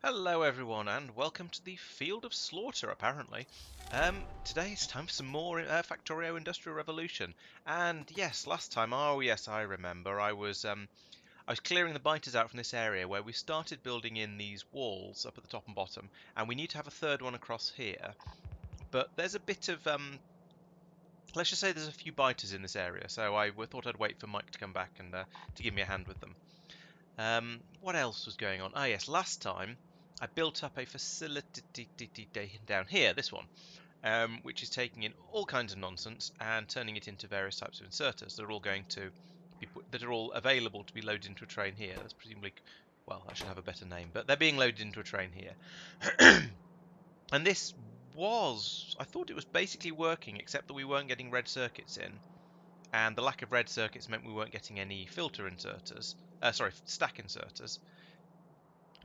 Hello everyone and welcome to the Field of Slaughter apparently. Today it's time for some more Factorio Industrial Revolution. And yes, last time, oh yes I remember, I was clearing the biters out from this area where we started building in these walls up at the top and bottom, and we need to have a third one across here. But there's a bit of let's just say there's a few biters in this area, so I thought I'd wait for Mike to come back and to give me a hand with them. What else was going on? Ah, yes, last time I built up a facility down here, this one, which is taking in all kinds of nonsense and turning it into various types of inserters that are all going to be that are all available to be loaded into a train here. That's presumably, well, I should have a better name, but they're being loaded into a train here. And this was, I thought it was basically working, except that we weren't getting red circuits in. And the lack of red circuits meant we weren't getting any filter inserters, stack inserters.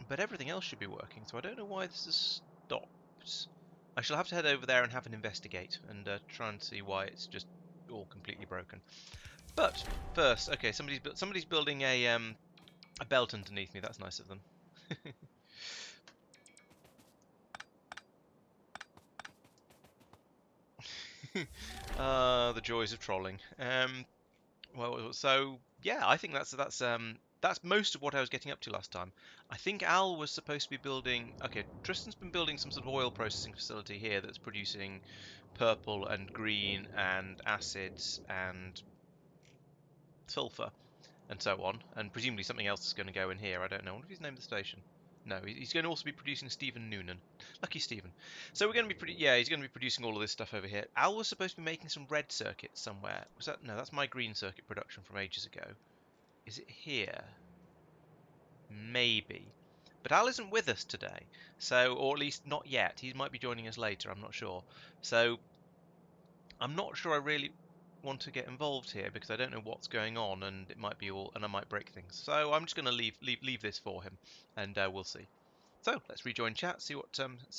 But everything else should be working, so I don't know why this has stopped. I shall have to head over there and have an investigate and try and see why it's just all completely broken. But first, okay, somebody's building a belt underneath me. That's nice of them. The joys of trolling. Well, so yeah, I think that's most of what I was getting up to last time. I think Al was supposed to be building. Okay, Tristan's been building some sort of oil processing facility here that's producing purple and green and acids and sulfur and so on, and presumably something else is going to go in here. I don't know. I wonder if he's named the station. No, he's going to also be producing Stephen Noonan. Lucky Stephen. So we're going to be he's going to be producing all of this stuff over here. Al was supposed to be making some red circuits somewhere. Was that? No, that's my green circuit production from ages ago. Is it here? Maybe. But Al isn't with us today, so, or at least not yet. He might be joining us later, I'm not sure. So I'm not sure I really want to get involved here because I don't know what's going on, and it might be all, and I might break things. So I'm just going to leave this for him, and we'll see. So let's rejoin chat, see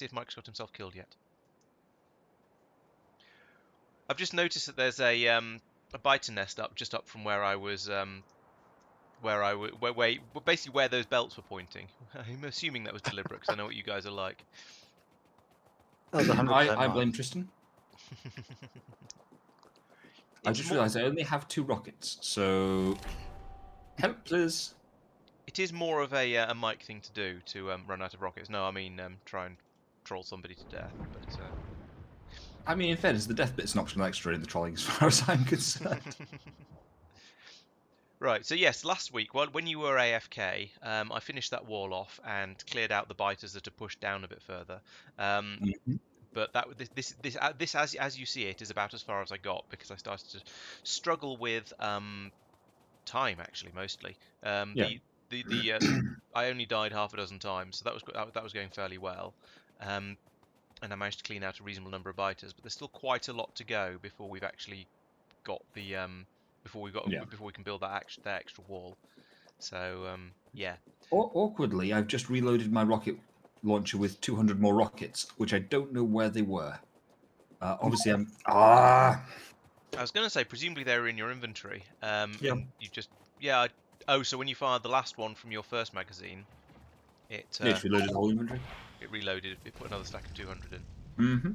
if Mike's got himself killed yet. I've just noticed that there's a biter nest just up from where I was basically where those belts were pointing. I'm assuming that was deliberate because I know what you guys are like. That was 100% I blame Tristan. I just realised I only have 2 rockets, so help, please. It is more of a Mike thing to do to run out of rockets. No, I mean try and troll somebody to death. But I mean, in fairness, the death bit's an optional extra in the trolling as far as I'm concerned. Right, so yes, last week, when you were AFK, I finished that wall off and cleared out the biters that had pushed down a bit further. But this as you see it is about as far as I got because I started to struggle with time actually mostly. I only died half a dozen times, so that was going fairly well. And I managed to clean out a reasonable number of biters, but there's still quite a lot to go before we've actually got the before we can build that extra wall. So yeah. Awkwardly, I've just reloaded my rocket launcher with 200 more rockets, which I don't know where they were. Obviously, I was going to say presumably they were in your inventory. Yeah. And you just Oh, so when you fired the last one from your first magazine, it reloaded the whole inventory. It reloaded. It put another stack of 200 in.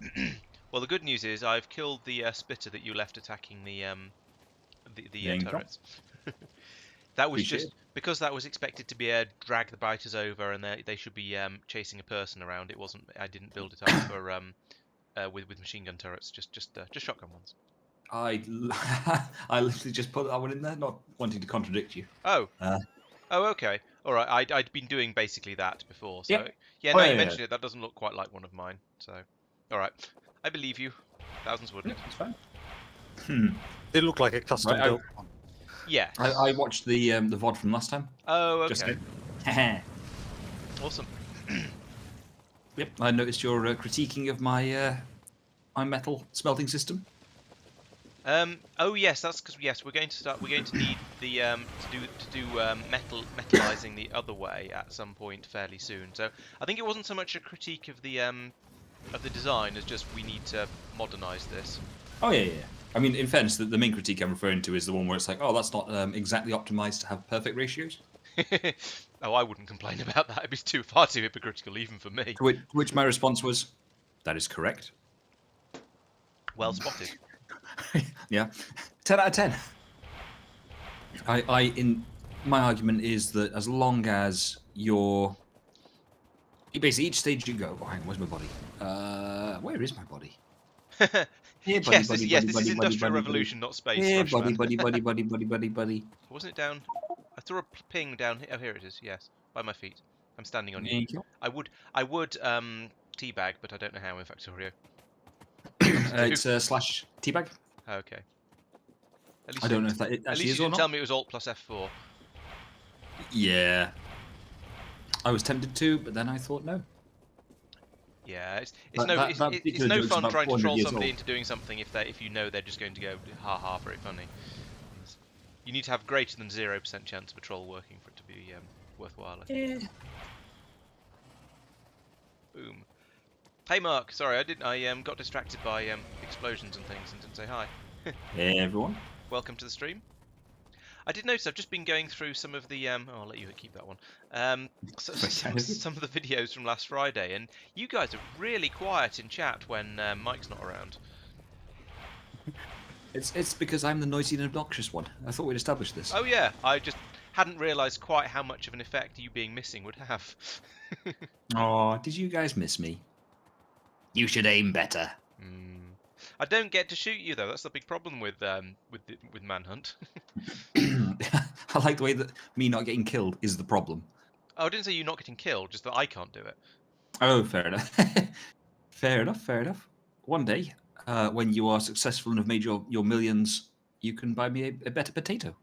Well, the good news is I've killed the spitter that you left attacking the turrets. That was just because that was expected to be a drag the biters over, and they should be chasing a person around. It wasn't. I didn't build it up for with machine gun turrets. Just shotgun ones. I literally just put that one in there, not wanting to contradict you. Oh. Oh, okay. All right. I'd been doing basically that before. So Yep. yeah. Now you mentioned it, that doesn't look quite like one of mine. So, all right. I believe you. Thousands wouldn't. It's fine. It looked like a custom built one. Yeah. I watched the VOD from last time. Oh, okay. Awesome. Yep. I noticed your critiquing of my metal smelting system. Oh yes, that's because we're going to need the to do metallizing the other way at some point fairly soon. So I think it wasn't so much a critique of the design as just we need to modernize this. Oh yeah. I mean, in fairness, the main critique I'm referring to is the one where it's like, oh, that's not exactly optimized to have perfect ratios. Oh, I wouldn't complain about that. It'd be far too hypocritical even for me. To which my response was, "That is correct." Well spotted. Yeah, 10 out of 10. In my argument is that as long as basically each stage you go. Oh, hang on, where's my body? Where is my body? Here, buddy, Yes, buddy, yes, buddy, this is buddy, buddy, Industrial buddy, buddy. Revolution, not Space Here, Rush, buddy, man. buddy, buddy, buddy, buddy, buddy, buddy. Wasn't it down? I saw a ping down here. Oh, here it is. Yes, by my feet. I'm standing on you. Thank you. I would teabag, but I don't know how in Factorio. It's slash teabag. Okay. At least I don't know if that At actually least is you or didn't not. tell me it was Alt plus F4. Yeah. I was tempted to, but then I thought no. Yeah, it's That- no that- it's, that it's particular no joke's fun about trying to 400 troll years somebody old. into doing something if you know they're just going to go ha ha very funny. You need to have greater than 0% chance of a troll working for it to be worthwhile. I think. Boom. Hey Mark, sorry I got distracted by explosions and things and didn't say hi. Hey, everyone. Welcome to the stream. I did notice I've just been going through some of the I'll let you keep that one. Some of the videos from last Friday, and you guys are really quiet in chat when Mike's not around. It's because I'm the noisy and obnoxious one. I thought we'd established this. Oh yeah, I just hadn't realised quite how much of an effect you being missing would have. Oh, did you guys miss me? You should aim better. I don't get to shoot you though. That's the big problem with Manhunt. I like the way that me not getting killed is the problem. Oh, I didn't say you not getting killed, just that I can't do it. Oh, fair enough. Fair enough, fair enough. One day, when you are successful and have made your millions, you can buy me a better potato.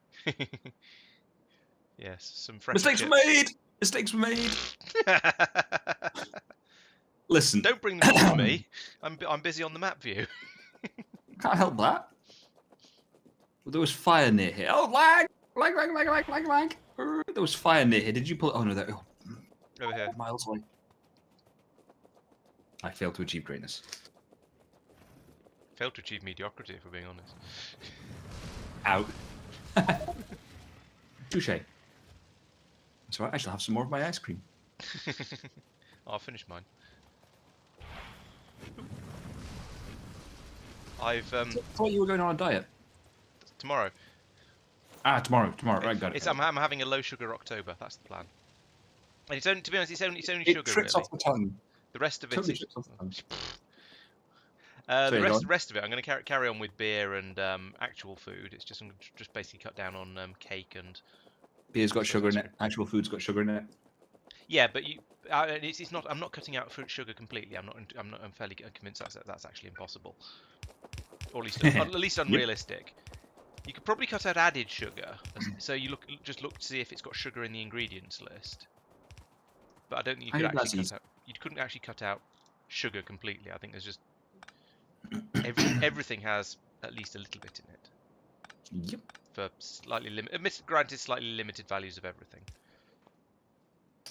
Yes, some fresh Mistakes were made! Mistakes were made! Listen. Don't bring them to me. I'm busy on the map view. Can't help that. There was fire near here. Oh, lag! Lag. There was fire near here. Did you pull? Oh, no, there. Oh, Over here. miles away. I failed to achieve greatness. Failed to achieve mediocrity, if we're being honest. Out. Touche. That's right. I shall have some more of my ice cream. I'll finish mine. I've I thought you were going on a diet. tomorrow. Ah, tomorrow. Right, got it. I'm having a low sugar October. That's the plan. And it's only, to be honest, it's only It sugar trips really. off the tongue. The rest of it Totally is trips off the tongue. the Sorry, go on. rest of it. I'm going to carry on with beer and actual food. It's just I'm gonna just basically cut down on cake and Beer's got sugar in it. Actual food's got sugar in it. yeah, but it's not. I'm not cutting out fruit sugar completely. I'm fairly convinced that's actually impossible, or at least unrealistic. You could probably cut out added sugar, so you look to see if it's got sugar in the ingredients list. But I don't think you could actually cut out. You couldn't actually cut out sugar completely. I think there's just everything has at least a little bit in it. Yep. For slightly granted, slightly limited values of everything.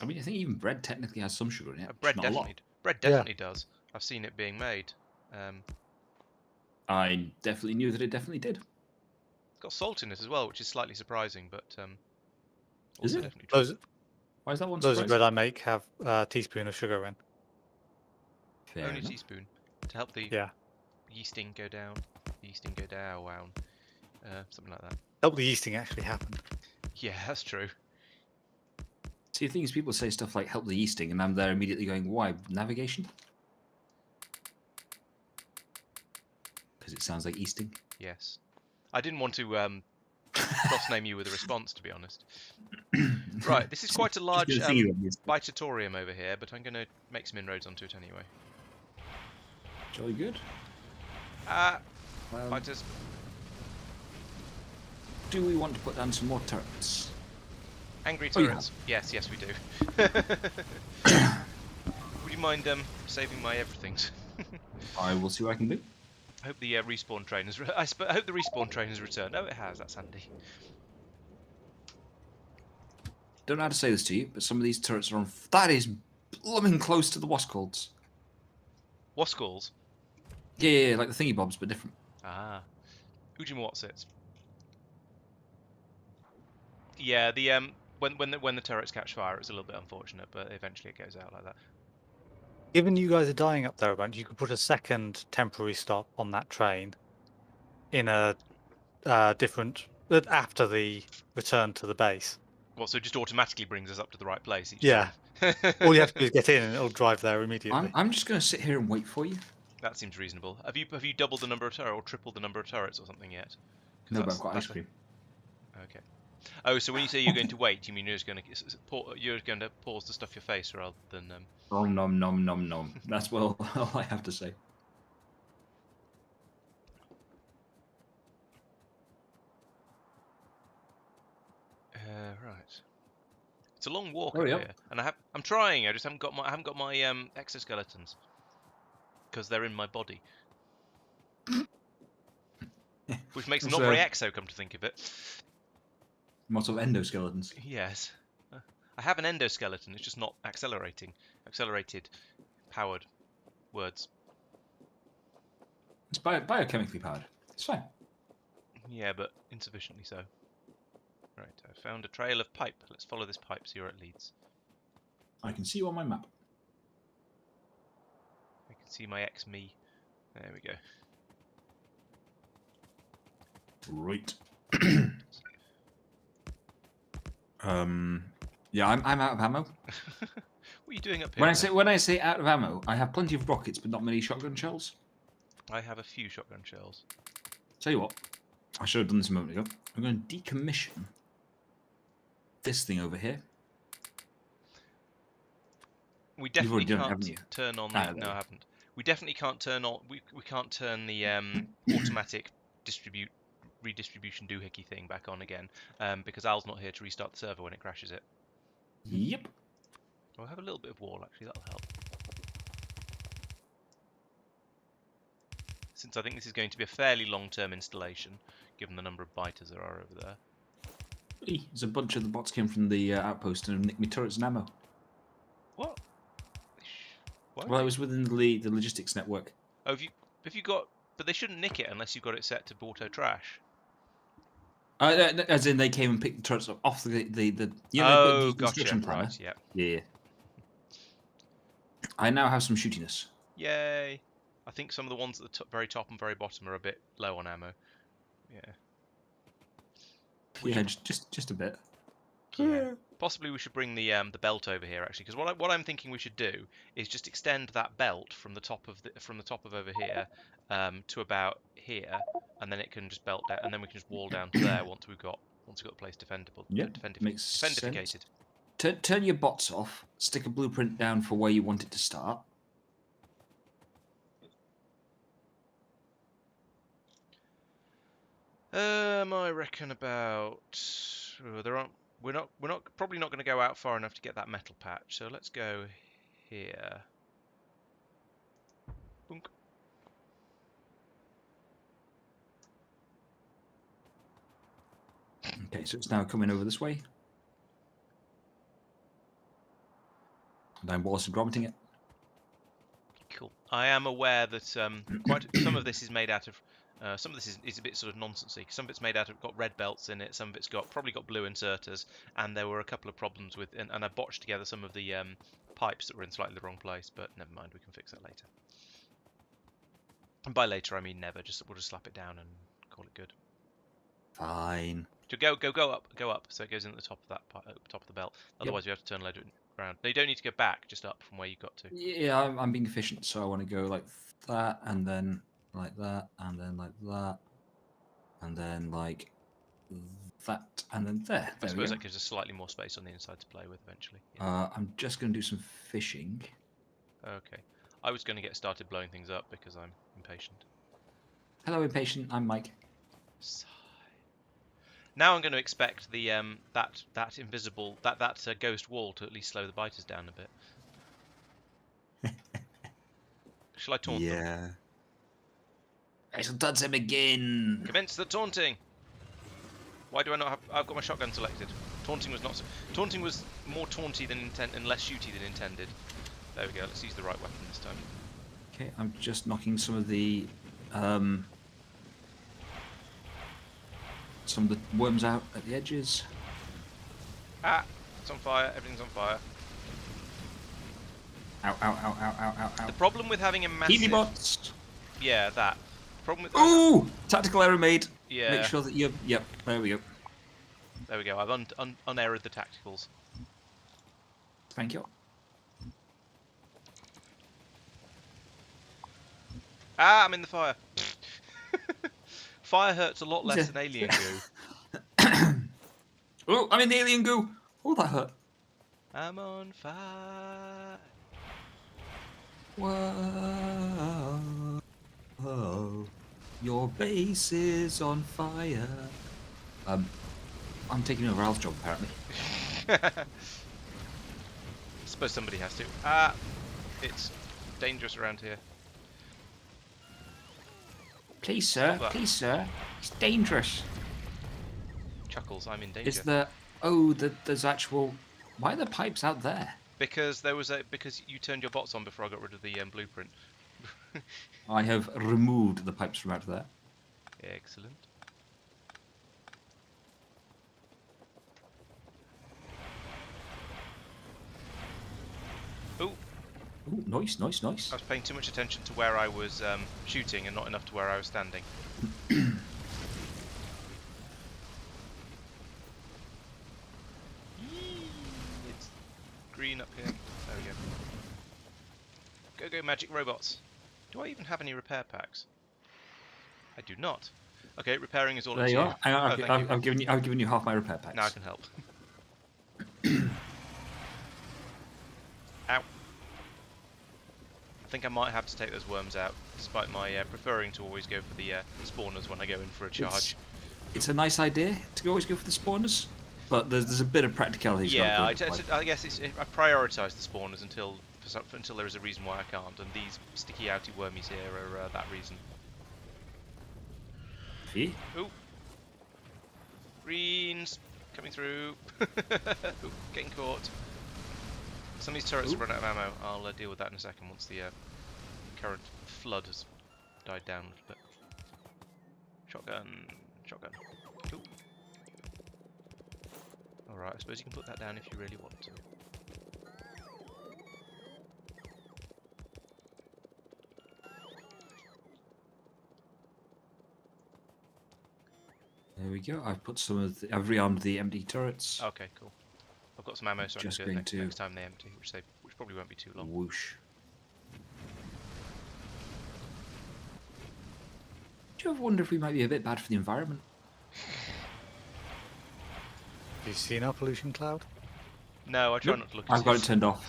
I mean, I think even bread technically has some sugar in it. Bread Not a lot. definitely does. I've seen it being made. I definitely knew that it definitely did. It's got salt in it as well, which is slightly surprising, but Is also it? definitely true. Why is that one Those surprising? bread I make have a teaspoon of sugar in. Fair Only a enough. teaspoon to help the Yeah. yeasting go down. Yeasting go down. Wow. Something like that. Help the yeasting actually happen. Yeah, that's true. See, the thing is, people say stuff like "help the yeasting," and I'm there immediately going, "Why navigation?" Because it sounds like easting. Yes. I didn't want to cross-name you with a response, to be honest. Right, this is quite a large bitatorium over here, but I'm going to make some inroads onto it anyway. Jolly good. Fighters. Do we want to put down some more turrets? Angry Oh, you turrets. Yes, we do. Would you mind saving my everythings? I will see what I can do. I hope the respawn train has. I hope the respawn train has returned. Oh, it has. That's handy. Don't know how to say this to you, but some of these turrets are on. That is blooming close to the Wascolds. Wascalls. Yeah, like the thingy bobs, but different. Ah. Ujim Watsits. Yeah, the when the turrets catch fire, it's a little bit unfortunate, but eventually it goes out like that. Given you guys are dying up there a bunch, you could put a second temporary stop on that train in a different after the return to the base. Well, so it just automatically brings us up to the right place each Yeah. time. All you have to do is get in, and it'll drive there immediately. I'm just going to sit here and wait for you. That seems reasonable. Have you doubled the number of turrets or tripled the number of turrets or something yet? 'Cause No, but I've got ice cream. Okay. Oh, so when you say you're going to wait, you mean you're just going to pause to stuff your face rather than Oh, nom nom nom nom. That's all I have to say. right. It's a long walk Oh, up yeah. here, and I'm trying. I just haven't got my exoskeletons because they're in my body, which makes them not So- very exo. Come to think of it. Lots of endoskeletons. Yes. I have an endoskeleton. It's just not accelerating. Accelerated, powered words. It's biochemically powered. It's fine. Yeah, but insufficiently so. Right, I found a trail of pipe. Let's follow this pipe, see where it leads. I can see you on my map. I can see my ex-me. There we go. Right. Yeah, I'm out of ammo. What are you doing up here? When I say out of ammo, I have plenty of rockets, but not many shotgun shells. I have a few shotgun shells. Tell you what, I should have done this a moment ago. I'm going to decommission this thing over here. We definitely already done it, haven't you? can't turn on. Ah, No, there. I haven't. We definitely can't turn on. We can't turn the automatic redistribution doohickey thing back on again because Al's not here to restart the server when it crashes it. Yep. We'll have a little bit of wall actually. That'll help. Since I think this is going to be a fairly long-term installation, given the number of biters there are over there. Hey, there's a bunch of the bots came from the outpost and nicked me turrets and ammo. What? What? Well, I was within the logistics network. Oh, have you got? But they shouldn't nick it unless you've got it set to auto trash. As in, they came and picked the turrets up off the you know, Oh, the construction gotcha. planner. Right, yeah. Yeah. I now have some shootiness. Yay! I think some of the ones at the very top and very bottom are a bit low on ammo. Yeah. Yeah, just a bit. Yeah. Possibly we should bring the belt over here actually, because what I'm thinking we should do is just extend that belt from the top of over here to about here, and then it can just belt down, and then we can just wall down to there once we've got the place defendable. Yeah, makes sense. Defendificated. Turn your bots off. Stick a blueprint down for where you want it to start. I reckon about there aren't. We're probably not going to go out far enough to get that metal patch. So let's go here. Boonk. Okay, so it's now coming over this way. And I'm Wallace grommeting it. Cool. I am aware that quite some of this is made out of. Some of this is a bit sort of nonsensy. Some of it's made out of got red belts in it. Some of it's probably got blue inserters, and there were a couple of problems with. And I botched together some of the pipes that were in slightly the wrong place. But never mind, we can fix that later. And by later, I mean never. We'll just slap it down and call it good. Fine. So go up. So it goes in at the top of that top of the belt. Otherwise, you have to turn a load of it around. No, you don't need to go back. Just up from where you got to. Yeah, I'm being efficient, so I want to go like that, and then like that, and then like that, and then like that, and then there. I There we suppose go. that gives us slightly more space on the inside to play with eventually. Yeah. I'm just going to do some fishing. Okay. I was going to get started blowing things up because I'm impatient. Hello, impatient. I'm Mike. Sigh. Now I'm going to expect the that invisible ghost wall to at least slow the biters down a bit. Shall I taunt them? I shall touch him again. Commence the taunting. Why do I not have? I've got my shotgun selected. Taunting was not. Taunting was more taunty than intent and less shooty than intended. There we go. Let's use the right weapon this time. Okay, I'm just knocking some of the worms out at the edges. Ah, it's on fire. Everything's on fire. Ow, ow, ow, ow, ow, ow, ow. The problem with having a Healy massive... bots. Yeah, that. Problem with... Ooh! Tactical error made. Yeah. Make sure that you... Yep, there we go. There we go. I've unerrored the tacticals. Thank you. Ah, I'm in the fire. Fire hurts a lot less than alien goo. Oh, I'm in the alien goo. Oh, that hurt. I'm on fire. Whoa. Whoa. Your base is on fire. I'm taking over Al's job, apparently. Suppose somebody has to. Ah, it's dangerous around here. Please, sir. Stop that. Please, sir. It's dangerous. Chuckles, I'm in danger. Is there... Oh, there's actual... Why are the pipes out there? Because because you turned your bots on before I got rid of the blueprint. I have removed the pipes from out there. Excellent. Ooh, Ooh, nice, nice, nice. I was paying too much attention to where I was shooting and not enough to where I was standing. It's green up here. There we go. Go, magic robots. Do I even have any repair packs? I do not. Okay, repairing is all There up to you are. Hang on, Oh, thank you. I've given you half my repair packs. Now I can help. Ow. I think I might have to take those worms out, despite my preferring to always go for the spawners when I go in for a charge. It's a nice idea to always go for the spawners, but there's a bit of practicality. Yeah, I guess I prioritise the spawners until there is a reason why I can't, and these sticky outy wormies here are that reason. See? Ooh. Greens coming through. Ooh, getting caught. Some of these turrets have run out of ammo. I'll deal with that in a second once the current flood has died down a little bit. Shotgun. Shotgun. Ooh. Alright, I suppose you can put that down if you really want to. There we go. I've put some of I've rearmed the empty turrets. Okay, cool. I've got some ammo, so Just I can do going it to- next time they empty, which probably won't be too long. Whoosh. Do you ever wonder if we might be a bit bad for the environment? Have you seen our pollution cloud? No, I try Nope. not to look at I've got it turned off.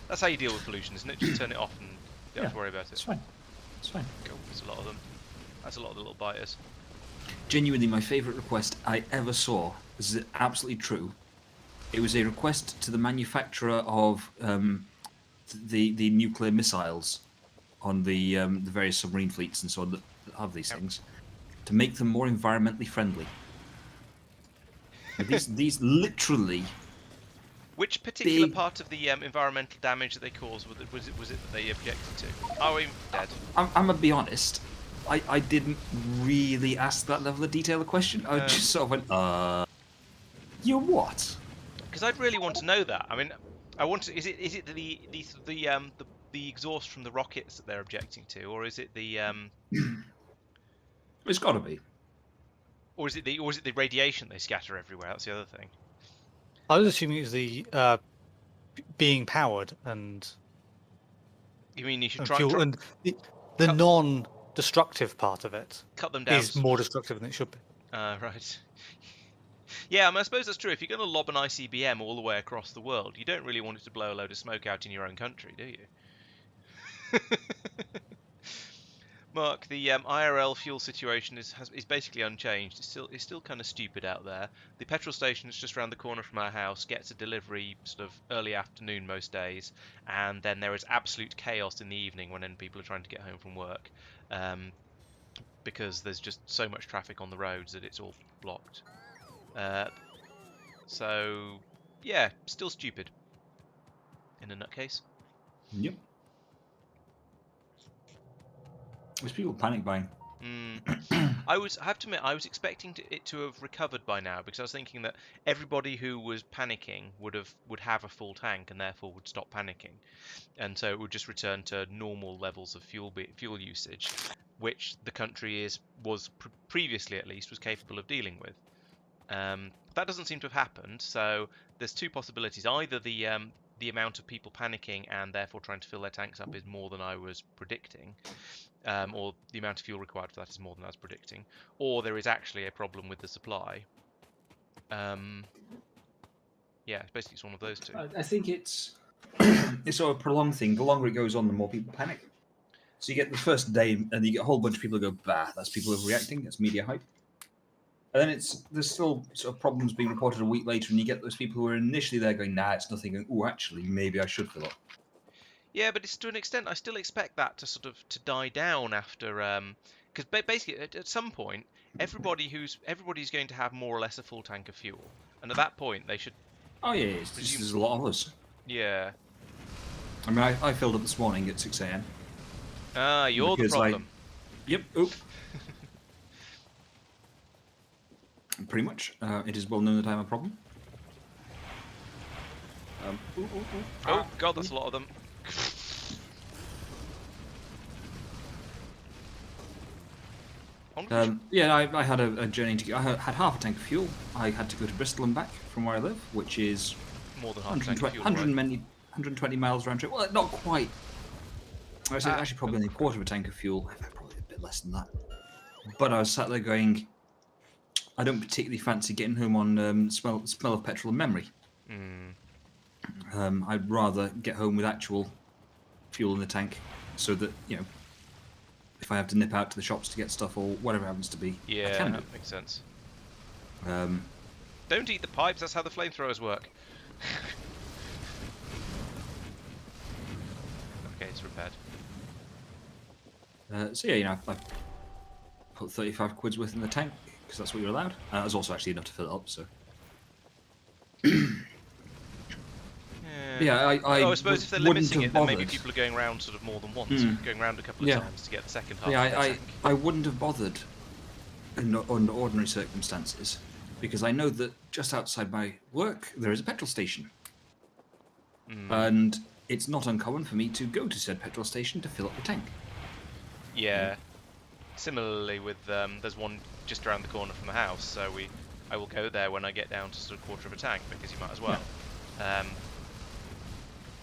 That's how you deal with pollution, isn't it? Just turn it off and you don't have to worry about It's it. fine. It's fine. Cool, there's a lot of them. That's a lot of the little biters. Genuinely, my favourite request I ever saw. This is absolutely true. It was a request to the manufacturer of the nuclear missiles on the various submarine fleets and so on that have these things, to make them more environmentally friendly. These literally. Which particular Big- part of the environmental damage that they caused was it that they objected to? Oh, I'm dead. I'm gonna be honest. I didn't really ask that level of detail a question. I just sort of went, you what? Because I'd really want to know that. I mean, I want to. Is it the exhaust from the rockets that they're objecting to, or is it the It's got to be. or is it the radiation they scatter everywhere? That's the other thing. I was assuming it was the being powered and You mean you should and try fuel, and the cut- non-destructive part of it cut them down? is more destructive than it should be. Right. Yeah, I mean, I suppose that's true. If you're going to lob an ICBM all the way across the world, you don't really want it to blow a load of smoke out in your own country, do you? Mark, the IRL fuel situation is basically unchanged. It's still kind of stupid out there. The petrol station is just around the corner from our house, gets a delivery sort of early afternoon most days, and then there is absolute chaos in the evening when people are trying to get home from work, because there's just so much traffic on the roads that it's all blocked. So yeah, still stupid in a nutcase. Yep. There's people panic buying. I have to admit, I was expecting it to have recovered by now because I was thinking that everybody who was panicking would have a full tank and therefore would stop panicking, and so it would just return to normal levels of fuel usage, which the country was previously at least was capable of dealing with. That doesn't seem to have happened. So there's two possibilities: either the amount of people panicking and therefore trying to fill their tanks up is more than I was predicting, or the amount of fuel required for that is more than I was predicting, or there is actually a problem with the supply. Yeah, basically it's one of those two. I think it's it's sort of a prolonged thing. The longer it goes on, the more people panic. So you get the first day, and you get a whole bunch of people who go, "Bah, that's people overreacting. That's media hype." And then there's still sort of problems being reported a week later, and you get those people who are initially there going, "Nah, it's nothing." Going, "Oh, actually, maybe I should fill up." Yeah, but it's to an extent I still expect that to sort of to die down after because basically at some point everybody's going to have more or less a full tank of fuel, and at that point they should Oh yeah, it's just there's a lot of us. Yeah. I mean, I filled up this morning at 6 a.m. Ah, you're the problem. Yep. Oh. Pretty much. It is well known that I'm a problem. Oh god, that's a lot of them. Yeah, I had a journey to go. I had half a tank of fuel. I had to go to Bristol and back from where I live, which is more than half a tank of fuel, 120 miles round trip. Well, not quite. I was actually probably only a quarter of a tank of fuel. Probably a bit less than that. But I was sat there going, I don't particularly fancy getting home on smell of petrol and memory. I'd rather get home with actual fuel in the tank, so that if I have to nip out to the shops to get stuff or whatever happens to be, yeah, I can do. That makes sense. Don't eat the pipes. That's how the flamethrowers work. Okay, it's repaired. So yeah, I put 35 quid's worth in the tank because that's what you're allowed. It was also actually enough to fill it up. So. Yeah, I suppose if they're limiting it, then maybe people are going around sort of more than once, going around a couple of times to get the second half. Yeah, I wouldn't have bothered under ordinary circumstances because I know that just outside my work there is a petrol station, and it's not uncommon for me to go to said petrol station to fill up the tank. Yeah. Similarly with there's one just around the corner from the house, so I will go there when I get down to sort of quarter of a tank because you might as well.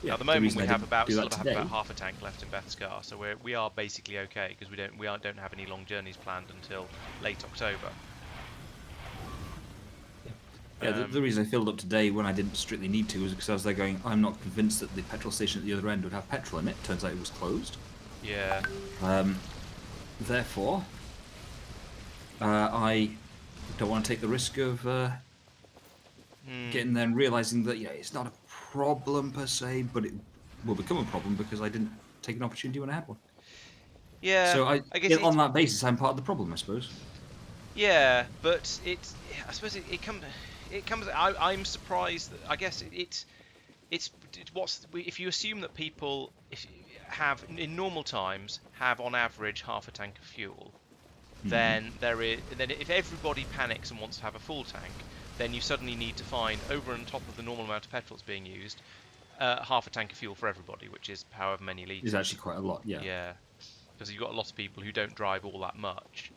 At the moment we have about half a tank left in Beth's car, so we are basically okay because we don't have any long journeys planned until late October. Yeah, the reason I filled up today when I didn't strictly need to was because I was there going, I'm not convinced that the petrol station at the other end would have petrol in it. Turns out it was closed. Yeah. Therefore, I don't want to take the risk of getting there and realising that it's not a problem per se, but it will become a problem because I didn't take an opportunity when I had one. Yeah. So I guess on that basis, I'm part of the problem, I suppose. Yeah, but I suppose it comes. I'm surprised. I guess it's if you assume that people have in normal times have on average half a tank of fuel, then if everybody panics and wants to have a full tank, then you suddenly need to find over and top of the normal amount of petrol that's being used, half a tank of fuel for everybody, which is however many litres. Is actually quite a lot, yeah. Yeah, because you've got a lot of people who don't drive all that much,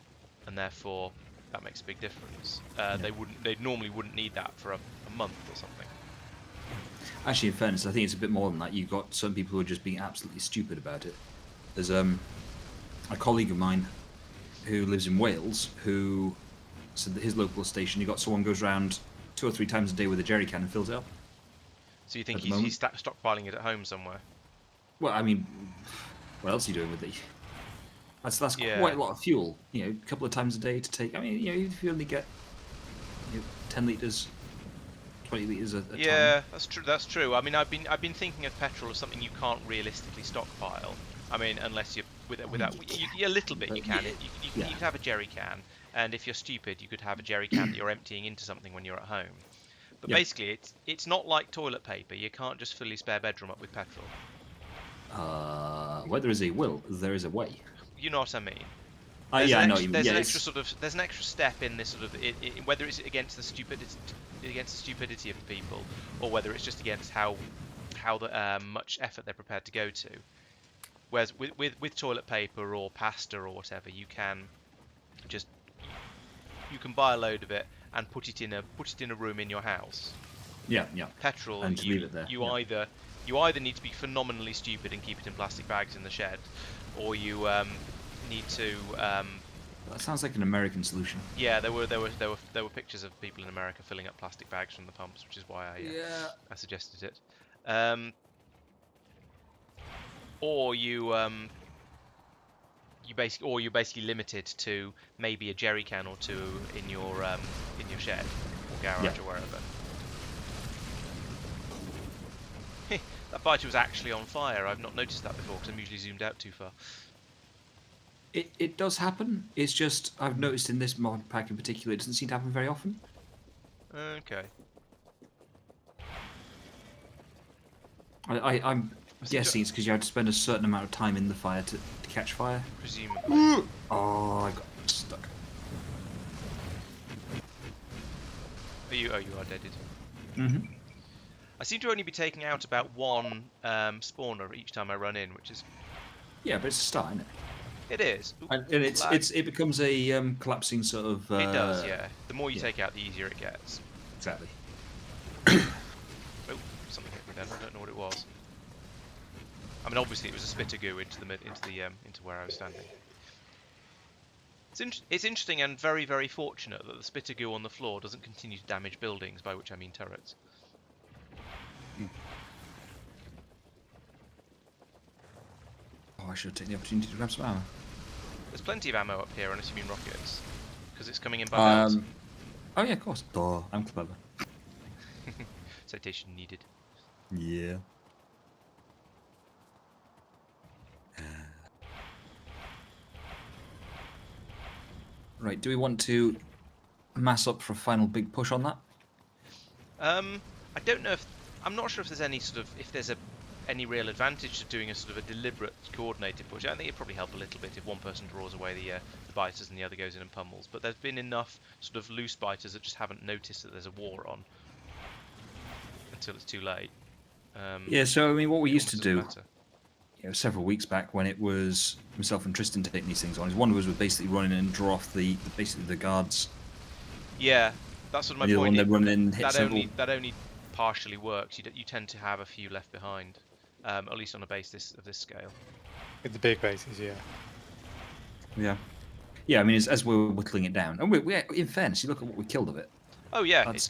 and therefore that makes a big difference. They normally wouldn't need that for a month or something. Actually, in fairness, I think it's a bit more than that. You've got some people who are just being absolutely stupid about it. There's a colleague of mine who lives in Wales who said that his local station, he got someone goes around 2 or 3 times a day with a jerry can and fills it up. So you think he's stockpiling it at home somewhere? Well, I mean, what else are you doing with it? That's quite a lot of fuel. A couple of times a day to take. I mean, if you only get 10 litres, 20 litres a time. Yeah, that's true. I mean, I've been thinking of petrol as something you can't realistically stockpile. I mean, unless you're a little bit you can. You could have a jerry can, and if you're stupid, you could have a jerry can that you're emptying into something when you're at home. But basically, it's not like toilet paper. You can't just fill your spare bedroom up with petrol. Where there is a will, there is a way. You know what I mean? Yeah, I know. There's Yeah, an extra sort of there's an extra step in this sort of whether it's against the stupidity of the people, or whether it's just against how much effort they're prepared to go to. Whereas with toilet paper or pasta or whatever, you can just you can buy a load of it and put it in a room in your house. yeah, yeah. Petrol, And leave it there. you either need to be phenomenally stupid and keep it in plastic bags in the shed, or you need to That sounds like an American solution. yeah, there were pictures of people in America filling up plastic bags from the pumps, which is why I suggested it. Or you're basically limited to maybe a jerry can or two in your shed or garage or wherever. That biter was actually on fire. I've not noticed that before because I'm usually zoomed out too far. It does happen. It's just I've noticed in this mod pack in particular, it doesn't seem to happen very often. Okay. I'm guessing it's because you have to spend a certain amount of time in the fire to catch fire. Presumably. Oh, I got stuck. You are deaded. Mm-hmm. I seem to only be taking out about one spawner each time I run in, which is... Yeah, but it's a start, isn't it? It is. And it becomes a collapsing sort of. It does, yeah. The more you take out, the easier it gets. Exactly. Oh, something hit me then. I don't know what it was. I mean, obviously it was a spitter goo into where I was standing. It's interesting and very, very fortunate that the spitter goo on the floor doesn't continue to damage buildings, by which I mean turrets. Oh, I should have taken the opportunity to grab some ammo. There's plenty of ammo up here, unless you mean rockets, because it's coming in by belts. Oh yeah, of course. Duh, I'm clever. Citation needed. Yeah. Right, do we want to mass up for a final big push on that? I don't know if I'm not sure if there's any real advantage to doing a sort of a deliberate, coordinated push. I think it'd probably help a little bit if one person draws away the biters and the other goes in and pummels. But there's been enough sort of loose biters that just haven't noticed that there's a war on until it's too late. Yeah, so I mean, what we used to do, Matter. several weeks back when it was myself and Tristan taking these things on, is one of us would basically run in and draw off basically the guards. Yeah, that's what my And the other point. one they'd run in and hit That only partially works. You tend to have a few left behind, at least on a base of this scale. With the big bases, yeah. Yeah. Yeah, I mean, as we're whittling it down, and we in fairness, you look at what we killed of it. Oh yeah, That's,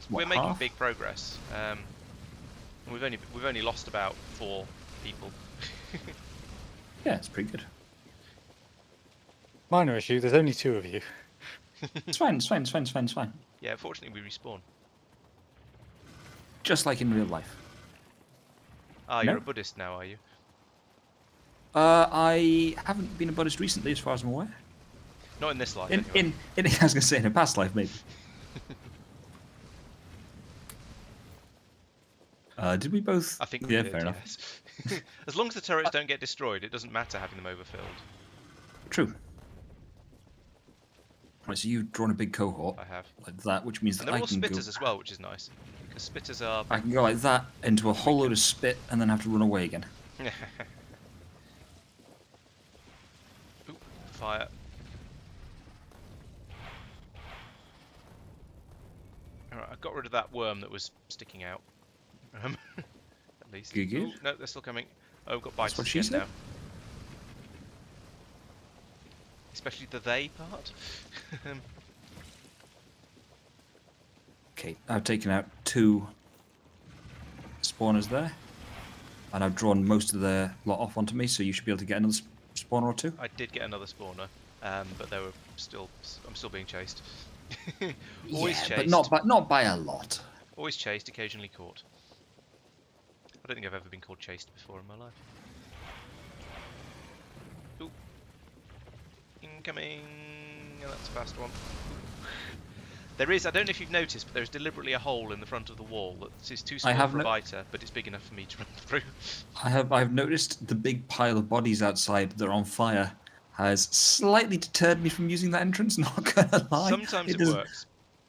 we're making half? big progress. We've only lost about 4 people. Yeah, it's pretty good. Minor issue, there's only 2 of you. It's fine, it's fine, it's fine, it's fine, it's fine. Yeah, fortunately we respawn. Just like in real life. Ah, No? you're a Buddhist now, are you? I haven't been a Buddhist recently, as far as I'm aware. Not in this life. In, anyway. I was going to say in a past life, maybe. Did we both? I think we yeah, did, fair enough. yes. As long as the turrets don't get destroyed, it doesn't matter having them overfilled. True. Right, so you've drawn a big cohort I have. like that, which means And that they're I all can spitters go. as well, which is nice. Because spitters are... I can go like that into a whole load of spit and then have to run away again. Oop, fire. Alright, I got rid of that worm that was sticking out. At least. Good, good. Ooh, no, they're still coming. Oh, we've got biters what she again said. now. Especially the they part. Okay, I've taken out 2 spawners there, and I've drawn most of their lot off onto me, so you should be able to get another spawner or 2. I did get another spawner, but they were still. I'm still being chased. Always yeah, chased. but not by a lot. Always chased, occasionally caught. I don't think I've ever been called chased before in my life. Ooh. Incoming! Oh, that's a fast one. There is, I don't know if you've noticed, but there's deliberately a hole in the front of the wall that is too small for a biter, but it's big enough for me to run through. I've noticed the big pile of bodies outside that are on fire has slightly deterred me from using that entrance. Not gonna lie. Sometimes it doesn't- works.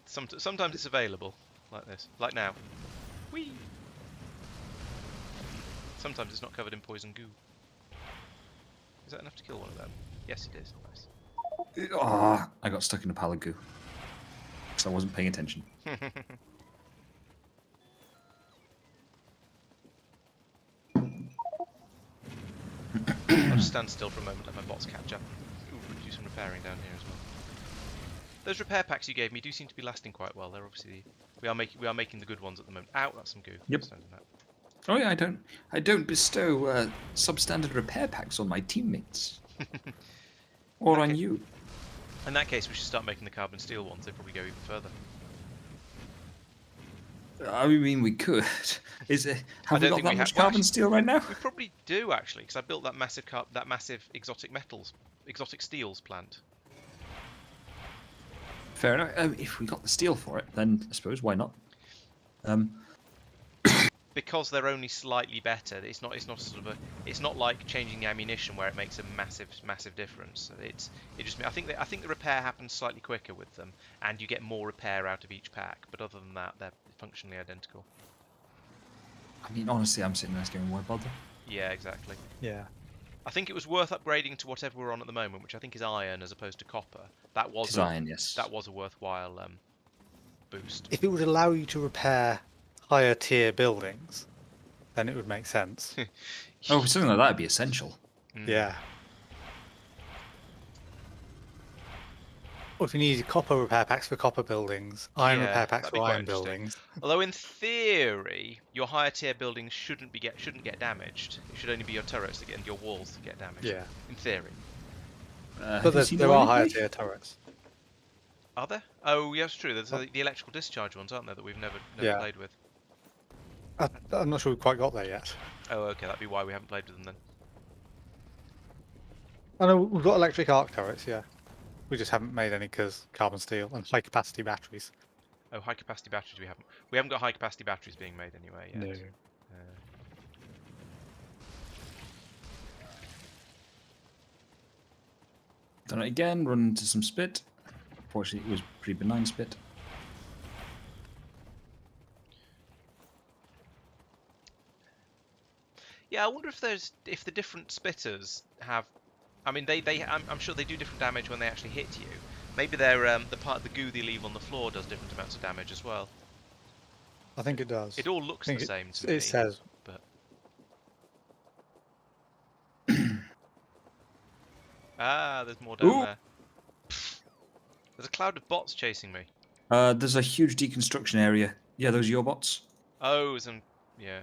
Sometimes it's available, like this, like now. Whee! Sometimes it's not covered in poison goo. Is that enough to kill one of them? Yes, it is. Nice. Oh, I got stuck in a pile of goo because I wasn't paying attention. I'll just stand still for a moment, let my bots catch up. Ooh, do some repairing down here as well. Those repair packs you gave me do seem to be lasting quite well. They're obviously we are making the good ones at the moment. Ow, that's some goo. Yep. Stand in that. Oh yeah, I don't bestow substandard repair packs on my teammates or on Okay. you. In that case, we should start making the carbon steel ones. They probably go even further. I mean, we could. Is it? Have we don't got think that we much have- well, carbon actually- steel right now? We probably do actually, because I built that massive exotic steels plant. Fair enough. If we got the steel for it, then I suppose why not? Because they're only slightly better. It's not it's not like changing the ammunition where it makes a massive difference. I think the repair happens slightly quicker with them, and you get more repair out of each pack. But other than that, they're functionally identical. I mean, honestly, I'm sitting there going, why bother? Yeah, exactly. Yeah. I think it was worth upgrading to whatever we're on at the moment, which I think is iron as opposed to copper. That was Design, yes. that was a worthwhile boost. If it would allow you to repair higher tier buildings, then it would make sense. Oh, something like that would be essential. Mm. Yeah. Or if you need copper repair packs for copper buildings, iron Yeah, repair packs that'd be for quite iron interesting. buildings. Although in theory, your higher tier buildings shouldn't get damaged. It should only be your turrets and your walls that get damaged. Yeah. In theory. But there are higher tier turrets. Are there? Oh, yeah, that's true. There's the electrical discharge ones, aren't there, that we've never Yeah. played with. I'm not sure we've quite got there yet. Oh, okay, that'd be why we haven't played with them then. I know we've got electric arc turrets, yeah. We just haven't made any because carbon steel and high capacity batteries. Oh, high capacity batteries we haven't got high capacity batteries being made anyway yet. No. Done it again, run into some spit. Fortunately, it was pretty benign spit. Yeah, I wonder if the different spitters have. I mean, I'm sure they do different damage when they actually hit you. Maybe they're the part of the goo they leave on the floor does different amounts of damage as well. I think it does. It all looks I the think same to me. it says. But there's more down Ooh. there. There's a cloud of bots chasing me. There's a huge deconstruction area. Yeah, those are your bots. Oh, yeah.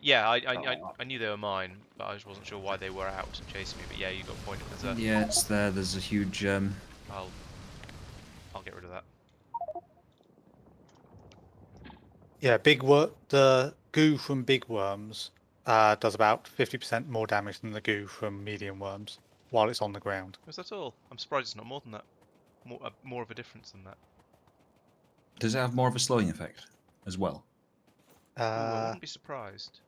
Yeah, I knew they were mine, but I just wasn't sure why they were out and chasing me. But yeah, you got a point. Yeah, it's there. There's a huge. I'll get rid of that. Yeah, the goo from big worms does about 50% more damage than the goo from medium worms while it's on the ground. Was that all? I'm surprised it's not more than that. More of a difference than that. Does it have more of a slowing effect as well? Ooh, I wouldn't be surprised.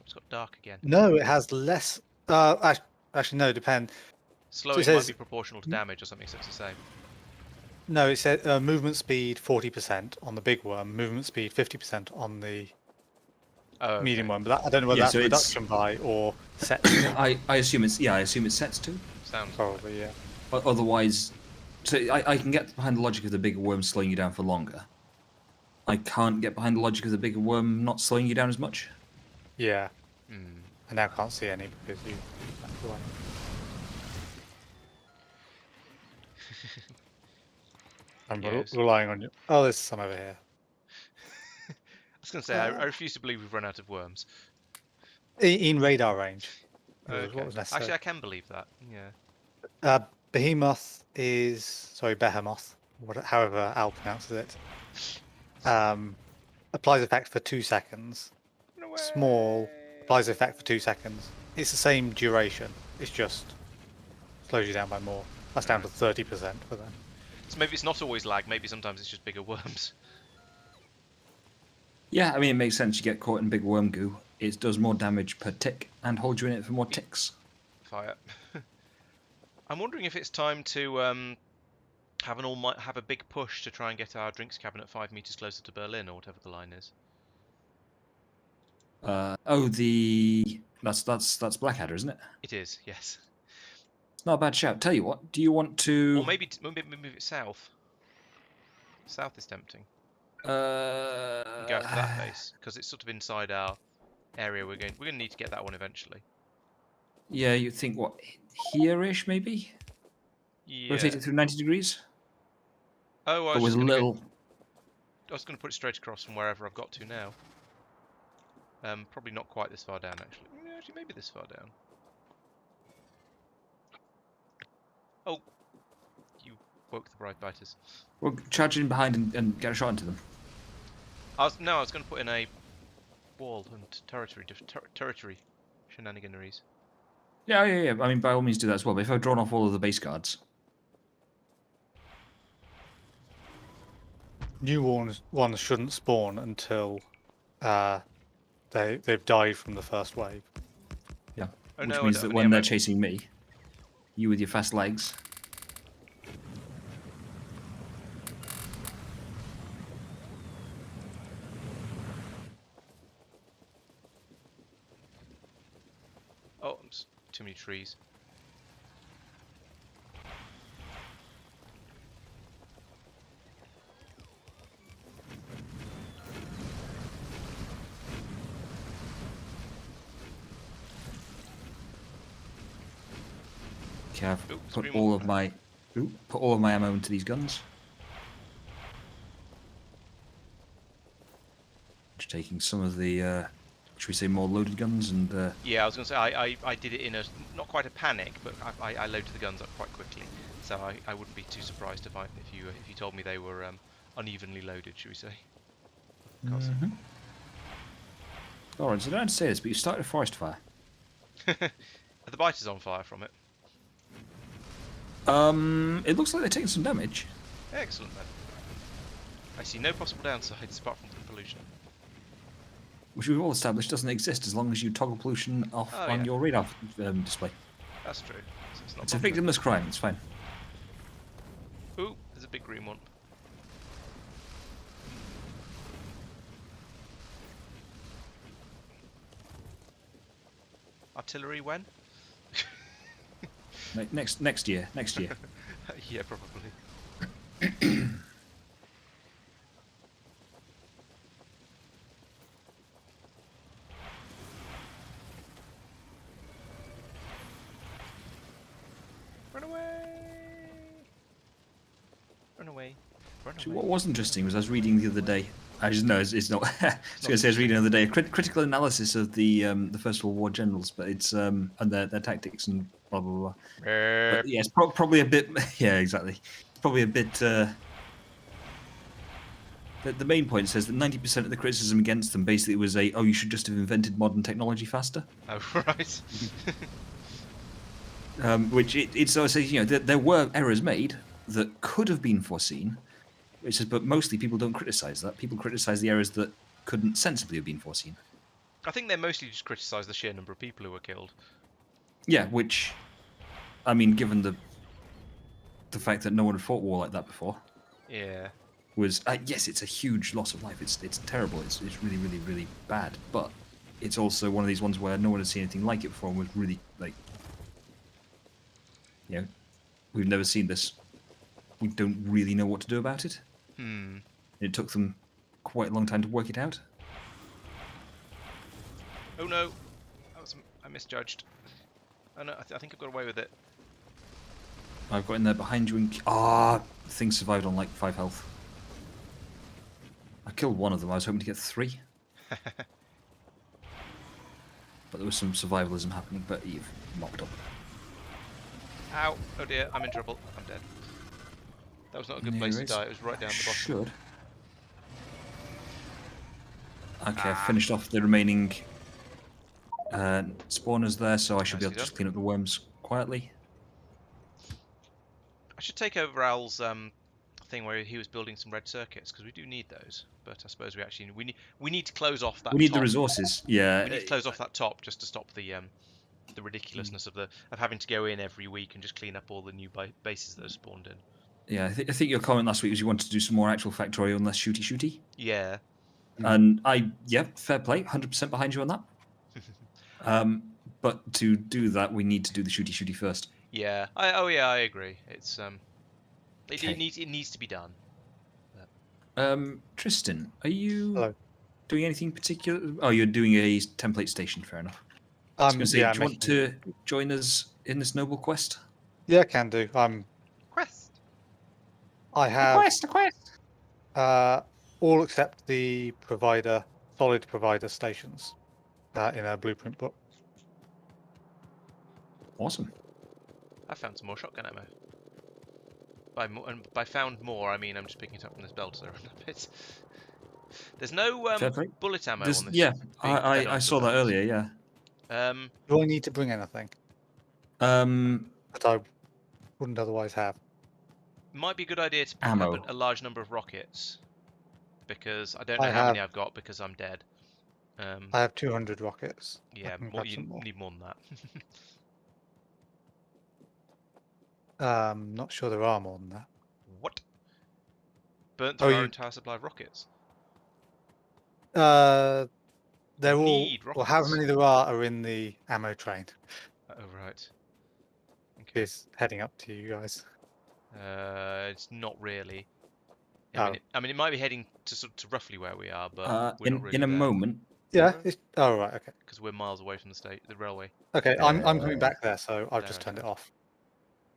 It's got dark again. No, it has less. Actually, no, depend. Slowing it might says- be proportional to damage or something, so it's the same. No, it said movement speed 40% on the big worm, movement speed 50% on the Oh, okay. medium worm. But I don't know whether Yeah, that's so it's- reduction by or set. I assume it's I assume it's sets to. Sounds Probably, yeah. Otherwise, so I can get behind the logic of the bigger worm slowing you down for longer. I can't get behind the logic of the bigger worm not slowing you down as much. Yeah. Hmm. I now can't see any because you. That's why. I'm Yes. relying on you. Oh, there's some over here. I was going to say, I refuse to believe we've run out of worms. In radar range. Was Okay. what was necessary. Actually, I can believe that. Yeah. Behemoth is Behemoth, however Al pronounces it. Applies effect for 2 seconds. No Small way. applies effect for 2 seconds. It's the same duration. It's just slows you down by more. That's down to 30% for them. So maybe it's not always lag. Maybe sometimes it's just bigger worms. Yeah, I mean it makes sense. You get caught in big worm goo. It does more damage per tick and holds you in it for more ticks. fire. I'm wondering if it's time to have a big push to try and get our drinks cabinet 5 meters closer to Berlin, or whatever the line is. That's Blackadder, isn't it? It is, yes. It's not a bad shout. Tell you what, do you want to? Or maybe move it south. South is tempting. And go after that base, because it's sort of inside our area. We're going to need to get that one eventually. Yeah, you think what here-ish maybe? Yeah. Rotate it through 90 degrees. Oh, I was I was going to put it straight across from wherever I've got to now. Probably not quite this far down, actually. Yeah, actually, maybe this far down. Oh, you woke the bright biters. Well, charge in behind and get a shot into them. I was going to put in a wall and territory shenaniganeries. Yeah. I mean, by all means do that as well. But if I've drawn off all of the base guards, New ones shouldn't spawn until they've died from the first wave. yeah, Oh, which no, I means don't that have when any they're ammo. chasing me, you with your fast legs. Oh, too many trees. Okay, I've Ooh, put scream all one. of my ammo into these guns. Just taking some of the, should we say, more loaded guns and. Yeah, I was going to say I did it in a not quite a panic, but I loaded the guns up quite quickly, so I wouldn't be too surprised if you told me they were unevenly loaded, should we say? Laurence, I don't have to say this, but you started a forest fire. Are the biters on fire from it? It looks like they're taking some damage. Excellent then. I see no possible downsides apart from the pollution. Which we've all established doesn't exist as long as you toggle pollution off Oh, on yeah. your radar display. That's true. So it's not It's a bothering. victimless crime, it's fine. Ooh, there's a big green one. Artillery when? Next year. Yeah, probably. Run away! Run away! Run Actually, away! what was interesting was I was reading the other day. I just know it's not. I was going to say I was reading the other day a critical analysis of the First World War generals, but it's and their tactics and blah blah blah. But yeah, it's probably a bit. Yeah, exactly. Probably a bit. The main point says that 90% of the criticism against them basically was you should just have invented modern technology faster. Oh, right. Which it sort of says, there were errors made that could have been foreseen. It says, but mostly people don't criticise that. People criticise the errors that couldn't sensibly have been foreseen. I think they mostly just criticise the sheer number of people who were killed. Yeah, which, I mean, given the fact that no one had fought war like that before, Yeah. was yes, it's a huge loss of life. It's terrible. It's really really really bad. But it's also one of these ones where no one had seen anything like it before and was really like, we've never seen this. We don't really know what to do about it. It took them quite a long time to work it out. Oh no, I misjudged. Oh no, I think I've got away with it. I've got in there behind you and the thing survived on like 5 health. I killed one of them. I was hoping to get 3. But there was some survivalism happening, but you've mopped up. Ow! Oh dear, I'm in trouble. I'm dead. That was not a good place to die. It was right down the bottom. Should. Okay, I've finished off the remaining spawners there, so I should be able to Nicely just clean up the worms quietly. I should take over Al's thing where he was building some red circuits, because we do need those. But I suppose we need to close off that. We need top. the resources. Yeah. We need to close off that top just to stop the the ridiculousness of having to go in every week and just clean up all the new bases that are spawned in. Yeah, I think your comment last week was you wanted to do some more actual Factorio and less shooty. Yeah. And fair play, 100% behind you on that. But to do that, we need to do the shooty first. Yeah. I agree. It's Okay. it needs to be done. Tristan, are you Hello. doing anything particular? Oh, you're doing a template station. Fair enough. I was going to say, Yeah, do you want to join us in this noble quest? Yeah, can do. Quest. I have A quest. all except the solid provider stations in a blueprint book. Awesome. I found some more shotgun ammo. By found more, I mean I'm just picking it up from this belter. There's no Fair play. bullet ammo on this. Yeah, being fed I onto saw the that belt. earlier. Yeah. Do I need to bring anything that I wouldn't otherwise have? Might be a good idea to pick Ammo. up a large number of rockets, because I don't know I how many have- I've got because I'm dead. I have 200 rockets. Yeah, I can more, grab you some more. need more than that. Not sure there are more than that. What? Burnt through our you- entire supply of rockets. They're all, Need well, however rockets. many there are in the ammo train. Oh right. Okay. Is heading up to you guys. It's not really. Oh. I mean, it might be heading to roughly where we are, but we're not really in a there, moment. Yeah. Oh right. Okay. because we're miles away from the railway. Okay. I'm coming back there, so I've There, just turned okay. it off.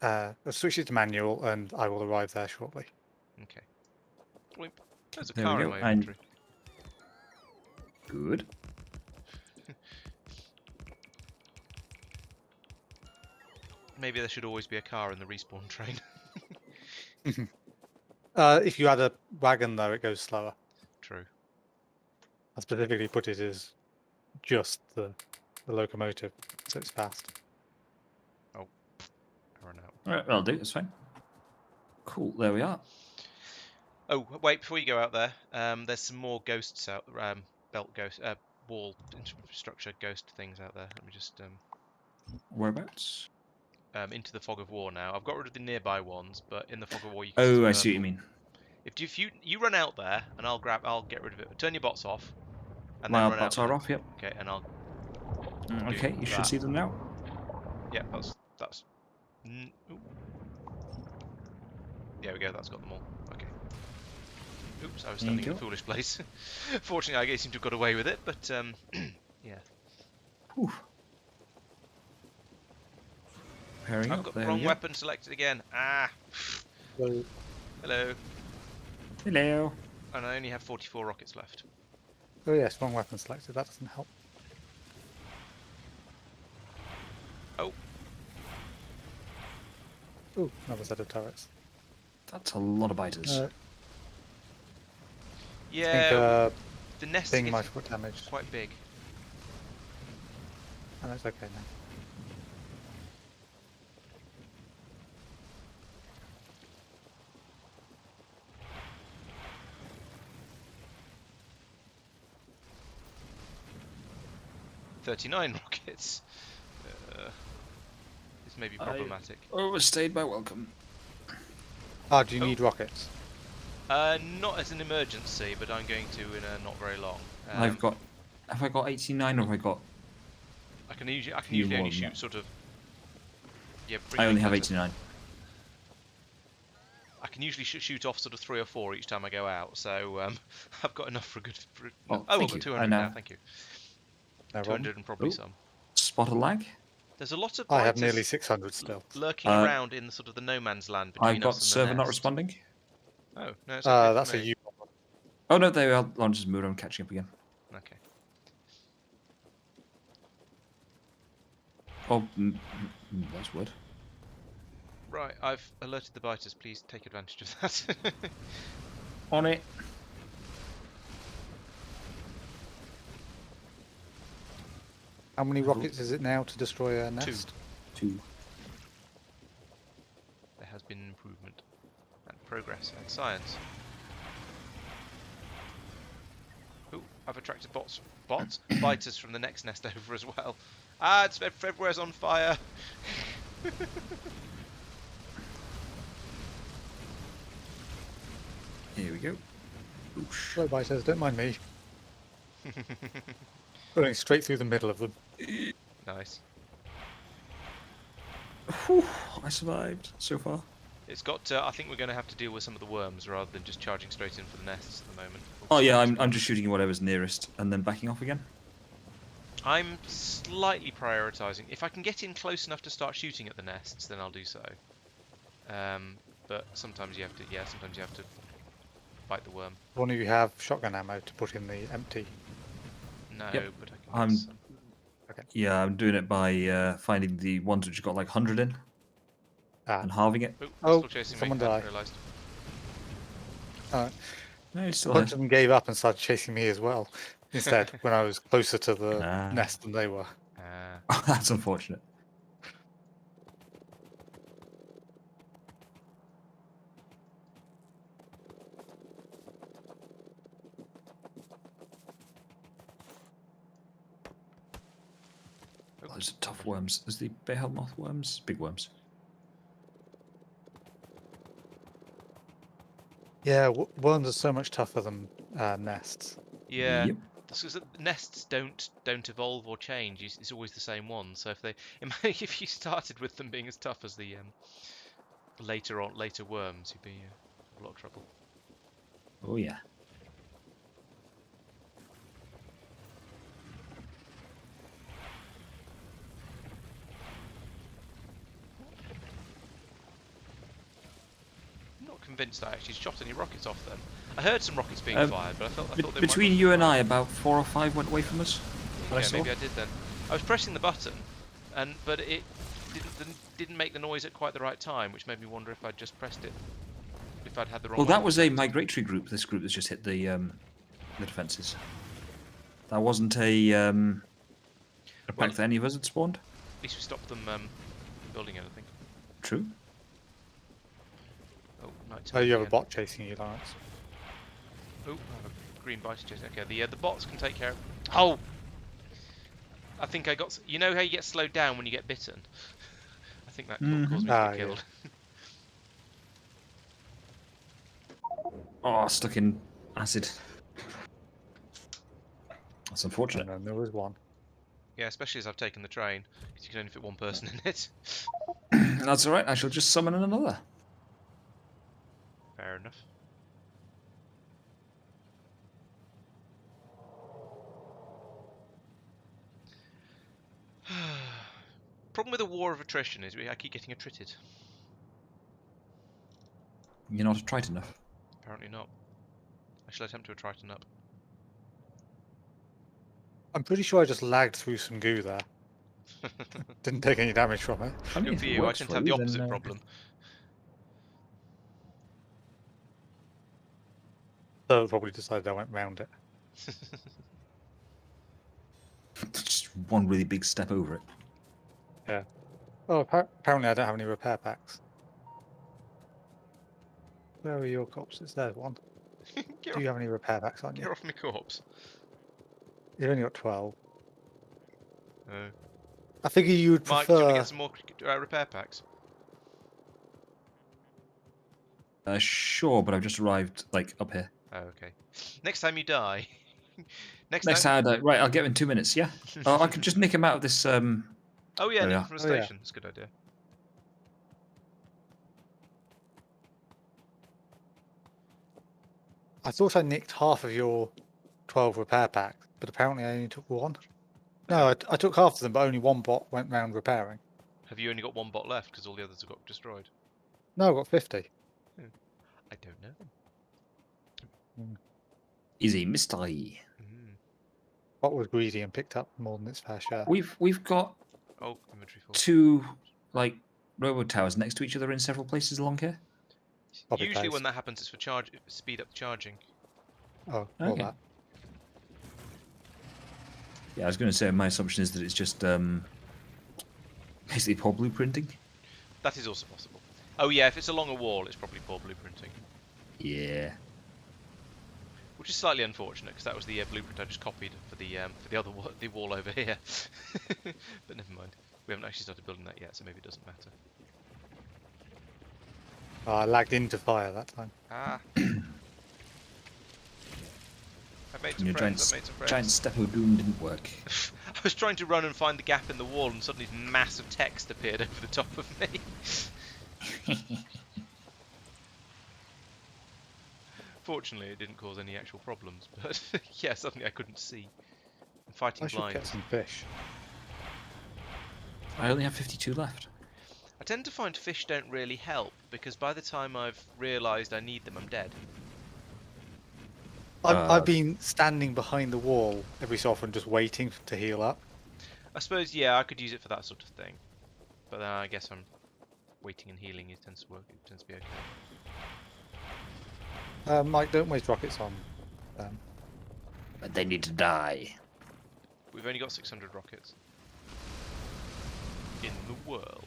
I'll switch it to manual, and I will arrive there shortly. Okay. Wait, there's a There we car in go, my and- inventory. Good. Maybe there should always be a car in the respawn train. If you add a wagon, though, it goes slower. True. I specifically put it as just the locomotive, so it's fast. I run out. All right, that'll do. It's fine. Cool. There we are. Oh, wait! Before you go out there, there's some more ghosts out. Wall infrastructure ghost things out there. Let me just Whereabouts? into the fog of war now. I've got rid of the nearby ones, but in the fog of war you can see Oh, I some see what you purple. mean. If you run out there, and I'll get rid of it. Turn your bots off, and My then run bots out. are off. Yep. Okay, and I'll. Okay, you should that. see them now. Yeah, that's. Ooh. There we go. That's got them all. Okay. Oops, I was There you standing in a go. foolish place. Fortunately, I seem to have got away with it, but yeah. Whew. Pairing I've up. got There the wrong we go. weapon selected again. Ah. So, Hello. Hello. And I only have 44 rockets left. oh yes, wrong weapon selected. That doesn't help. Oh. Ooh, another set of turrets. That's a lot of biters. I Yeah. think The nest thing is might have got damaged. quite big. Oh, that's okay now. .39 rockets. This may be problematic. Overstayed my welcome. Ah, do you Oh. need rockets? Not as an emergency, but I'm going to in not very long. Have I got 89 or have I got? I can usually You only more than shoot that. sort of. Yeah, I only have better. 89. I can usually shoot off sort of 3 or 4 each time I go out, so I've got enough for a good. Oh, I've thank got you. 200 I now. know. Thank you. No 200 problem. and probably Ooh. some. Spot a lag. There's a lot of I have biters nearly 600 still. lurking Uh, around in the sort of the no man's land between I've got us and the server not nest. responding. Oh no, it's okay for That's me. a you. Oh no, there we are. Launch has moved. I'm catching up again. Okay. Oh, that's wood. Right, I've alerted the biters. Please take advantage of that. On it. How many rockets is it now to destroy a nest? 2. There has been improvement and progress and science. Ooh, I've attracted biters from the next nest over as well. Ah, it's everywhere's on fire. Here we go. Oosh. Slow biters, don't mind me. Running straight through the middle of them. Nice. Whew, I survived so far. It's got to, I think we're going to have to deal with some of the worms rather than just charging straight in for the nests at the moment. Oh yeah, I'm just shooting whatever's nearest and then backing off again. I'm slightly prioritising. If I can get in close enough to start shooting at the nests, then I'll do so. But sometimes you have to, sometimes you have to fight the worm. One of you have shotgun ammo to put in the empty. No, Yep. but I can I'm- get some. Yeah, I'm doing it by finding the ones which got like 100 in and halving it. Oh, still chasing someone me. I died. hadn't realised. No, it's A still bunch there. of them gave up and started chasing me as well. Instead, when I was closer to the Ah. nest than they were. That's unfortunate. Oh, those are tough worms. There's the Bayhel moth worms. Big worms. Yeah, worms are so much tougher than nests. Yeah. Yep. Because nests don't evolve or change. It's always the same one. So if you started with them being as tough as the later worms, you'd be in a lot of trouble. Oh yeah. I'm not convinced I actually shot any rockets off them. I heard some rockets being fired, but I thought they Between might you and I, about 4 or 5 went away from us. that I Yeah, saw. maybe I did then. I was pressing the button, but it didn't make the noise at quite the right time, which made me wonder if I'd just pressed it. If I'd had the wrong. Well, that one was a selected. migratory group. This group that's just hit the defences. That wasn't a pack Well- that any of us had spawned. At least we stopped them building anything. True. Oh, night Oh, you have a again. bot chasing you, Laurence. Oh, I have a green bison chasing. Okay, the bots can take care of. Oh, I think I got. You know how you get slowed down when you get bitten? I think that caused me to get yeah. killed. Oh, stuck in acid. That's And unfortunate. then there was one. Yeah, especially as I've taken the train, because you can only fit one person in it. That's all right. I shall just summon another. Fair enough. Problem with a war of attrition is I keep getting attrited. You're not a trite enough. Apparently not. I shall attempt to triton up. I'm pretty sure I just lagged through some goo there. Didn't take any damage from it. I mean, Good if for it you. I works tend for to have the you, then, opposite problem. So probably decided I went round it. Just one really big step over it. Oh, apparently I don't have any repair packs. Where are your corpses? There's one. Get Do you have any repair packs on you? off my corpse. You've only got 12. Oh. I figure you would Mike, do you want to prefer... get some more repair packs? Sure, but I've just arrived, like, up here. Oh, okay. Next time you die. Next time, right, I'll get him in 2 minutes, yeah? Oh, I could just nick him out of this, Oh yeah, There we nick are. from the Oh, yeah. station. That's a good idea. I thought I nicked half of your 12 repair packs, but apparently I only took one. No, I took half of them, but only one bot went round repairing. Have you only got one bot left because all the others have got destroyed? No, I got 50. I don't know. is a mystery. Bot was greedy and picked up more than its fair share. We've got Oh, inventory full. 2, like, robo towers next to each other in several places along here. Copy Usually paste. when that happens, it's for speed up charging. Oh, all Okay. that. Yeah, I was going to say my assumption is that it's just basically poor blueprinting. That is also possible. Oh yeah, if it's along a wall, it's probably poor blueprinting. Yeah. which is slightly unfortunate because that was the blueprint I just copied for the the wall over here. But never mind. We haven't actually started building that yet, so maybe it doesn't matter. Oh, I lagged into fire that time. Ah. I've made some Your friends. I've made some friends. giant step of doom didn't work. I was trying to run and find the gap in the wall, and suddenly this massive text appeared over the top of me. Fortunately, it didn't cause any actual problems, but yeah, suddenly I couldn't see. I'm fighting I should blind. get some fish. I only have 52 left. I tend to find fish don't really help, because by the time I've realised I need them, I'm dead. I've been standing behind the wall every so often, just waiting to heal up. I suppose, yeah, I could use it for that sort of thing. But then I guess I'm waiting and healing. It tends to work. It tends to be okay. Mike, don't waste rockets on them. But they need to die. We've only got 600 rockets in the world.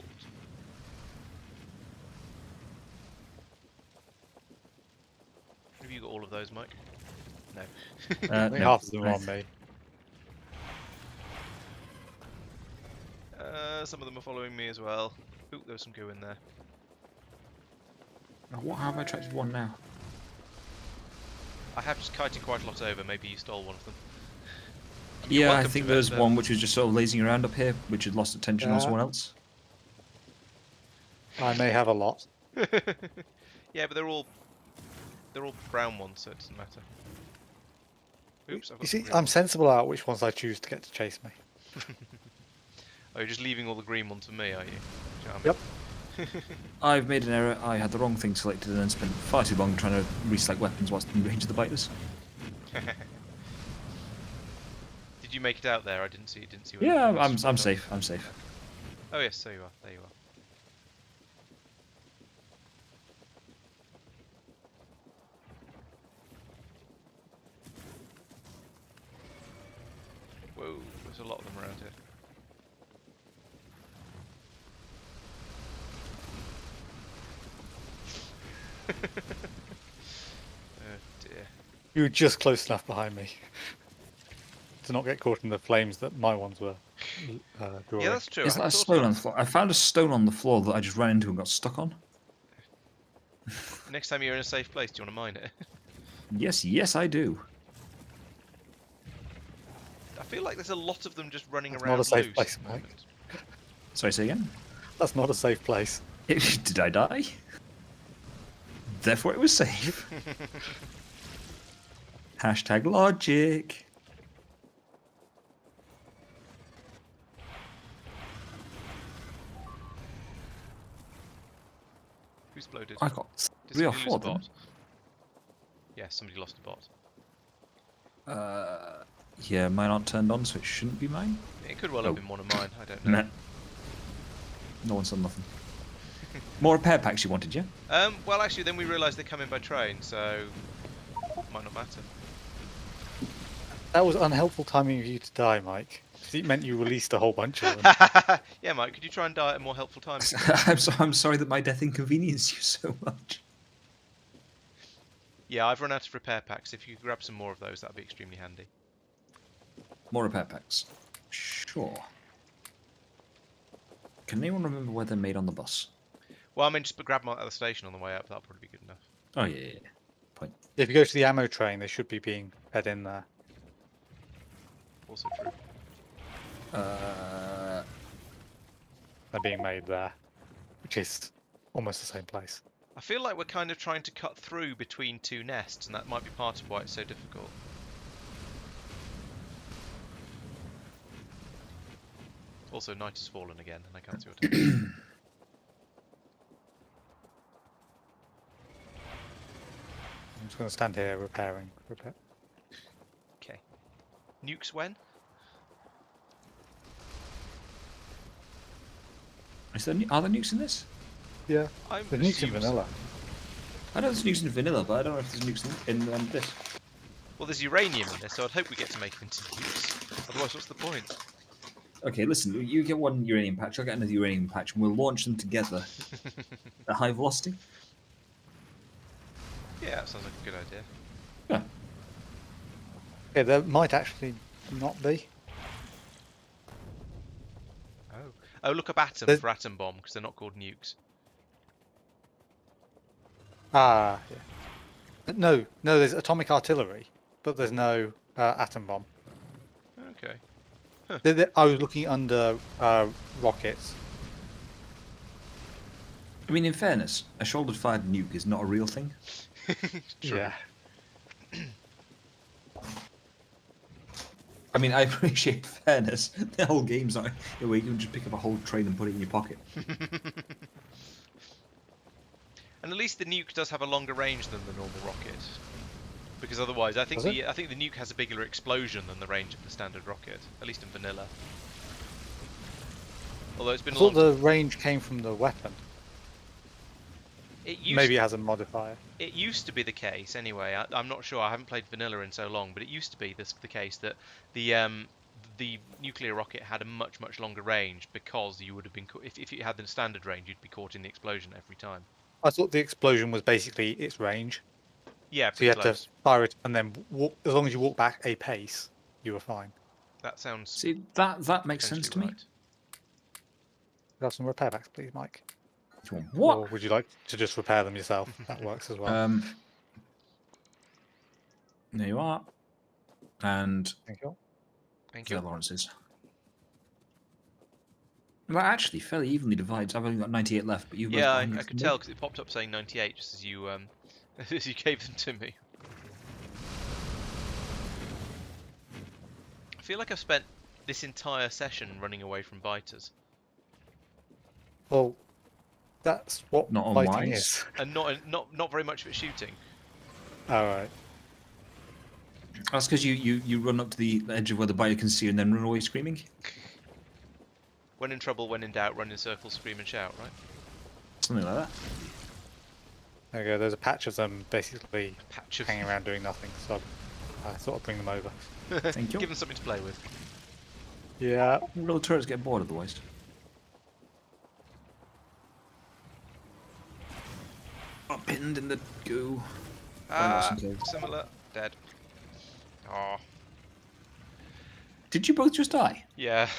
Have you got all of those, Mike? No. I think half of them are on me. Some of them are following me as well. Ooh, there was some goo in there. What have I attracted one now? I have just kited quite a lot over. Maybe you stole one of them. Yeah, I welcome think to there's it, one which was just sort of lazing around up here, which had lost attention on Yeah. someone else. I may have a lot. Yeah, but they're all brown ones, so it doesn't matter. Oops, I've got You some see, green I'm ones. sensible about which ones I choose to get to chase me. Oh, you're just leaving all the green ones for me, are you? Charming. Yep. I've made an error. I had the wrong thing selected and then spent far too long trying to reselect weapons whilst in range of the biters. Did you make it out there? I didn't see. Didn't see. Where Yeah, the I'm monsters were. safe. I'm safe. Oh yes, there you are. There you are. Whoa, there's a lot of them around here. Oh dear. You were just close enough behind me to not get caught in the flames that my ones were drawing. Yeah, that's true. Is I that a hadn't thought stone of on the floor? I found a stone on the floor that I just ran into and got stuck on. that. Next time you're in a safe place, do you want to mine it? Yes, I do. I feel like there's a lot of them just running That's around not a safe loose place, at the Mike. moment. Sorry, say again? That's not a safe place. Did I die? Therefore it was safe. Hashtag logic. Who's bloated? I got Did 3 or somebody 4 lose of a them. bot? Yeah, somebody lost a bot. Yeah, mine aren't turned on, so it shouldn't be mine. It could well Oh. have been one of mine. I don't know. Nah. No one's done nothing. More repair packs you wanted, yeah? Well, actually, then we realised they come in by train, so might not matter. That was unhelpful timing of you to die, Mike. 'Cause it meant you released a whole bunch of them. Yeah, Mike, could you try and die at a more helpful time? I'm sorry that my death inconvenienced you so much. Yeah, I've run out of repair packs. If you could grab some more of those, that'd be extremely handy. More repair packs. Sure. Can anyone remember where they're made on the bus? Well, I mean, just grab them at the station on the way up. That'll probably be good enough. Oh, yeah. Point. If you go to the ammo train, they should be being fed in there. Also true. They're being made there, which is almost the same place. I feel like we're kind of trying to cut through between two nests, and that might be part of why it's so difficult. Also, night has fallen again, and I can't see what it is. I'm just going to stand here repairing. Okay. Nukes when? Are there nukes in this? Yeah, I'm the nukes in assume so. vanilla. I know there's nukes in vanilla, but I don't know if there's nukes in this. Well, there's uranium in this, so I'd hope we get to make them into nukes. Otherwise, what's the point? Okay, listen, you get one uranium patch, I'll get another uranium patch, and we'll launch them together at high velocity. Yeah, that sounds like a good idea. Yeah. Okay, there might actually not be. Oh, look up atom There's- for atom bomb because they're not called nukes. Ah, yeah. But no, there's atomic artillery, but there's no atom bomb. Okay. I was looking under rockets. I mean, in fairness, a shoulder-fired nuke is not a real thing. True. Yeah. I mean, I appreciate fairness. The whole game's not where you can just pick up a whole train and put it in your pocket. And at least the nuke does have a longer range than the normal rocket, because otherwise, I think Does it? the nuke has a bigger explosion than the range of the standard rocket, at least in vanilla. Although it's been I a thought long. the range came from the weapon. Maybe it has a modifier. It used to be the case, anyway. I'm not sure. I haven't played vanilla in so long, but it used to be the case that the nuclear rocket had a much longer range because you would have been if you had the standard range, you'd be caught in the explosion every time. I thought the explosion was basically its range. Yeah, So you pretty had close. to fire it and then walk, as long as you walk back a pace, you were fine. That sounds See, that makes sense to potentially me. right. You have some repair backs, please, Mike. What? Or would you like to just repair them yourself? That works as well. There you are. And Thank you. Thank there you. Laurence is. Well, actually, fairly evenly divides. I've only got 98 left, but you've both Yeah, got I 100 could tell because it popped up saying 98 just as you as you gave them to me. I feel like I've spent this entire session running away from biters, Well, that's what Not fighting unwise. is. and not very much of it shooting. All right. That's because you run up to the edge of where the biter can see you and then run away screaming. When in trouble, when in doubt, run in circles, scream and shout. Right? Something like that. There you go. There's a patch of them basically Patch of. hanging around doing nothing. So I thought I'd bring them over. Thank you. Give them something to play with. Yeah. Little turrets get bored otherwise. Oh, pinned in the goo. Similar. Dead. Oh. Did you both just die? Yeah.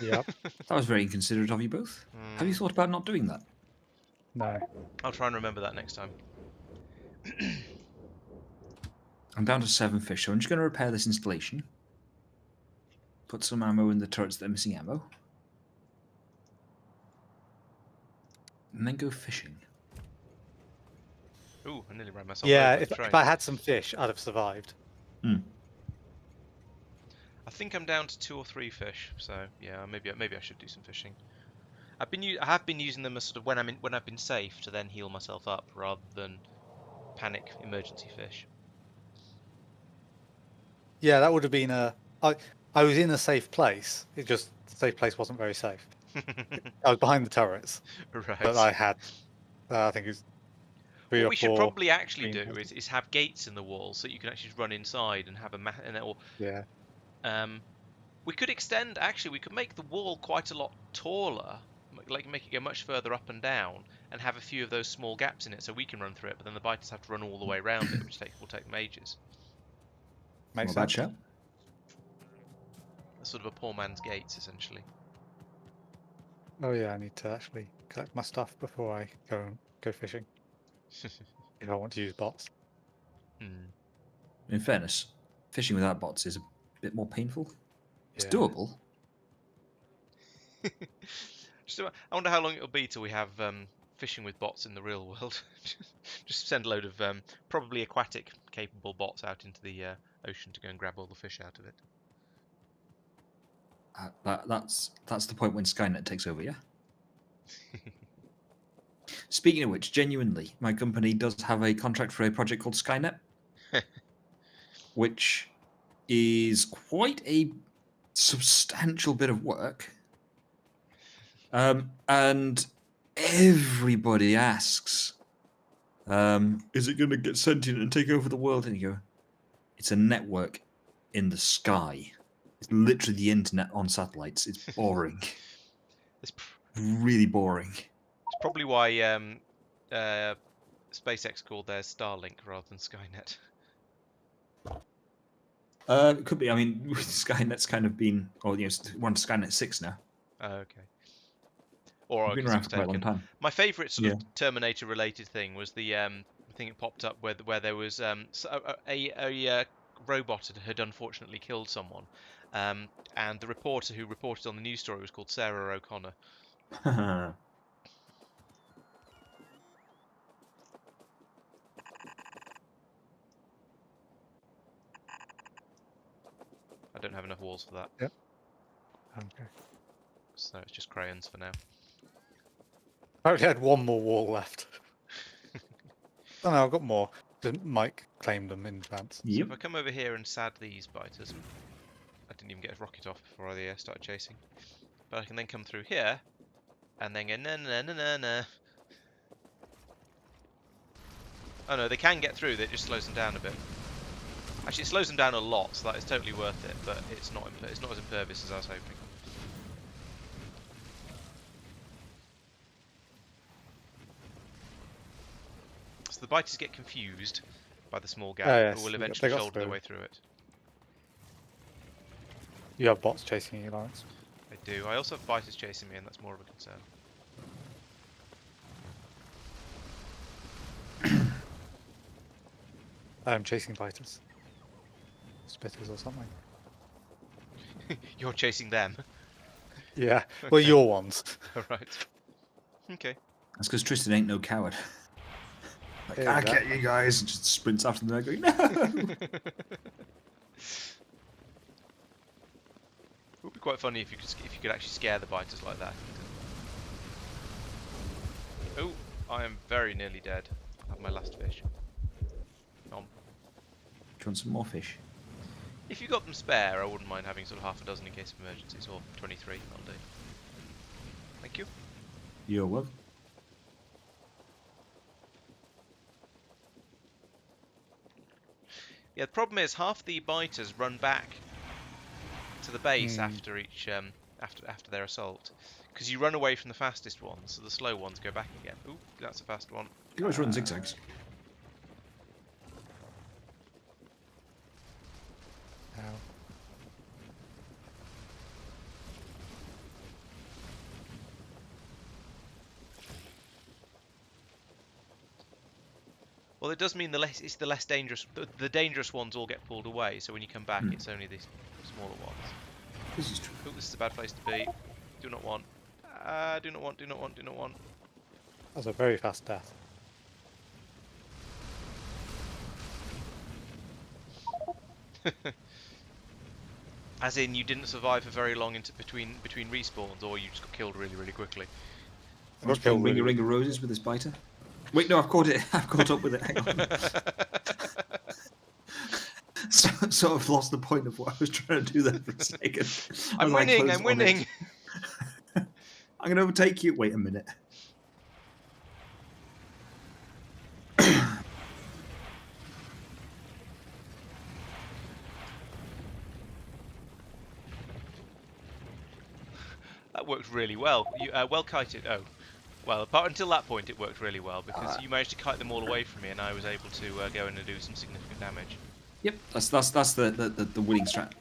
Yep. That was very inconsiderate of you both. Have you thought about not doing that? No. I'll try and remember that next time. I'm down to 7 fish, so I'm just going to repair this installation. Put some ammo in the turrets that are missing ammo. And then go fishing. Ooh, I nearly ran myself Yeah. over with If the train. I had some fish, I'd have survived. I think I'm down to 2 or 3 fish, so yeah, maybe I should do some fishing. I have been using them as sort of when I've been safe to then heal myself up rather than panic emergency fish. Yeah, that would have been a. I was in a safe place. It just the safe place wasn't very safe. I was behind the turrets, Right. but I had. I think it was 3 What or we should 4 probably actually green do is have gates in the wall so you can actually run inside and have Yeah. we could extend. Actually, we could make the wall quite a lot taller, like make it go much further up and down, and have a few of those small gaps in it so we can run through it. But then the biters have to run all the way around it, which will take them ages. Makes Not a bad sense. shout. That's sort of a poor man's gates, essentially. Oh yeah, I need to actually collect my stuff before I go fishing. If I want to use bots. In fairness, fishing without bots is a bit more painful. It's Yeah. doable. I wonder how long it'll be till we have fishing with bots in the real world. Just send a load of probably aquatic capable bots out into the ocean to go and grab all the fish out of it. That's the point when Skynet takes over, yeah? Speaking of which, genuinely, my company does have a contract for a project called Skynet, which is quite a substantial bit of work. And everybody asks, is it going to get sentient and take over the world? And you go, it's a network in the sky. It's literally the internet on satellites. It's boring. It's Really boring. probably why SpaceX called theirs Starlink rather than Skynet. It could be. I mean, Skynet's kind of been, or we're on Skynet 6 now. Oh, okay. Or We've I been guess I around was for quite a long taken. time. My favourite sort Yeah. of Terminator-related thing was the thing that popped up where there was a robot had unfortunately killed someone, and the reporter who reported on the news story was called Sarah O'Connor. I don't have enough walls for that, Yep. Okay. so it's just crayons for now. I only had one more wall left. Oh no, I've got more. Mike claimed them in advance. So Yep. if I come over here and sad these biters, I didn't even get a rocket off before I started chasing. But I can then come through here, and then go na na na na na. Oh no, they can get through. That just slows them down a bit. Actually, it slows them down a lot, so that is totally worth it. But it's not as impervious as I was hoping. So the biters get confused by the small gap, Oh, yes, but will they eventually got shoulder their through. way through it. You have bots chasing you, Laurence. I do. I also have biters chasing me, and that's more of a concern. I'm chasing biters. Spitters or something. You're chasing them. Yeah, well, Okay. your ones. Alright. Okay. That's because Tristan ain't no coward. Like, Yeah, I get you guys, and just sprints after them. Going, no. It would be quite funny if you could actually scare the biters like that. Oh, I am very nearly dead. I have my last fish. Do you want some more fish? If you got them spare, I wouldn't mind having sort of half a dozen in case of emergencies, or 23, that'll do. Thank you. You're welcome. Yeah, the problem is half the biters run back to the base after each after their assault, because you run away from the fastest ones, so the slow ones go back again. Ooh, that's a fast one. You always run zigzags. Ow. Well, it does mean it's the less dangerous. The dangerous ones all get pulled away, so when you come back, it's only the smaller ones. This is true. Oh, this is a bad place to be. Do not want. Do not want. Do not want. Do not want. That was a very fast death. As in, you didn't survive for very long between respawns, or you just got killed really, really quickly. I was playing Ring a Ring of Roses with this biter. Wait, no, I've caught it. I've caught up with it. Hang on. Sort of lost the point of what I was trying to do there for a second. I'm winning. I'm winning. I'm going to overtake you. Wait a minute. That worked really well. You well kited. Oh, well, until that point, it worked really well because you managed to kite them all away from me, and I was able to go in and do some significant damage. Yep, that's the winning strat.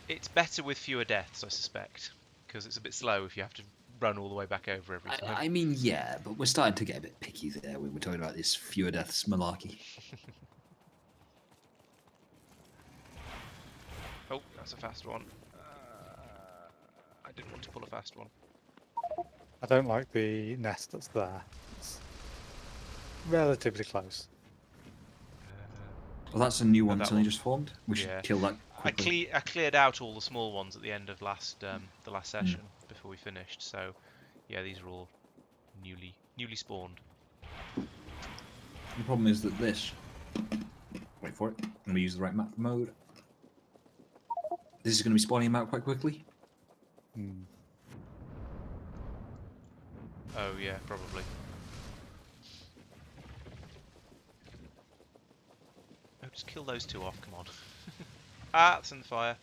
It's better with fewer deaths, I suspect, because it's a bit slow if you have to run all the way back over every time. I mean, yeah, but we're starting to get a bit picky there when we're talking about this fewer deaths malarkey. Oh, that's a fast one. I didn't want to pull a fast one. I don't like the nest that's there. It's relatively close. Well, that's a new one that that's only one. just formed. We should Yeah. kill that quickly. I cleared out all the small ones at the end of the last session before we finished. So, yeah, these are all newly spawned. The problem is that this. Wait for it. I'm going to use the right map mode. This is going to be spawning them out quite quickly. Oh yeah, probably. Oh, just kill those two off. Come on. Ah, it's in the fire.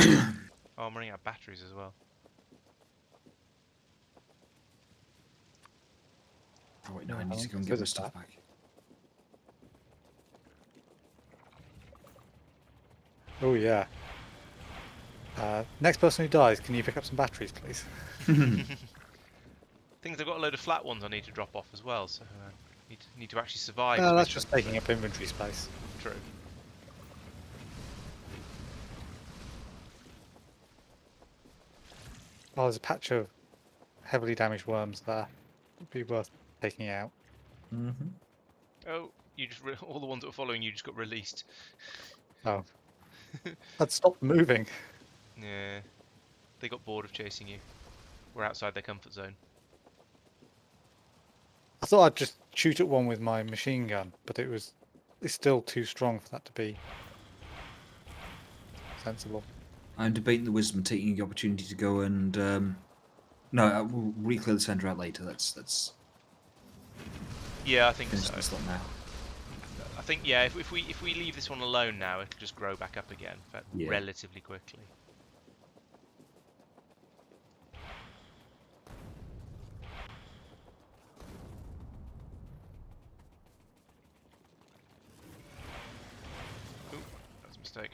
Oh, I'm running out of batteries as well. Oh wait, no, I I need to haven't go and get my considered stuff that. back. Oh yeah. Next person who dies, can you pick up some batteries, please? Things I've got a load of flat ones I need to drop off as well, so need to actually survive as That's many just chunks of taking it. up inventory space. True. Oh, there's a patch of heavily damaged worms there. Would be worth taking out. Mm-hmm. Oh, you just all the ones that were following you just got released. Oh. I'd stopped moving. Yeah, they got bored of chasing you. We're outside their comfort zone. I thought I'd just shoot at one with my machine gun, but it's still too strong for that to be sensible. I'm debating the wisdom of taking the opportunity to go and no, we'll re-clear the centre out later. Let's Yeah, I think finish so. this lot now. I think yeah, if we leave this one alone now, it'll just grow back up again Yeah. relatively quickly. Ooh, that's a mistake.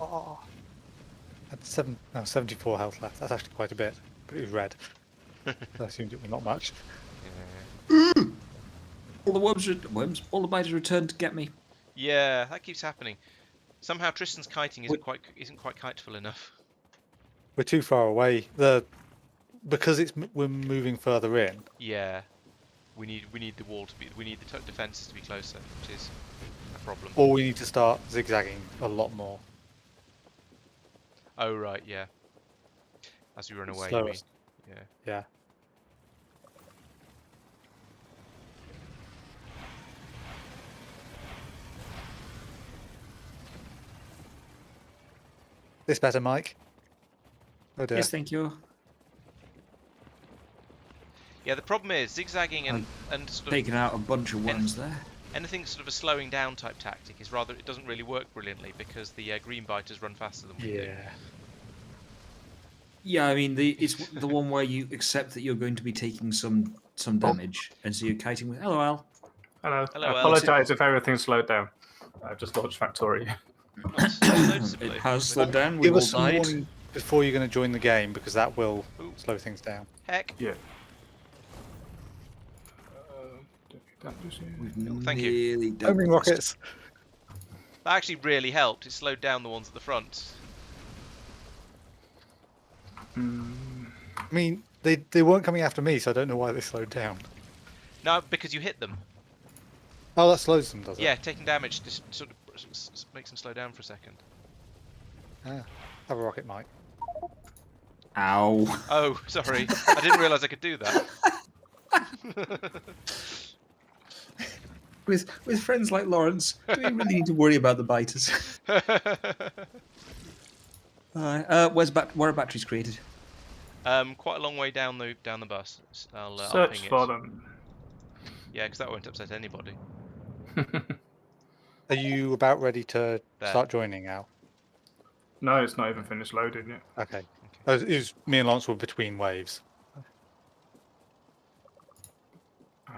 Oh. I had 74 health left. That's actually quite a bit, but it was red. I assumed it was not much. Yeah. All the worms, all the biters returned to get me. Yeah, that keeps happening. Somehow Tristan's kiting isn't quite kiteful enough. We're too far away. Because we're moving further in. Yeah, we need the wall to be. We need the defences to be closer, which is a problem. Or we need to start zigzagging a lot more. Oh right, yeah. As we run away, you Slower. mean? Yeah. Yeah. This better, Mike? Oh dear. Yes, thank you. Yeah, the problem is zigzagging and sort of Taking out a bunch of worms there. anything sort of a slowing down type tactic is rather it doesn't really work brilliantly because the green biters run faster than we do. Yeah. Yeah, I mean it's the one where you accept that you're going to be taking some damage, and so you're kiting with LOL. Hello. Hello, I Al. apologise if everything's slowed down. I've just launched Factorio. Not noticeably. It has slowed down. Give We've all us some died. warning before you're going to join the game, because that will Ooh. slow things down. Heck. Yeah. We've Thank you. nearly done Homing this. rockets. That actually really helped. It slowed down the ones at the front. I mean, they weren't coming after me, so I don't know why they slowed down. No, because you hit them. Oh, that slows them, does it? Yeah, taking damage just sort of makes them slow down for a second. Ah, have a rocket, Mike. Ow. Oh, sorry. I didn't realise I could do that. With friends like Laurence, do we really need to worry about the biters? Where are batteries created? Quite a long way down the bus. I'll Search ping it. for them. Yeah, because that won't upset anybody. Are you about ready to There. start joining now? No, it's not even finished loading yet. Okay. Me and Lance were between waves.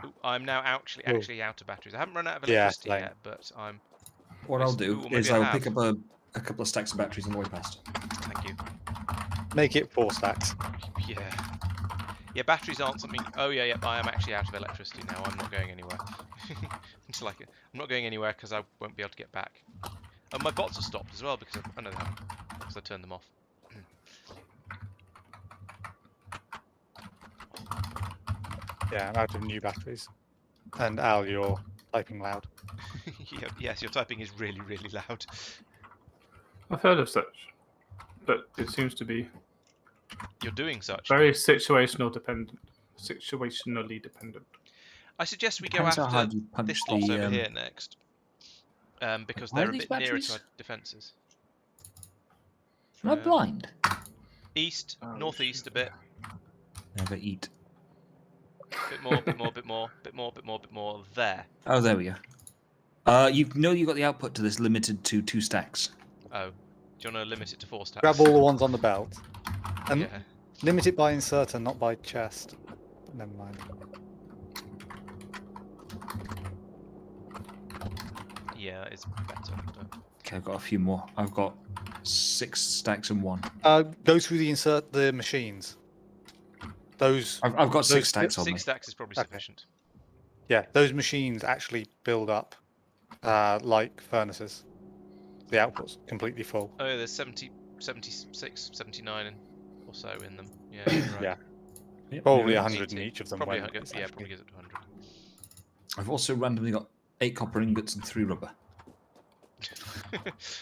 Ooh, I'm now actually out of batteries. I haven't run out of Yeah, electricity same. yet, but I'm. What I'll Ooh, do maybe is I I'll pick have. up a couple of stacks of batteries on the way past. Thank you. Make it 4 stacks. Yeah. Yeah, batteries aren't something. Oh yeah, I am actually out of electricity now. I'm not going anywhere. It's like I'm not going anywhere because I won't be able to get back. And my bots are stopped as well because I know they haven't because I turned them off. Yeah, I'm out of new batteries. And Al, you're typing loud. Yeah, yes, your typing is really, really loud. I've heard of such, but it seems to be You're doing such. very situationally dependent. I suggest we go Depends how after hard you punch this lot the, over here next. Because Why are they're a these bit nearer to batteries? our defences. Am I blind? East, Oh, northeast a bit. Never eat. Bit more, bit more, bit more, bit more, bit more, bit more. There. Oh, there we go. You know you got the output to this limited to 2 stacks. Oh. you want to limit it to 4 stacks? Grab all the ones on the belt. And Yeah. limit it by inserter, not by chest. But never mind. Yeah, it's better. But... Okay, I've got a few more. I've got 6 stacks and 1. Go through the machines. Those. I've got 6 those stacks on 6 me. stacks is probably Okay. sufficient. Yeah, those machines actually build up like furnaces. The output's completely full. Oh, yeah, there's 70, 76, 79 or so in them. Yeah, you're right. Yeah. Yep, Probably there it is. 100 in each of them. Probably, when yeah, it's probably actually- gets up to 100. I've also randomly got 8 copper ingots and 3 rubber.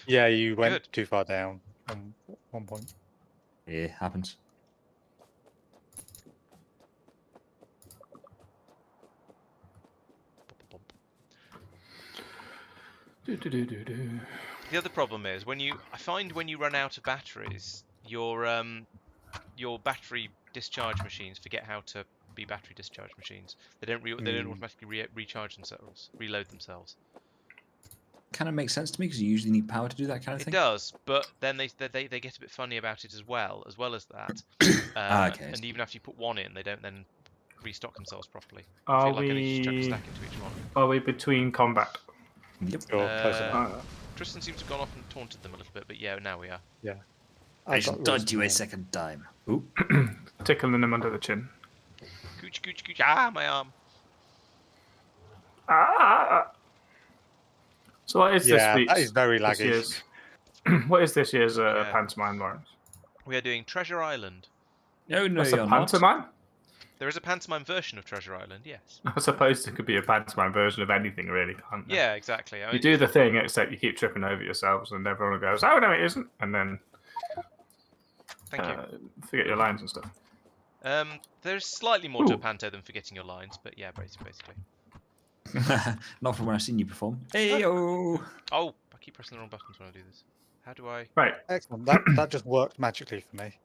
Yeah, you went Good. too far down on one point. Yeah, happens. The other problem is I find when you run out of batteries, your battery discharge machines forget how to be battery discharge machines. They don't automatically recharge themselves, reload themselves. Kind of makes sense to me because you usually need power to do that kind of It thing. does, but then they get a bit funny about it as well as that. Okay. And even after you put one in, they don't then restock themselves properly. I Are feel like I need to chuck a we? stack into each one. Are we between combat? Yep. Or close enough. Tristan seems to have gone off and taunted them a little bit, but yeah, now we are. I I've shall got dodge you a reasonable- second time. Ooh. Tickling them under the chin. Gooch, gooch, gooch. Ah, my arm. Ah! So what is Yeah, this week's? that is very this laggy. year's- what is this year's Yeah. pantomime, Laurence? We are doing Treasure Island. No, no, That's a you're not. pantomime? There is a pantomime version of Treasure Island, yes. I suppose there could be a pantomime version of anything, really, can't there? Yeah, exactly. I You mean, do the thing, except you keep tripping over yourselves, and everyone goes, "Oh no, it isn't," and then thank you. forget your lines and stuff. There's slightly more to a Ooh. panto than forgetting your lines, but yeah, basically. Not from when I've seen you perform. Hey, oh. Oh, I keep pressing the wrong buttons when I do this. How do I? Right? Excellent. That just worked magically for me.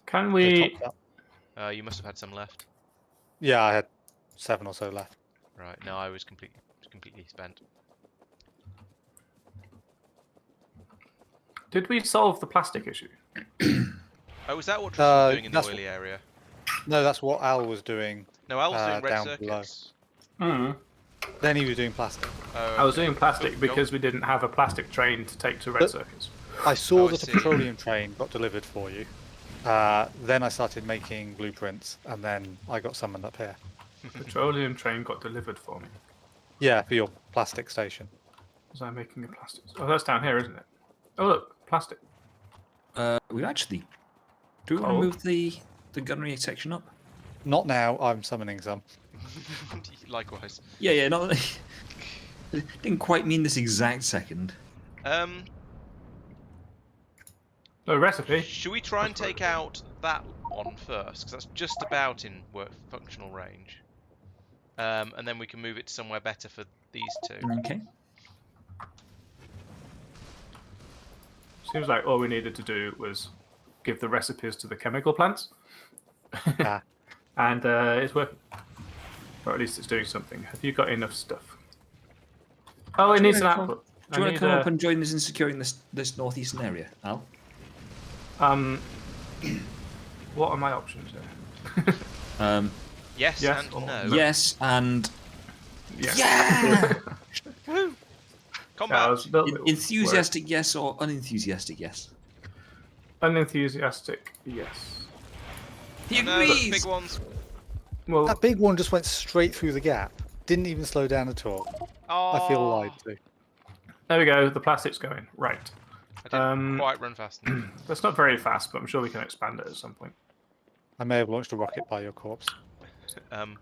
Can They we? topped up. You must have had some left. Yeah, I had 7 or so left. Right. No, I was completely spent. Did we solve the plastic issue? Oh, was that what Tristan was doing in the that's oily area? No, that's what Al was doing. No, I was doing red down below. circuits. Then he was doing plastic. Oh, I was okay. doing plastic Go- because we didn't have a plastic train to take to red But- circuits. I saw Oh, I that a see. petroleum train got delivered for you. Then I started making blueprints, and then I got summoned up here. Petroleum train got delivered for me. Yeah, for your plastic station. Was I making a plastic? Oh, that's down here, isn't it? Oh, look, plastic. We actually. Do we want Oh. to move the gunnery section up? Not now. I'm summoning some. Likewise. Yeah, not. Didn't quite mean this exact second. No recipe. Should we try and take out that one first? Because that's just about in functional range. And then we can move it to somewhere better for these two. Okay. Seems like all we needed to do was give the recipes to the chemical plants, Ah, and it's working. Or at least it's doing something. Have you got enough stuff? Oh, it needs an wanna come- output. Do you I want need to come up and join us in securing this northeastern area, Al? What are my options here? Yes, Yes and or no. no? Yes, and Yes. yeah. Woo! Yeah, I Combat! was a little bit Enthusiastic yes or unenthusiastic yes? worried. Unenthusiastic, yes. He No, those agrees. big ones. Well, that big one just went straight through the gap. Didn't even slow down at all. I feel lied to. there we go. The plastic's going. Right. I didn't quite run fast enough. That's not very fast, but I'm sure we can expand it at some point. I may have launched a rocket by your corpse.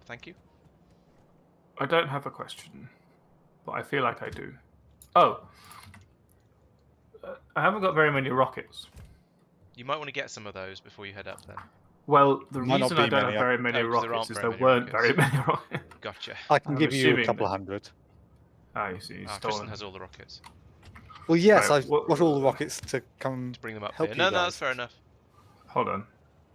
Thank you. I don't have a question, but I feel like I do. Oh. I haven't got very many rockets. You might want to get some of those before you head up then. Well, the Might not reason I be don't have many, very many Oh, 'cause there rockets aren't is very there many weren't rockets. very many rockets. Gotcha. I can I'm give you a assuming couple that- of hundred. Ah, you see, he's Ah, Tristan stolen. has all the rockets. Well, yes, Right, I've what- got all the rockets to come. To bring them up Help here. you No, guys. that's fair enough. Hold on.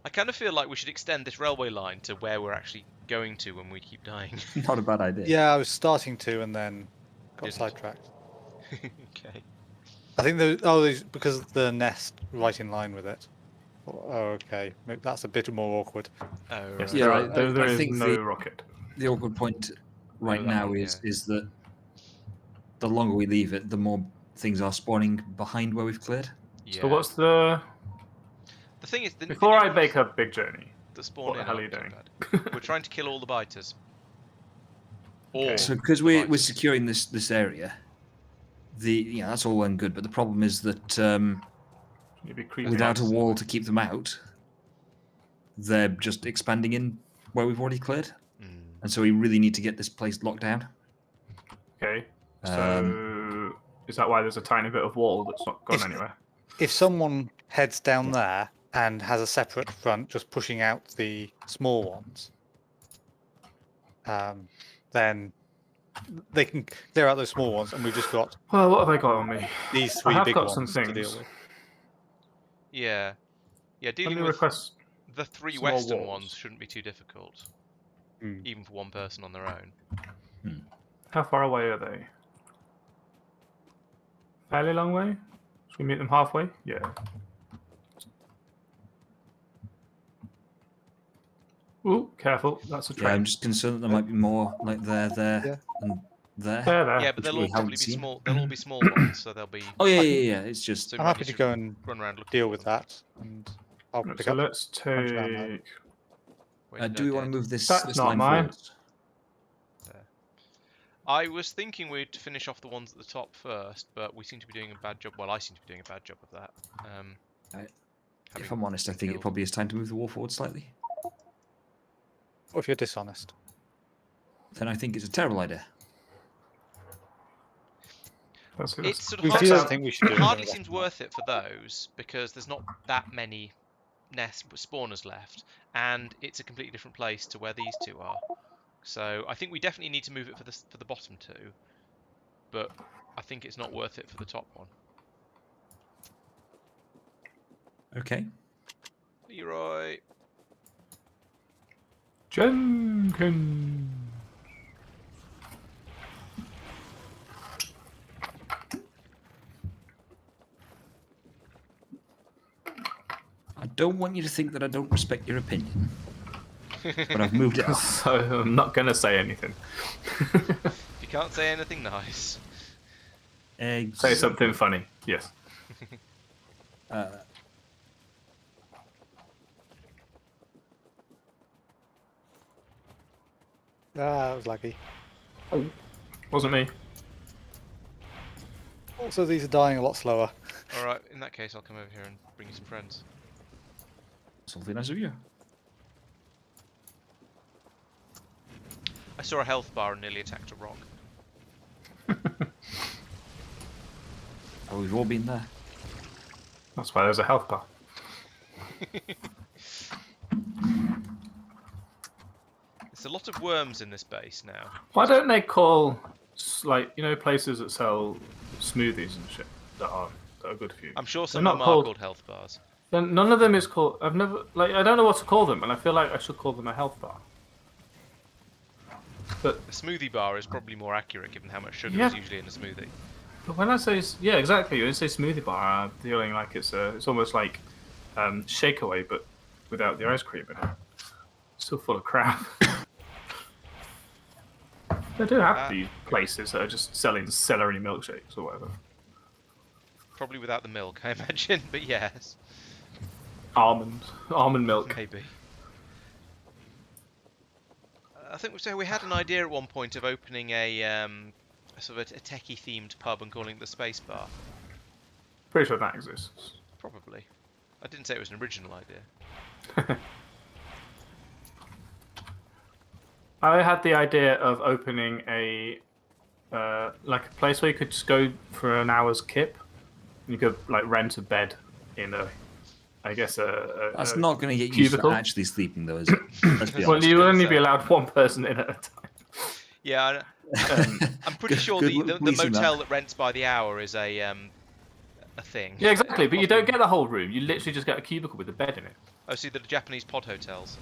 I kind of feel like we should extend this railway line to where we're actually going to when we keep dying. Not a bad idea. Yeah, I was starting to, and then got Didn't. sidetracked. Okay. I think because of the nest right in line with it. Oh, okay. Maybe that's a bit more awkward. Oh, Yes, right. Yeah, there I is think no rocket. the awkward point right that now one, is that the longer we leave it, the more things are spawning behind where we've cleared. yeah. So what's the... The thing is, the Before new I ones make a big journey, that spawn what the in hell are aren't you too doing? bad. We're trying to kill all the biters. Okay. Or So because the we're biters. securing this area, that's all well and good. But the problem is that Maybe creep without a lights. wall to keep them out, they're just expanding in where we've already cleared, Mm. and so we really need to get this place locked down. Okay, so is that why there's a tiny bit of wall that's not gone anywhere? If someone heads down there and has a separate front, just pushing out the small ones, then they can clear out those small ones, and we've just got Well, what have I got on me? these I 3 have big got ones some to deal things. with. Yeah. Yeah, Let dealing me with request the 3 some more western walls. ones shouldn't be too difficult. Hmm. Even for one person on their own. How far away are they? Fairly long way? Should we meet them halfway? Yeah. Ooh, careful. That's a Yeah, I'm train. just concerned that there might be more like there, Yeah. and there. There. Yeah, but which they'll we all probably haven't be seen. small. They'll all be small ones, so they'll be. Oh yeah. It's just So we I'm might happy need to go and run around looking deal for with them. that, and I'll Right, pick so up. let's bunch of ammo. take... Where do we want to dead? move this That's not line mine. forwards? There. I was thinking we'd finish off the ones at the top first, but we seem to be doing a bad job. Well, I seem to be doing a bad job of that. If having I'm honest, I been think it killed. probably is time to move the wall forward slightly. Or if you're dishonest. Then I think it's a terrible idea. It's sort of We hard, don't think we should do it. hardly seems worth it for those because there's not that many nest spawners left, and it's a completely different place to where these 2 are. So I think we definitely need to move it for the bottom 2, but I think it's not worth it for the top one. Okay. Leroy. Jenkins. I don't want you to think that I don't respect your opinion, but I've moved it up. So I'm not going to say anything. You can't say anything nice. Say something funny. Yes. That was lucky. Wasn't me. Also, these are dying a lot slower. Alright, in that case I'll come over here and bring you some friends. Something nice of you. I saw a health bar and nearly attacked a rock. Oh, we've all been there. That's why there's a health bar. There's a lot of worms in this base now. Why don't they call, places that sell smoothies and shit that are good for you? I'm sure some They're of not them are called- called health bars. Then none of them is called. I've never I don't know what to call them, and I feel like I should call them a health bar. But A smoothie bar is probably more accurate given how much sugar Yeah. is usually in a smoothie. when I say exactly, when I say smoothie bar, I'm feeling like it's almost like shake away, but without the ice cream in it. Still full of crap. They do have these places that are just selling celery milkshakes or whatever. Probably without the milk, I imagine, but yes, Almond milk. maybe. I think we had an idea at one point of opening a sort of a techie themed pub and calling it the Space Bar. Pretty sure that exists. Probably. I didn't say it was an original idea. I had the idea of opening a place where you could just go for an hour's kip, and you could rent a bed in That's a not going to get you cubicle. to actually sleeping, though, is it? Let's be Well, honest. you only say. be allowed one person in at a time. Yeah, I'm pretty sure good the policing that. motel that rents by the hour is a thing. Yeah, exactly. But you don't get the whole room. You literally just get a cubicle with a bed in it. Oh, see, the Japanese pod hotels,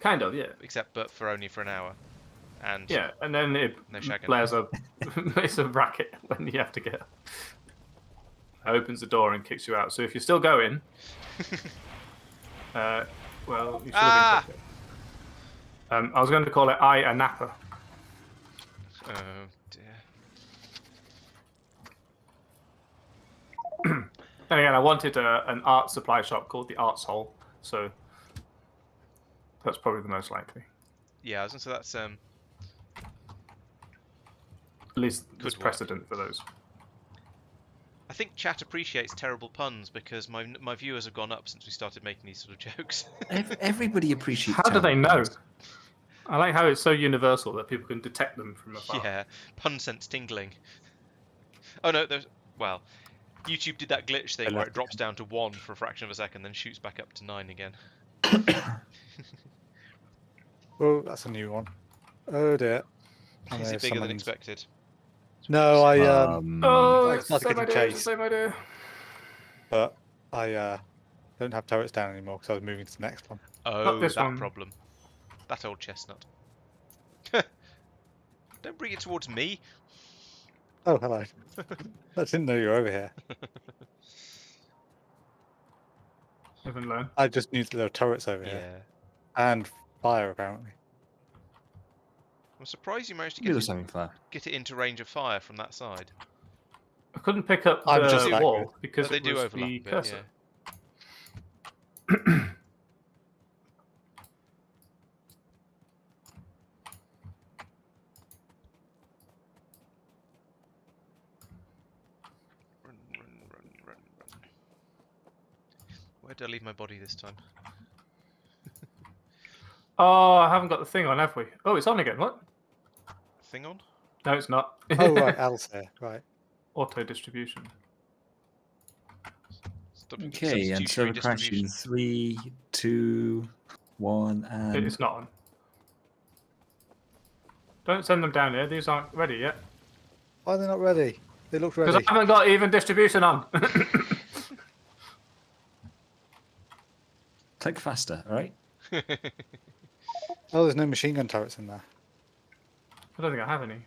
Kind of, yeah. but for only for an hour. And Yeah, and then it No shagging. blares a it's a racket when you have to get. opens the door and kicks you out. So if you're still going, well, you should have been quicker. I was going to call it a Napper. Oh dear. And again, I wanted an art supply shop called the Arts Hole, so that's probably the most likely. Yeah, I was gonna say that's At least there's Could work. precedent for those. I think chat appreciates terrible puns because my viewers have gone up since we started making these sort of jokes. Everybody appreciates. How do they terrible know? puns. I like how it's so universal that people can detect them from afar. Yeah, pun sense tingling. Oh no, well, YouTube did that glitch thing where it drops down to 1 for a fraction of a second, then shoots back up to 9 again. Oh, that's a new one. Oh dear. I Is may it have bigger than summoned- expected? No, I Oh, Like, it's it's the not same a good idea. It's the chase. same idea. but I don't have turrets down anymore because I was moving to the next one. Oh, this that one. problem. That old chestnut. Don't bring it towards me. Oh, hello. I didn't know you were over here. Live and learn. I just knew that there were turrets over here. Yeah. And fire, apparently. I'm surprised you managed to You're get just having fun. it into range of fire from that side. I couldn't pick up I'm just the that wall good. because They it do was overlap the a bit, cursor. yeah. Run, run, run, run, run. Where did I leave my body this time? Oh, I haven't got the thing on, have we? Oh, it's on again. What? Thing on? No, it's not. Oh, right, Al's here. Right. Auto distribution. Okay, and server crash in 3, 2, 1, and It's not on. Don't send them down here. These aren't ready yet. Why are they not ready? They look Because ready. I haven't got even distribution on. click faster. All right. Oh, there's no machine gun turrets in there. I don't think I have any.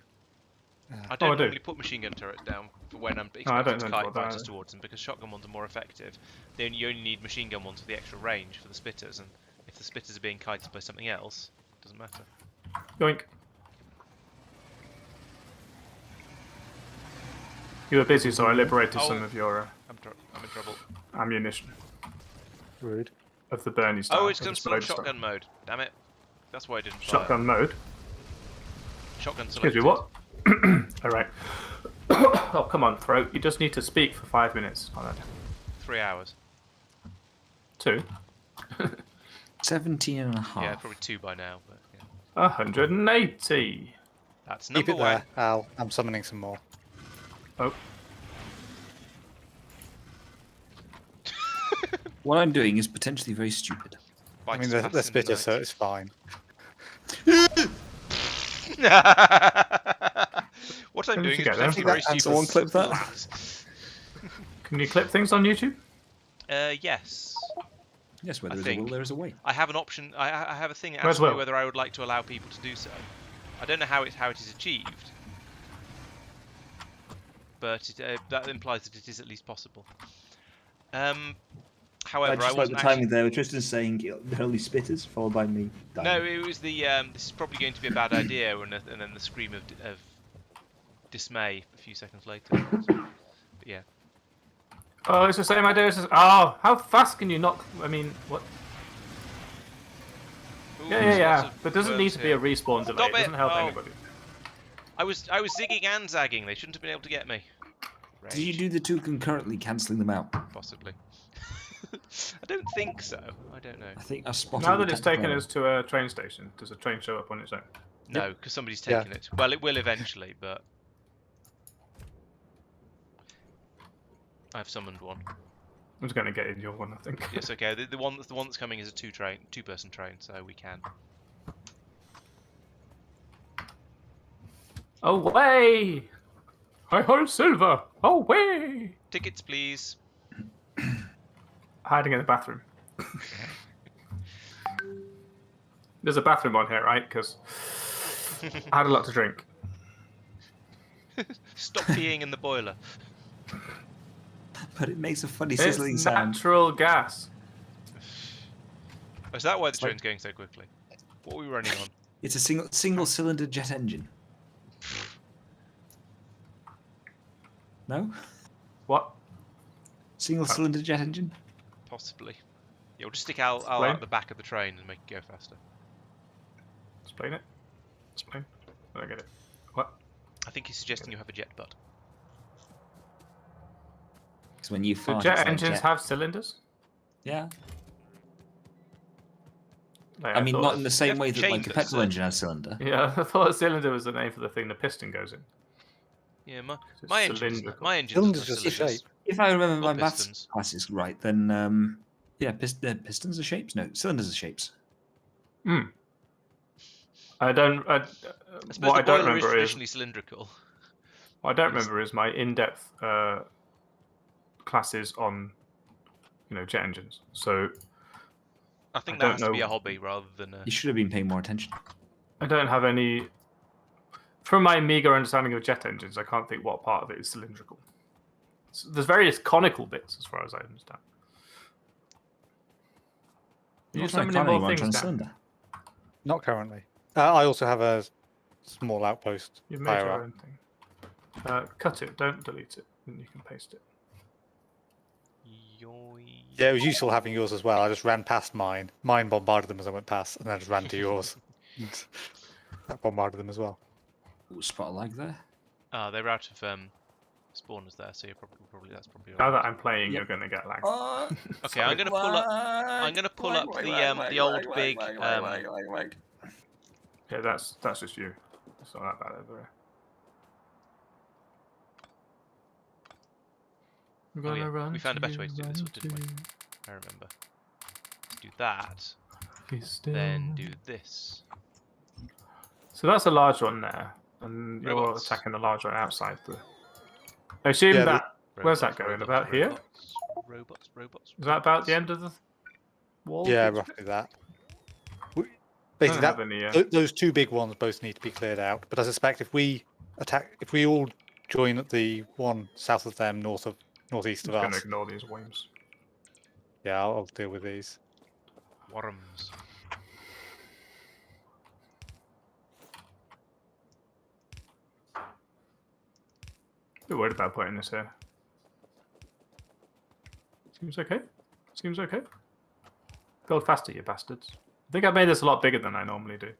I don't I do. normally put machine gun turrets down for when I'm No, I expecting don't to tend to kite put that fighters either. towards them because shotgun ones are more effective. You only need machine gun ones for the extra range for the spitters, and if the spitters are being kited by something else, it doesn't matter. Yoink. You were busy, so I liberated some Oh. of your I'm in trouble. ammunition Rude. of the Bernie style. Oh, it's of the done still in explode shotgun mode. Damn it. That's why I didn't style. fire. Shotgun mode. Shotgun Excuse selected. me, what? Alright. Oh, come on, throat. You just need to speak for 5 minutes on that. 3 hours. 2. 17 and a half. Yeah, probably 2 by now, but yeah. 180. That's Keep number it 1. there, Al. I'm summoning some more. Oh, What I'm doing is potentially very stupid. I mean, they're spitters, so it's fine. What I'm How did doing you is get there? potentially very Can stupid. someone clip that? can you clip things on YouTube? Yes. Yes, where I there is a will, think. there is a way. I have an option. I have a thing that Where's asks me Will? whether I would like to allow people to do so. I don't know how it is achieved, but that implies that it is at least possible. However, I just like wasn't the actually. timing there with Tristan saying they're only spitters, followed by me dying. No, it was the. This is probably going to be a bad idea, and then the scream of dismay a few seconds later. But yeah. Oh, it's the same idea as... Oh, how fast can you knock... I mean, what? Ooh, Yeah, there's yeah, lots yeah. of But doesn't worms need to be a here. respawn delay. Stop It doesn't it! help Oh. anybody. I was zigging and zagging. They shouldn't have been able to get me. Did you Rage, do the two concurrently, cancelling them out? possibly? I don't think so. I don't know. I think I spotted. Now the that it's tactical taken error. us to a train station, does a train show up on its own? No, because somebody's Yeah. taken it. Well, it will eventually, but I've summoned one. I'm just going to get in your one, I think. Yes, okay. The one that's coming is a two-person train, so we can. Away! I hold silver! Away! Tickets, please. Hiding in the bathroom. There's a bathroom on here, right? Because I had a lot to drink. Stop peeing in the boiler. but it makes a funny It's sizzling sound. natural gas. Is that why the It's like- train's going so quickly? What are we running on? It's a single cylinder jet engine. No? What? Single cylinder jet engine? Possibly. Yeah, we'll just stick Al Explain. out the back of the train and make it go faster. Explain it. Explain. I don't get it. What? I think he's suggesting you have a jet butt. Because when you Do fart, jet it's like engines jet. have cylinders? Yeah. Like, I mean, thought not in the same have way that like a chambers, petrol so- engine has a cylinder. Yeah, I thought a cylinder was the name for the thing the piston goes in. Yeah, It's my engine's cylindrical. my engine's Cylinder's got just a cylinders. shape. If I remember Or my maths pistons. classes right, then yeah, pistons are shapes. No, cylinders are shapes. Hmm. I don't. I suppose What the I don't boiler is remember is traditionally cylindrical. what I don't remember is my in-depth classes on, jet engines. So I think I that don't has to be know. a hobby rather than a... You should have been paying more attention. I don't have any. From my meager understanding of jet engines, I can't think what part of it is cylindrical. There's various conical bits, as far as I understand. You Not so like many economy more ones on things a down. cylinder. Not currently. I also have a small outpost You've made higher your up. own thing. Cut it. Don't delete it. And you can paste it. Yoi. Yeah, it was useful having yours as well. I just ran past mine. Mine bombarded them as I went past, and then I just ran to yours. That bombarded them as well. Ooh, spot a lag there. They're out of spawners there, so you're probably that's probably Now all that right. I'm playing, Yep. you're going to get lag. Okay, I'm gonna pull up. I'm gonna pull up the old big. Yeah, that's just you. It's not that bad over there. I'm Oh, yeah. gonna run We found a to better way to do you, this, run didn't we? to I remember. Do that, you, be still. then do this. So that's a large one there, and you're Robots. attacking the large one outside the. I assume Yeah, that. Where's that Robots, going? robots, About here? Robots. Is that about the robots. end of the wall? Yeah, It's- roughly that. I Basically, don't have that any. those two big ones both need to be cleared out. But I suspect if we all join at the one south of them, northeast I'm of just going to us, ignore these worms. yeah, I'll deal with these. Worms. A bit worried about putting this here. Seems okay. Seems okay. Build faster, you bastards. I think I've made this a lot bigger than I normally do.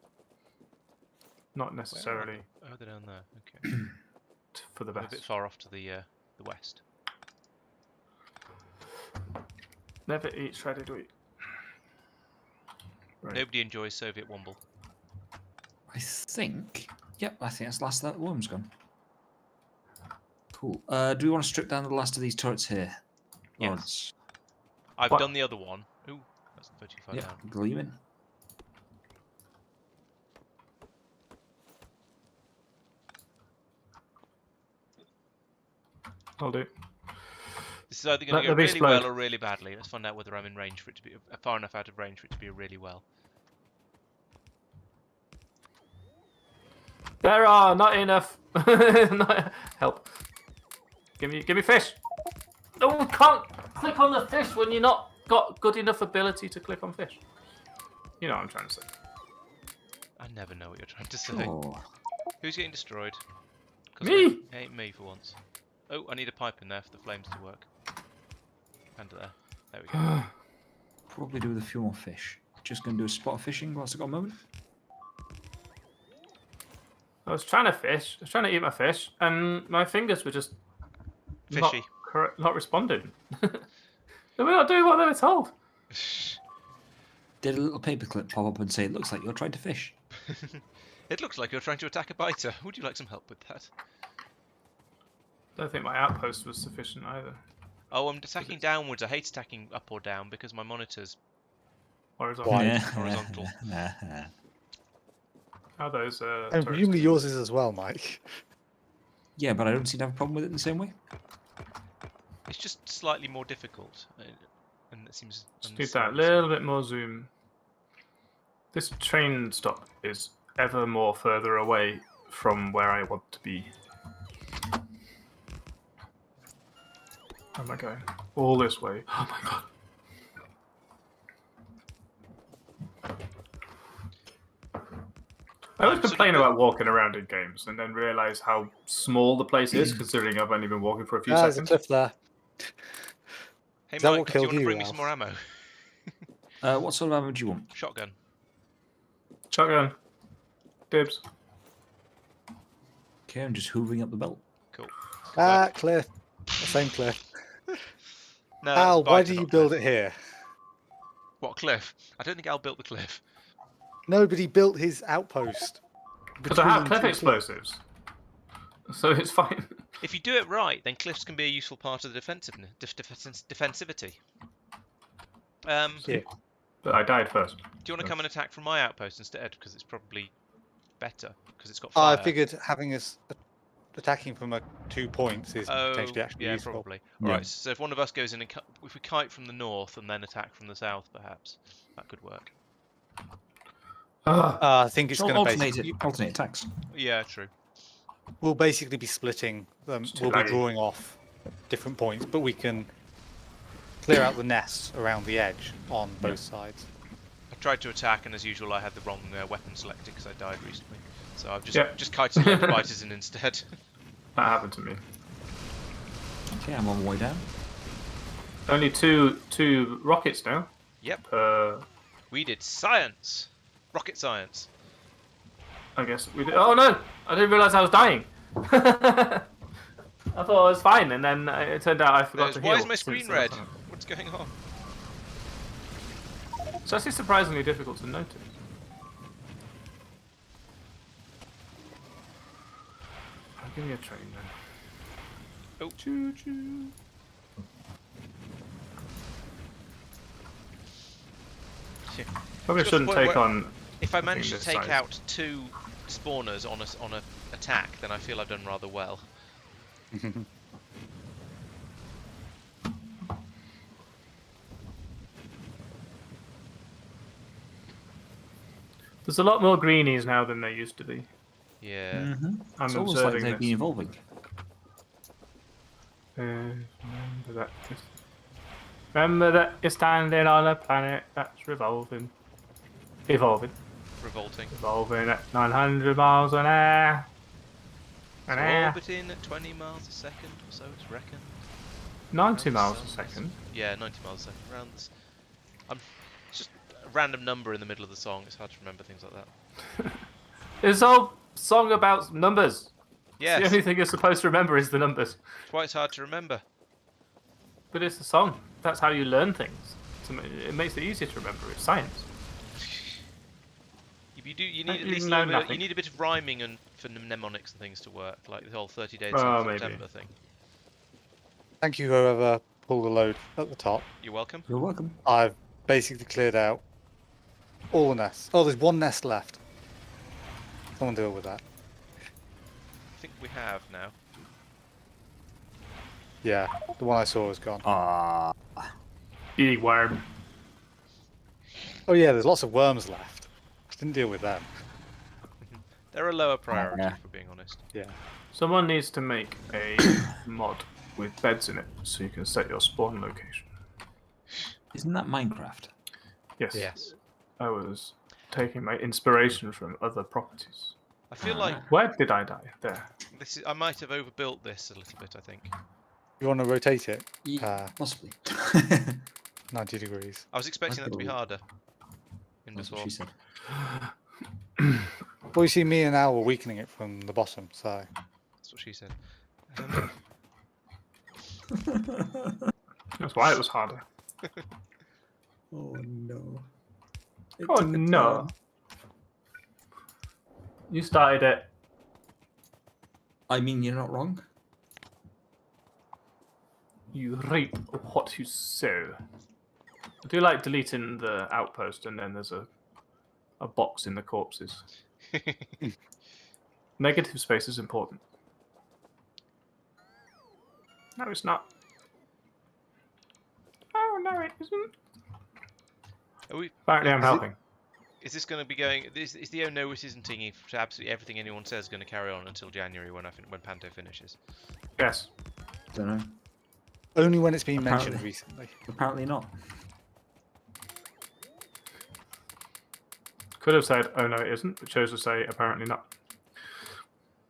Not necessarily Oh, they're down there. Okay. for the They're a best. bit far off to the west. Never eat shredded wheat. Right. Nobody enjoys Soviet womble. I think. Yep, I think that's the last of that worm's gone. Cool. Do we want to strip down the last of these turrets here? Yes. Laurence? I've What? done the other one. Ooh, that's 35 Yep, down. gleaming. I'll do. This is either going Let to them go really well explode. or really badly. Let's find out whether I'm in range for it to be far enough out of range for it to be a really well. There are not enough. Help. Give me fish. No, we can't click on the fish when you're not got good enough ability to click on fish. You know what I'm trying to say. I never know what you're trying to say. Oh. Who's getting destroyed? 'Cause Me! It ain't me for once. Oh, I need a pipe in there for the flames to work. And there. There we go. Probably do with a few more fish. Just going to do a spot of fishing whilst I've got a moment. I was trying to fish. I was trying to eat my fish, and my fingers were just Fishy. not responding. They were not doing what they were told. Did a little paperclip pop up and say, "It looks like you're trying to fish." It looks like you're trying to attack a biter. Would you like some help with that? I don't think my outpost was sufficient either. Oh, I'm attacking downwards. I hate attacking up or down because my monitor's Horizontal. Why? horizontal. How those And turrets presumably do. yours is as well, Mike. Yeah, but I don't seem to have a problem with it in the same way. It's just slightly more difficult, and it seems. Just need that little bit more zoom. This train stop is ever more further away from where I want to be. Where am I going? All this way. Oh my god. I always complain about walking around in games and then realise how small the place is, considering I've only been walking for a few There's a seconds. cliff there. Hey Is that Mike, what do you killed want to you, bring me some more Ralph? ammo? What sort of ammo do you want? Shotgun. Shotgun. Dibs. Okay, I'm just hoovering up the belt. Cool. Ah, cliff. The same cliff. No, Al, that's why Biter, do you not build cliff. it here? What cliff? I don't think Al built the cliff. No, but he built his outpost. Because I have between cliff two explosives. So it's fine. If you do it right, then cliffs can be a useful part of the defensivity. Yeah. But I died first. Do you want to come and attack from my outpost instead? Because it's probably better. Because it's got I fire. figured having us attacking from 2 points is potentially actually yeah, useful. probably. Yeah. Alright, so if one of us goes in and if we kite from the north and then attack from the south, perhaps that could work. I think it's So going to alternate attacks. Yeah, true. We'll basically be splitting them. It's too We'll be laggy. drawing off different points, but we can clear out the nests around the edge on both sides. I tried to attack, and as usual, I had the wrong weapon selected because I died recently. So I've just Yep. just kited a load of biters in instead. That happened to me. Okay, I'm on my way down. Only two rockets now. Yep, I we did science, rocket science. guess we did. Oh no! I didn't realise I was dying. I thought I was fine, and then it turned out I forgot to heal. Why is my since screen the red? last time. What's going on? It's actually surprisingly difficult to notice. Oh, give me a train then. Oh. Choo choo. Probably Just shouldn't what- take what- on. If I manage to this take size. out 2 spawners on a attack, then I feel I've done rather well. There's a lot more greenies now than there used to be. Yeah. Mm-hmm. I'm It's almost like observing they've this. been evolving. Remember that you're standing on a planet that's revolving. Evolving. Revolting. Evolving at 900 miles an hour. So An hour. orbiting at 20 miles a second or so, it's reckoned. 90 Around miles the a sun. second. Yeah, 90 miles a second. Around this. It's just a random number in the middle of the song. It's hard to remember things like that. This whole song about numbers. Yes, The only thing you're supposed to remember is the numbers. that's why it's hard to remember. But it's a song. That's how you learn things. It makes it easier to remember. It's science. If you do, you Don't need at you least a know little bit. You nothing? need a bit of rhyming and for mnemonics and things to work, like the whole 30 days Oh, of maybe. September thing. Thank you, whoever pulled the load at the top. You're welcome. You're welcome. I've basically cleared out all the nests. Oh, there's one nest left. Someone deal with that. I think we have now. Yeah, the one I saw is gone. Ah. Big worm. Oh yeah, there's lots of worms left. Didn't deal with them. They're a lower priority, yeah. if we're being honest. Yeah. Someone needs to make a mod with beds in it so you can set your spawn location. Isn't that Minecraft? Yes. Yes. I was taking my inspiration from other properties. I feel like Where did I die? There. this is. I might have overbuilt this a little bit. I think. You want to rotate it Possibly. 90 degrees. I was expecting that to be Overbuilt. harder. In That's before. what she said. Well, you see, me and Al were weakening it from the bottom, so That's what she said. That's why it was harder. Oh no. Oh no. You started it. I mean, you're not wrong. You reap what you sow. I do like deleting the outpost and then there's a box in the corpses. Negative space is important. No, it's not. Oh, no, it isn't. Are we, Apparently, I'm helping. is this going to be going? Is the oh no it isn't thingy for absolutely everything anyone says going to carry on until January when Panto finishes? Yes. Don't know. Only when it's been mentioned Apparently. recently. Apparently not. Could have said, "Oh no, it isn't," but chose to say, "Apparently not."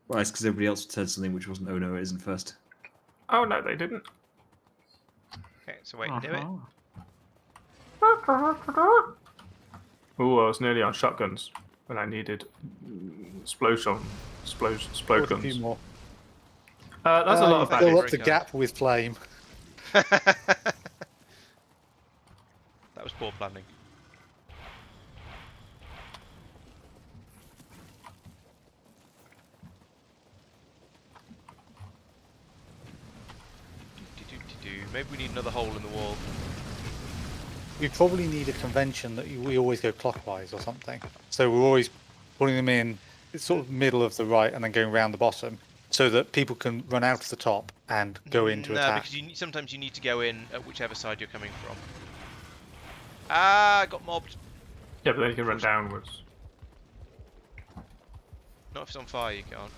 Well, it's because everybody else said something which wasn't. Oh no, it isn't first. Oh no, they didn't. Okay, so wait and do it. Ooh, I was nearly on shotguns when I needed explode Put a few guns. more. That's a lot of that Fill is damage. up very the kind. gap with flame. That was poor planning. Maybe we need another hole in the wall. We probably need a convention that we always go clockwise or something. So we're always putting them in sort of middle of the right and then going around the bottom, so that people can run out of the top and go into No, attack. because sometimes you need to go in at whichever side you're coming from. Ah, I got mobbed. Yeah, but then you can run downwards. Not if it's on fire, you can't.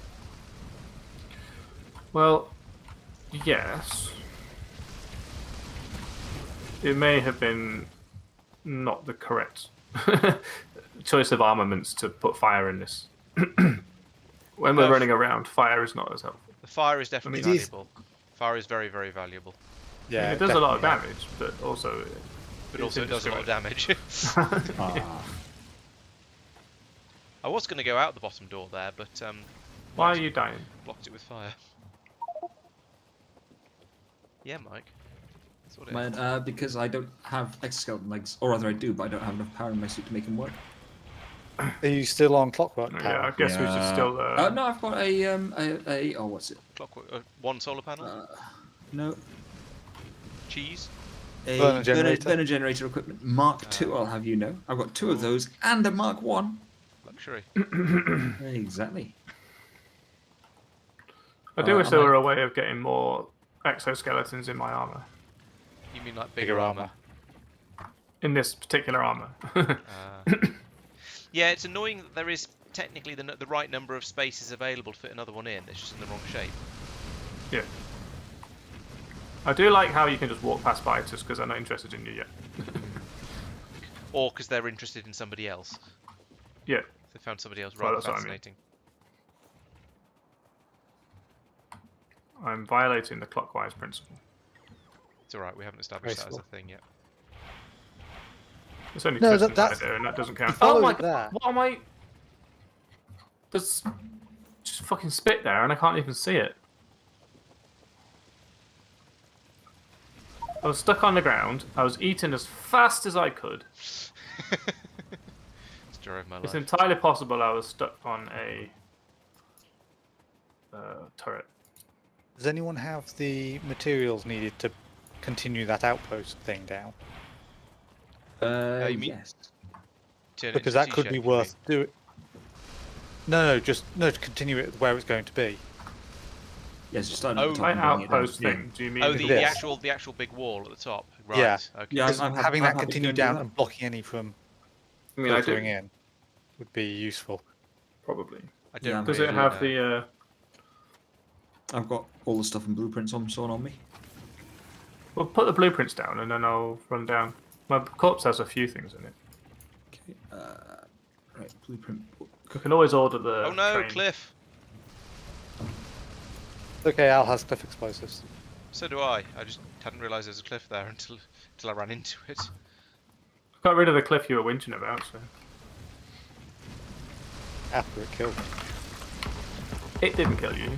Well, yes. It may have been not the correct choice of armaments to put fire in this. When we're No. running around, fire is not as helpful. The fire is definitely I mean, it is- valuable. Fire is very, very valuable. Yeah, it does a lot of definitely. damage, but also But it's also it does a lot of damage. Ah. I was going to go out the bottom door there, but Why are Mike's you dying? blocked it with fire. Yeah, Mike. That's what it is. Man, because I don't have exoskeleton legs, or rather I do, but I don't have enough power in my suit to make them work. Are you still on clockwork Yeah, power? I guess we should still. No, I've got a oh, what's it? Clockwork, one solar panel, No, cheese. a Burner generator? burner generator equipment Mark II. I'll have you know, I've got 2 of those and a Mark One. Luxury. Exactly. I do wish I there might- were a way of getting more exoskeletons in my armor. You mean like bigger armor? In this particular armor. Yeah, it's annoying that there is technically the right number of spaces available to fit another one in. It's just in the wrong shape. Yeah. I do like how you can just walk past by just because they're not interested in you yet. Or because they're interested in somebody else. Yeah. They found somebody else Well, rather that's what I mean. fascinating. I'm violating the clockwise principle. It's alright, we haven't established that as a Graceful. thing yet. It's only No, Tristan that's- right there, and that doesn't count. followed Oh my that. god! What am I? There's just fucking spit there, and I can't even see it. I was stuck on the ground. I was eating as fast as I could. It's the joy of my It's life. entirely possible I was stuck on a turret. Does anyone have the materials needed to continue that outpost thing down? you mean- Yes. Turn it Because into a that could t-shirt, be you worth doing. No, to continue it where it's going to be. Yes, just starting Oh, at the top My and bringing it down. outpost thing. Do you mean? mean? Oh, the- the Yes. actual big wall at the top. Right. Yeah. Okay. Yeah, Because I'm having I'm that happy to continue go and do down that. and blocking any from I mean, I filtering do in would be useful. probably. I Yeah, don't Does really it have know. the? I've got all the stuff and blueprints on sewn on me. Well, put the blueprints down, and then I'll run down. My corpse has a few things in it. Okay. Right, blueprint book. We can always order the. Oh no, train. Cliff! Okay, Al has cliff explosives. So do I. I just hadn't realised there was a cliff there until I ran into it. Got rid of the cliff you were whinging about. So After it killed me. it didn't kill you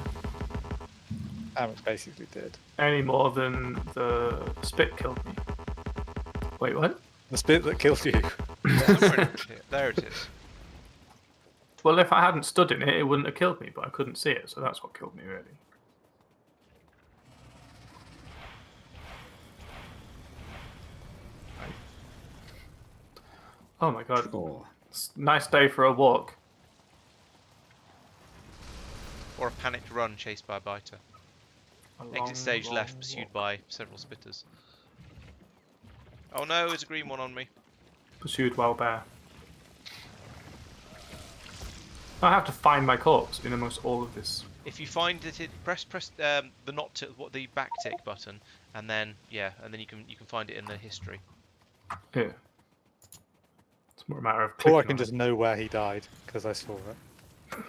It basically did. any more than the spit killed me. Wait, what? The spit that killed you. Somewhere in here. There it is. Well, if I hadn't stood in it, it wouldn't have killed me, but I couldn't see it, so that's what killed me, really. Right. Oh my god. Oh, It's a nice day for a walk. Or a panicked run chased by a biter. A long, Exit stage long left, pursued walk. by several spitters. Oh no, there's a green one on me. Pursued wild bear. I have to find my corpse in amongst all of this. If you find that it press the not to, what the back tick button, and then yeah, and then you can find it in the history. Yeah. It's more a matter of Or clicking I can on just it. know where he died because I saw it.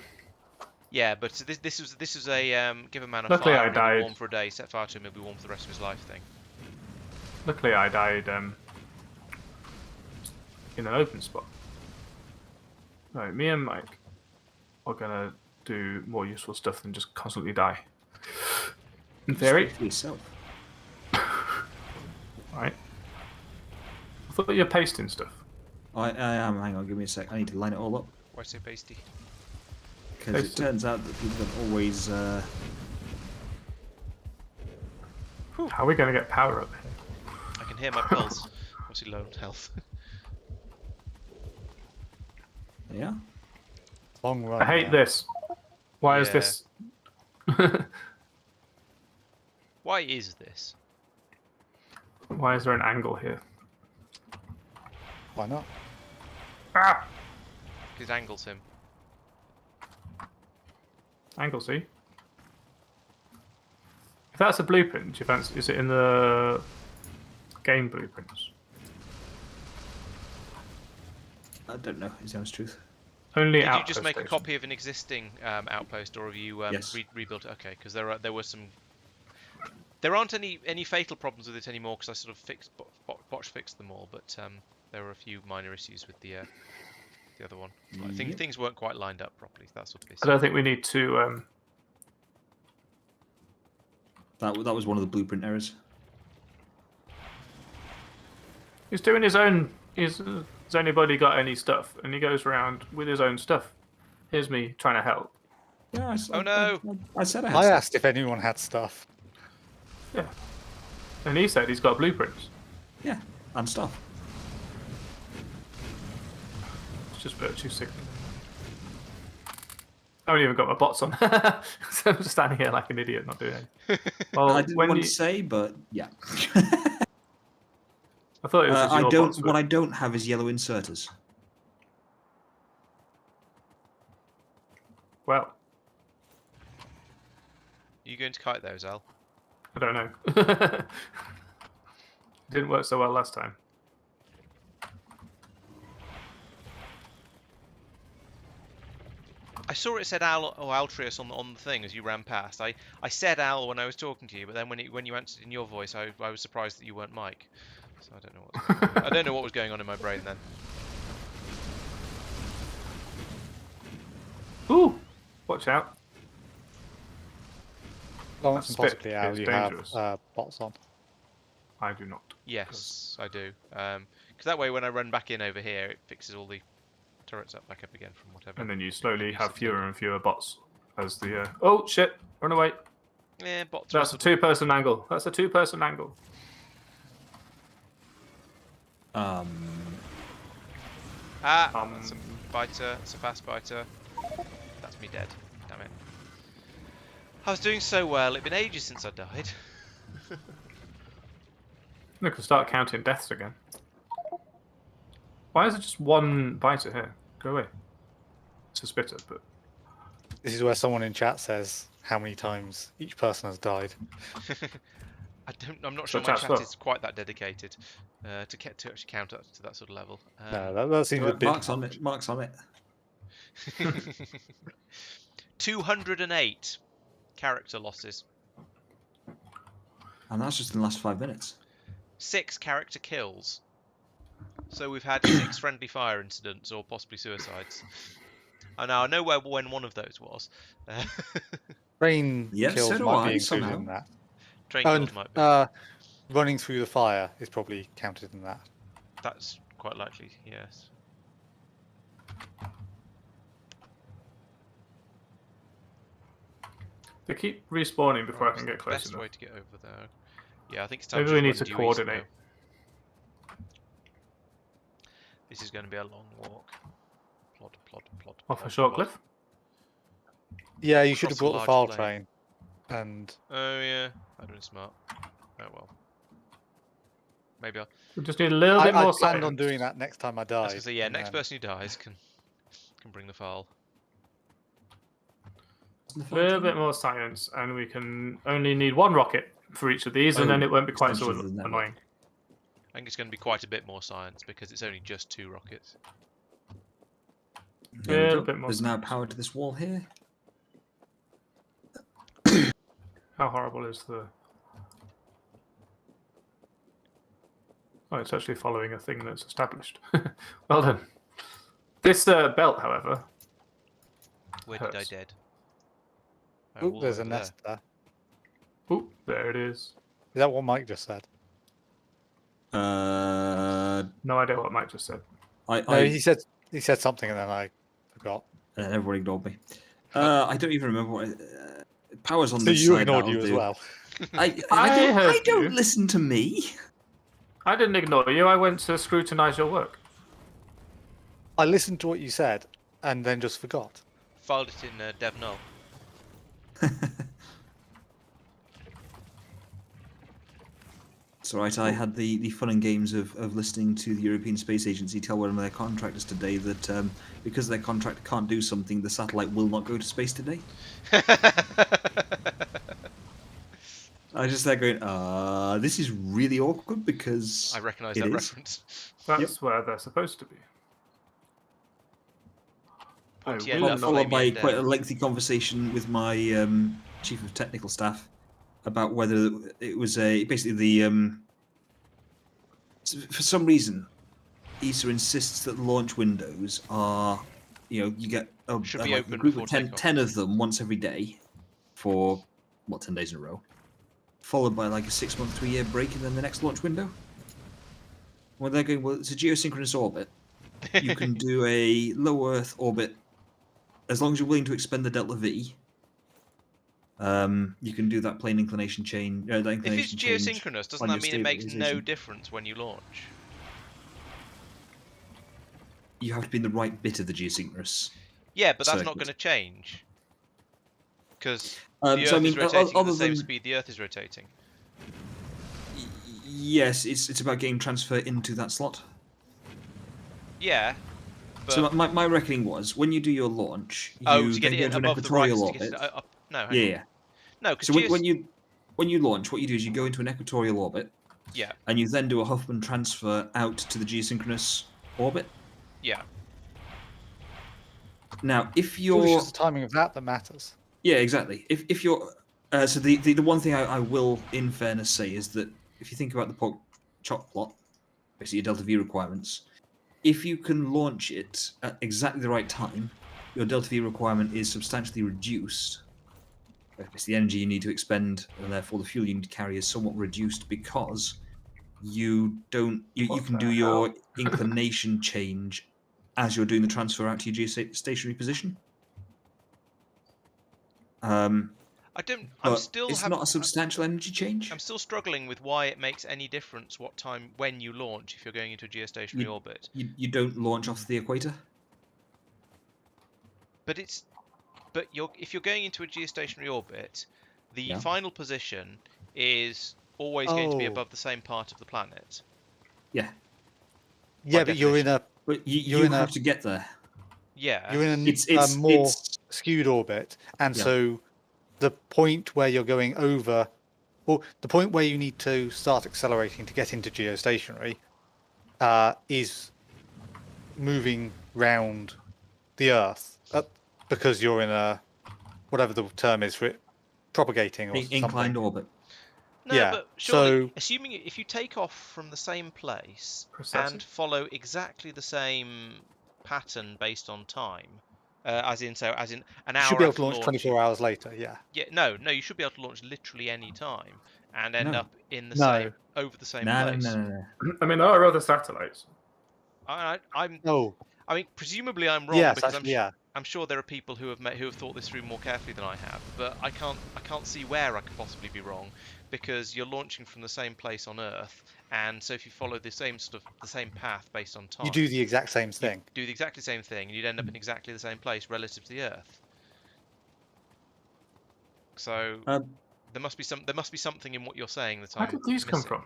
Yeah, but this was a give a man a Luckily, fire I and he'll be died. warm for a day. Set fire to him, he'll be warm for the rest of his life thing. Luckily, I died in an open spot. Right, me and Mike are gonna do more useful stuff than just constantly die. In theory, Speak for yourself. right? I thought you were pasting stuff. I am. Hang on, give me a sec. I need to line it all up Why so pasty? because it Paste it. turns out that people don't always. How are we gonna get power up here? I can hear my pulse. Obviously low on health. Yeah. Long run. I hate there. this. Why is Yeah. this? Why is this? Why is there an angle here? Why not? Because it angles him. Angle, see? If that's a blueprint, do you fancy, is it in the game blueprints? I don't know. Is the honest truth? Only Did you outpost just make a stations. copy of an existing outpost, or have you Yes. rebuilt it? Okay, because there were some. There aren't any fatal problems with it anymore because I sort of botch fixed them all, but there were a few minor issues with the other one. I think Yep. things weren't quite lined up properly. That sort of I issue. don't think we need to. That was one of the blueprint errors. He's doing his own. Has anybody got any stuff? And he goes around with his own stuff. Here's me trying to help. Yeah. Oh, no. I said I had. I stuff. asked if anyone had stuff. Yeah. And he said he's got blueprints. Yeah, and stuff. It's just virtue signaling. I haven't even got my bots on. So I'm just standing here like an idiot, not doing anything. Well, I didn't when want you, to say, but yeah. I thought it was just I your don't. bots. What I don't have is yellow inserters. Well, You going to kite those, Al? I don't know. Didn't work so well last time. I saw it said Al or Altrius on the thing as you ran past. I said Al when I was talking to you, but then when you answered in your voice, I was surprised that you weren't Mike. So I don't know what's going on. I don't know what was going on in my brain then. Ooh! Watch out. Lawrence and That spit possibly Al, is you dangerous. have bots on. I do not. Yes, I do. Because that way, when I run back in over here, it fixes all the turrets back up again from whatever. And then you slowly have Usage fewer and fewer bots as the. Oh shit! Run away! Yeah, bots. That's a two-person angle. That's a two-person angle. Ah, that's a biter. It's a fast biter. That's me dead. Damn it. I was doing so well. It'd been ages since I died. We can start counting deaths again. Why is it just one biter here? Go away. It's a spitter, but This is where someone in chat says how many times each person has died. I'm not So sure my chat's chat up. is quite that dedicated to actually count up to that sort of level. No, that seems a bit. Mark's on it. Mark's on it. 208 character losses. And that's just in the last 5 minutes. 6 character kills. So we've had 6 friendly fire incidents or possibly suicides. I know when one of those was. Train Yes, kills so do might I, be included somehow. in that. Train And kills might be. running through the fire is probably counted in that. That's quite likely, yes. they keep respawning before I Right, can what's get the close best enough. way to get over there? Yeah, I think it's time Maybe to we need run to due east coordinate. now. This is going to be a long walk. Plod, plod, plod. Off a plod, short plod. cliff. Yeah, you should have Across a brought the file large train. And Oh yeah, I'd been smart. Oh well. Maybe I'll. We just need a little I bit more planned on science. doing that next time I I died. was gonna say yeah. and Next then- person who dies can bring the file. A little bit more science, and we can only need one rocket. for each of these, and then it won't be quite so extensions of the network. annoying. I think it's going to be quite a bit more science because it's only just 2 rockets. There we Yeah, a go. bit more There's now science. power to this wall here. How horrible is the... Oh, it's actually following a thing that's established. Well done. This belt, however... Where did I Hurts. dead? Oh, all there's a over nest there. Ooh, there it is. Is that what Mike just said? No idea what Mike just said. No, he said something and then I forgot. Everyone ignored me. I don't even remember what. Power's on So this you side. ignored that'll you as do. well. I heard I don't you. listen to me. I didn't ignore you. I went to scrutinise your work. I listened to what you said and then just forgot. Filed it in dev null. It's alright, I had the fun and games of listening to the European Space Agency tell one of their contractors today that because their contractor can't do something, the satellite will not go to space today. I just there going, this is really awkward because I recognise it that is. reference. That's where they're supposed to be. Pointy I end will up, not- Followed by flaming quite a end. lengthy conversation with my chief of technical staff about whether it was basically the for some reason ESA insists that launch windows are, you get Should be like open a group before of 10, takeoff. 10 of them once every day for 10 days in a row, followed by like a 6-month to a year break and then the next launch window. When they're going, well, it's a geosynchronous orbit. You can do a low Earth orbit as long as you're willing to expend the delta V. You can do that plane inclination change. That If it's inclination change geosynchronous, doesn't on that your mean it makes no stabilization. difference when you launch? You have to be in the right bit of the geosynchronous. Yeah, but that's not circuit. going to change. Because So, the Earth I mean, is rotating at other the same than- speed the Earth is rotating. Yes, it's about getting transfer into that slot. Yeah. But So my reckoning was when you do your launch, you to get then go it into an above the right, equatorial to get orbit. it up. No, hang on. Yeah. No, because So when you launch, what you do is you go into an equatorial orbit, yeah, and you then do a Huffman transfer out to the geosynchronous orbit. yeah. Now, if It's you're just the timing of that matters. yeah, exactly. If you're so the one thing I will, in fairness, say is that if you think about the pork chop plot, basically your delta V requirements, if you can launch it at exactly the right time, your delta V requirement is substantially reduced. It's the energy you need to expend, and therefore the fuel you need to carry is somewhat reduced because you can What do the your hell? inclination change as you're doing the transfer out to your geostationary position. I don't. I'm But still. it's not a substantial energy change. I'm still struggling with why it makes any difference what time when you launch if you're going into a geostationary orbit. You don't launch off the equator. But if you're going into a geostationary orbit, the Yeah. final position is always going to be Oh. above the same part of the planet. Yeah, Yeah, By but you're in a but You're you in a- have to get there. Yeah. you're in It's a more it's skewed orbit, and Yeah. so the point where you're going over, well, the point where you need to start accelerating to get into geostationary, is moving round the Earth because you're in a whatever the term is for it, propagating or inclined something. orbit. No, yeah, but surely, so- assuming if you take off from the same place Precisely. and follow exactly the same pattern based on time, as in an You hour should be able after to launch 24 hours later. Yeah. Yeah, no, you should be able to launch literally any time and end No. up in the No. same over the same No, place. no. I mean, there are other satellites. I'm. Oh, I mean, presumably I'm wrong yes, because actually, yeah. I'm sure there are people who have thought this through more carefully than I have, but I can't see where I could possibly be wrong, because you're launching from the same place on Earth, and so if you follow the same path based on time, You do the exact same thing. do the exactly same thing, and you'd end up in exactly the same place relative to the Earth. So there must be something in what you're saying that Where I'm did these come missing. from?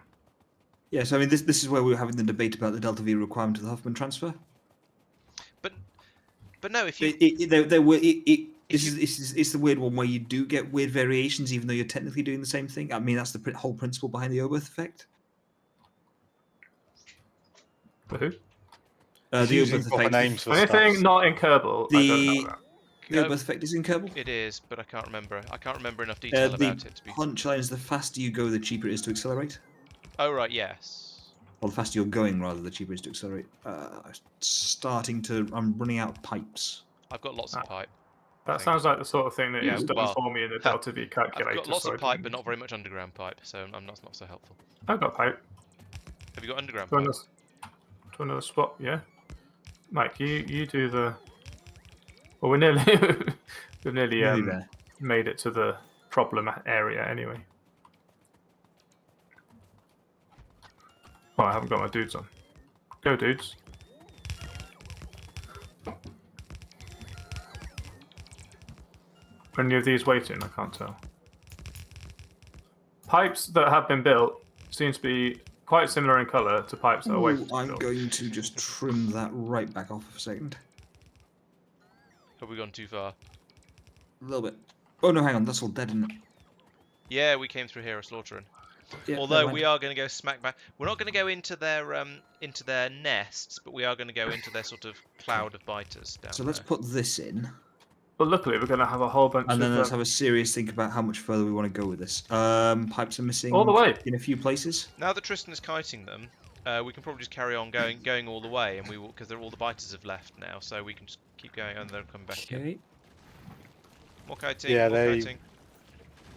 Yes, I mean this is where we were having the debate about the delta V requirement of the Huffman transfer. But no, if you It's the weird one where you do get weird variations, even though you're technically doing the same thing. I mean, that's the whole principle behind the Oberth effect. For who? The using Oberth proper effect. names for Anything stuff. not in Kerbal, I don't know about. The Oberth effect is in Kerbal. It is, but I can't remember. I can't remember enough detail The about it to be. punchline is the faster you go, the cheaper it is to accelerate. Oh right, yes. Or the faster you're going, rather, the cheaper it is to accelerate. I'm running out of pipes. I've got lots of pipe. That sounds like the sort of thing that Yeah, is done well, for me in the Delta V calculator. I've got lots so of pipe, but not very much underground pipe, so that's not so helpful. I've got pipe. Have you got underground To pipe? another spot, yeah. Mike, you do the. Well, we're nearly we've nearly Nearly there. made it to the problem area anyway. Oh, I haven't got my dudes on. Go, dudes. Are any of these waiting? I can't tell. Pipes that have been built seem to be quite similar in colour to pipes that are waiting to be I'm built. going to just trim that right back off for a second. Have we gone too far? A little bit. Oh no, hang on, that's all dead, isn't it? Yeah, we came through here a slaughtering. Yeah, Although never we mind. are going to go smack back. We're not going to go into their nests, but we are going to go into their sort of cloud of biters down So let's there. put this in, But luckily, we're going to have a whole bunch and then of let's have a serious think about how much further we want to go with this. Pipes are missing all the way. in a few places. Now that Tristan is kiting them, we can probably just carry on going all the way, and we will because all the biters have left now, so we can just keep going and they'll come back in. Okay. More kiting. Yeah, more they- kiting.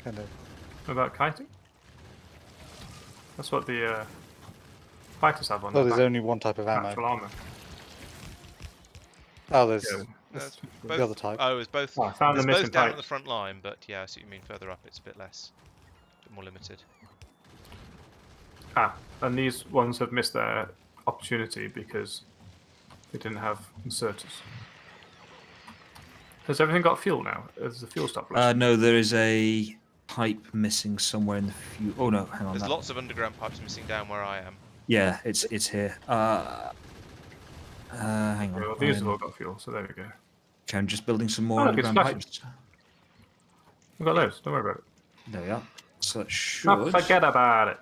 Kind of. About kiting. That's what the fighters have on Oh, their there's back. only one type of ammo. Natural armor. Oh, there's Yeah. That's the both- other type. Oh, it's both. Oh, I found the There's missing both down at pipe. the front line, but yeah, I see what you mean. Further up, it's a bit less, a bit more limited. Ah, and these ones have missed their opportunity because they didn't have inserters. Has everything got fuel now? Has the fuel stopped? No, there is a pipe missing somewhere in the few. Oh no, hang on. There's that- lots of underground pipes missing down where I am. Yeah, it's here. Hang on. well, these have all got fuel, so there we go. Okay, I'm just building some more Oh, look, it's underground flashing. pipes. We've got those. Don't worry about it. There we are. So that should. Oh, forget about it.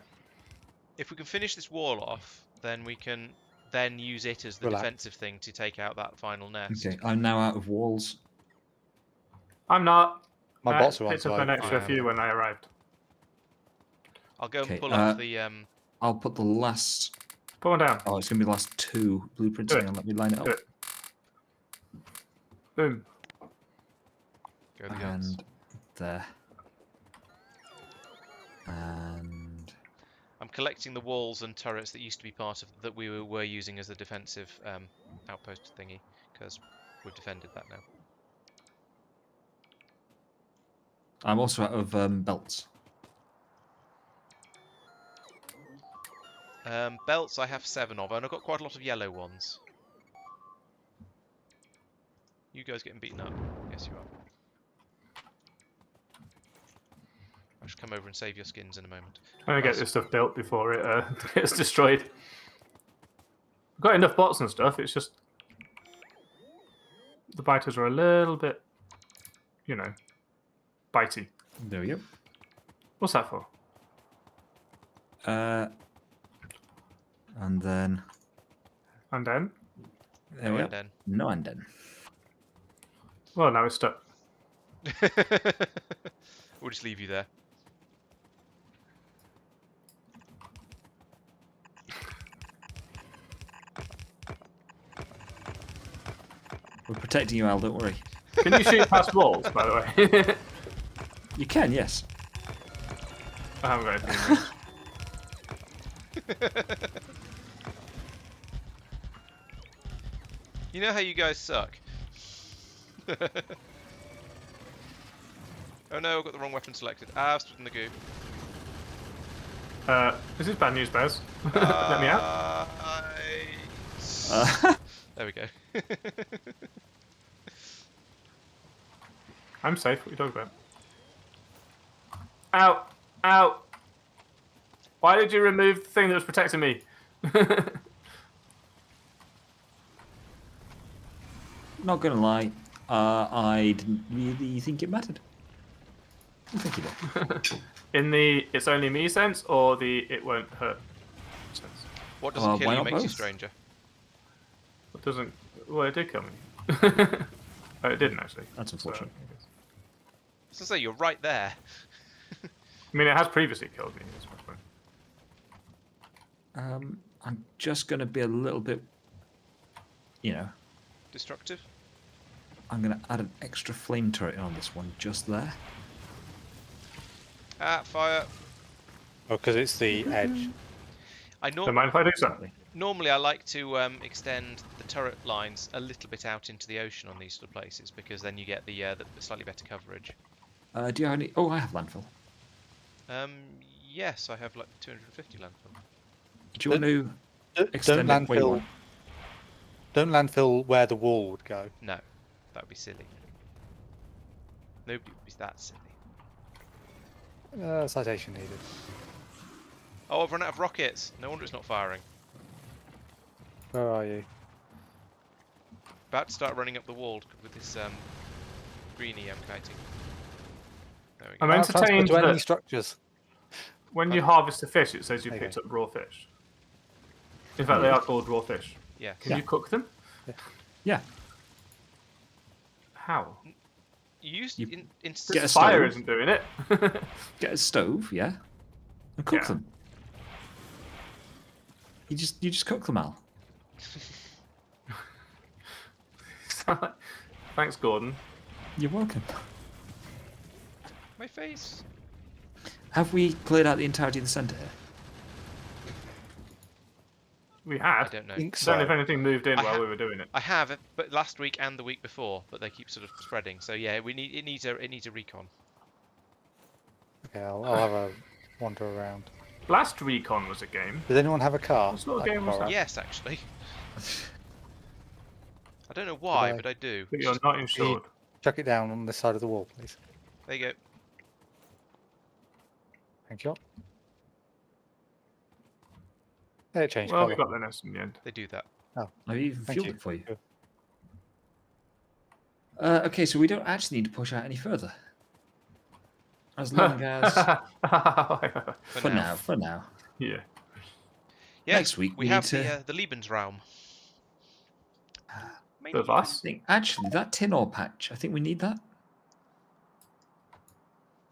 If we can finish this wall off, then we can then use it as the Relax. defensive thing to take out that final nest. Okay, I'm now out of walls. I'm not. My I bots are on picked up an site. extra I am. few when I arrived. I'll go Okay, and pull up the I'll put the last. Put one down. Oh, it's gonna be the last two blueprints. Do Hang on, let me line it Do up. it. Boom. go the guns. And there. And I'm collecting the walls and turrets that used to be part of that we were using as the defensive outpost thingy because we've defended that now. I'm also out of belts. Belts I have 7 of, and I've got quite a lot of yellow ones. You guys getting beaten up? Yes, you are. I should come over and save your skins in a moment. I'm gonna get this stuff built before it gets destroyed. We've got enough bots and stuff. It's just the biters are a little bit, you know, bitey. There we go. What's that for? And then And then, there we go. And then. No, and then. well, now it's stuck. We'll just leave you there. We're protecting you, Al. Don't worry. Can you shoot past walls, by the way? You can, yes. I haven't got anything. You know how you guys suck? Oh no, I've got the wrong weapon selected. Ah, I've stood in the goo. This is bad news, Bez. Let me out. There we go. I'm safe. What are you talking about? Ow! Ow! Why did you remove the thing that was protecting me? Not gonna lie. I didn't really think it mattered. I think you did. In the "it's only me" sense, or the "it won't hurt" sense? What doesn't kill why you not makes you both? stranger. It doesn't. Well, it did kill me. Oh, it didn't actually. That's unfortunate. So, I guess. I was gonna say you're right there. I mean, it has previously killed me. That's my point. I'm just going to be a little bit, Destructive. I'm going to add an extra flame turret on this one just there. Ah, fire. Oh, because it's the edge. I Don't mind if I do so. Normally I like to extend the turret lines a little bit out into the ocean on these sort of places because then you get the slightly better coverage. Do you have any? Oh, I have landfill. Yes, I have like 250 landfill. Do you want to Don't extend it where you landfill. want? Don't landfill where the wall would go. No, that would be silly. Nobody would be that silly. Citation needed. Oh, I've run out of rockets. No wonder it's not firing. Where are you? About to start running up the wall with this greenie I'm kiting. There we go. I'm Transfer entertained to enemy that structures. when you harvest a fish, it says you Okay. picked up raw fish. In fact, they are called raw fish. Yeah. Can you cook them? Yeah. How? You used You in get a Fire stove. isn't doing it. Get a stove, yeah, and cook Yeah. them. You just cook them, Al. Thanks, Gordon. You're welcome. my face. Have we cleared out the entirety of the centre here? We had. I don't know. Think I don't know if so. anything moved in I while ha- we were doing it. I have, but last week and the week before, but they keep sort of spreading. So yeah, it needs a recon. Okay, I'll have a wander around. Blast Recon was a game. Does anyone have a car? What sort of I can game was borrow? that? Yes, actually. I don't know why, I- but I do. But you're not insured. Chuck it down on this side of the wall, please. There you go. Thank you. Yeah, it changed Well, colour. we got the nest in the end. They do that. I've even Thank fueled you. it for you. Good. Okay, so we don't actually need to push out any further. As long as, for now. Yeah. Yes, Next week we we have need to- the Lebensraum. Of us? Actually, that tin ore patch, I think we need that.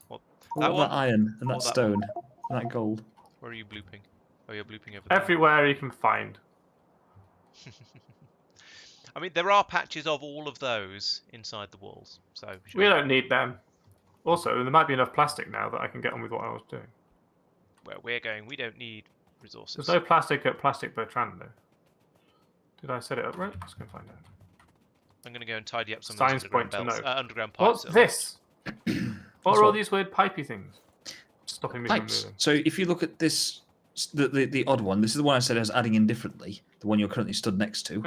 What? All That that one? iron and Or that that stone and that gold. Where are you blooping? Oh, you're blooping over there. Everywhere you can find. I mean, there are patches of all of those inside the walls, so We sure. don't need them. Also, there might be enough plastic now that I can get on with what I was doing. Where we're going, we don't need resources. There's no plastic at Plastic Bertrand, though. Did I set it up right? Let's go find out. I'm going to go and tidy up some of Science these underground point to belts, note. underground pipes. What's this? What What's are all what? these weird pipey things? Stopping me Pipes. from moving. So if you look at this, the odd one, this is the one I said I was adding in differently. The one you're currently stood next to.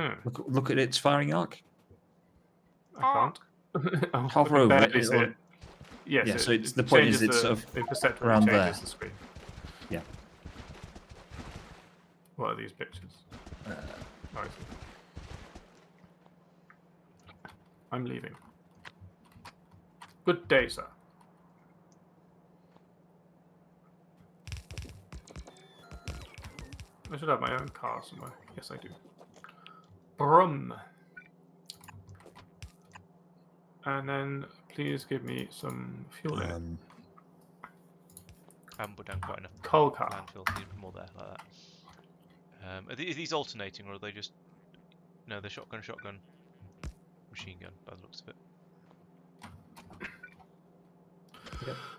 Look at its firing arc. I can't. Oh, Hover I can over it, barely see it'll- it. Yes, Yeah, it, so it's- it the point is changes it's the, sort of imperceptibly around changes there. the screen. Yeah. What are these pictures? Oh, I see. I'm leaving. Good day, sir. I should have my own car somewhere. Yes, I do. Brum. And then please give me some fuel in it. I haven't put down quite enough Coal car. landfill. Need more there, like that. Are these alternating, or are they just... No, they're shotgun, machine gun, by the looks of it.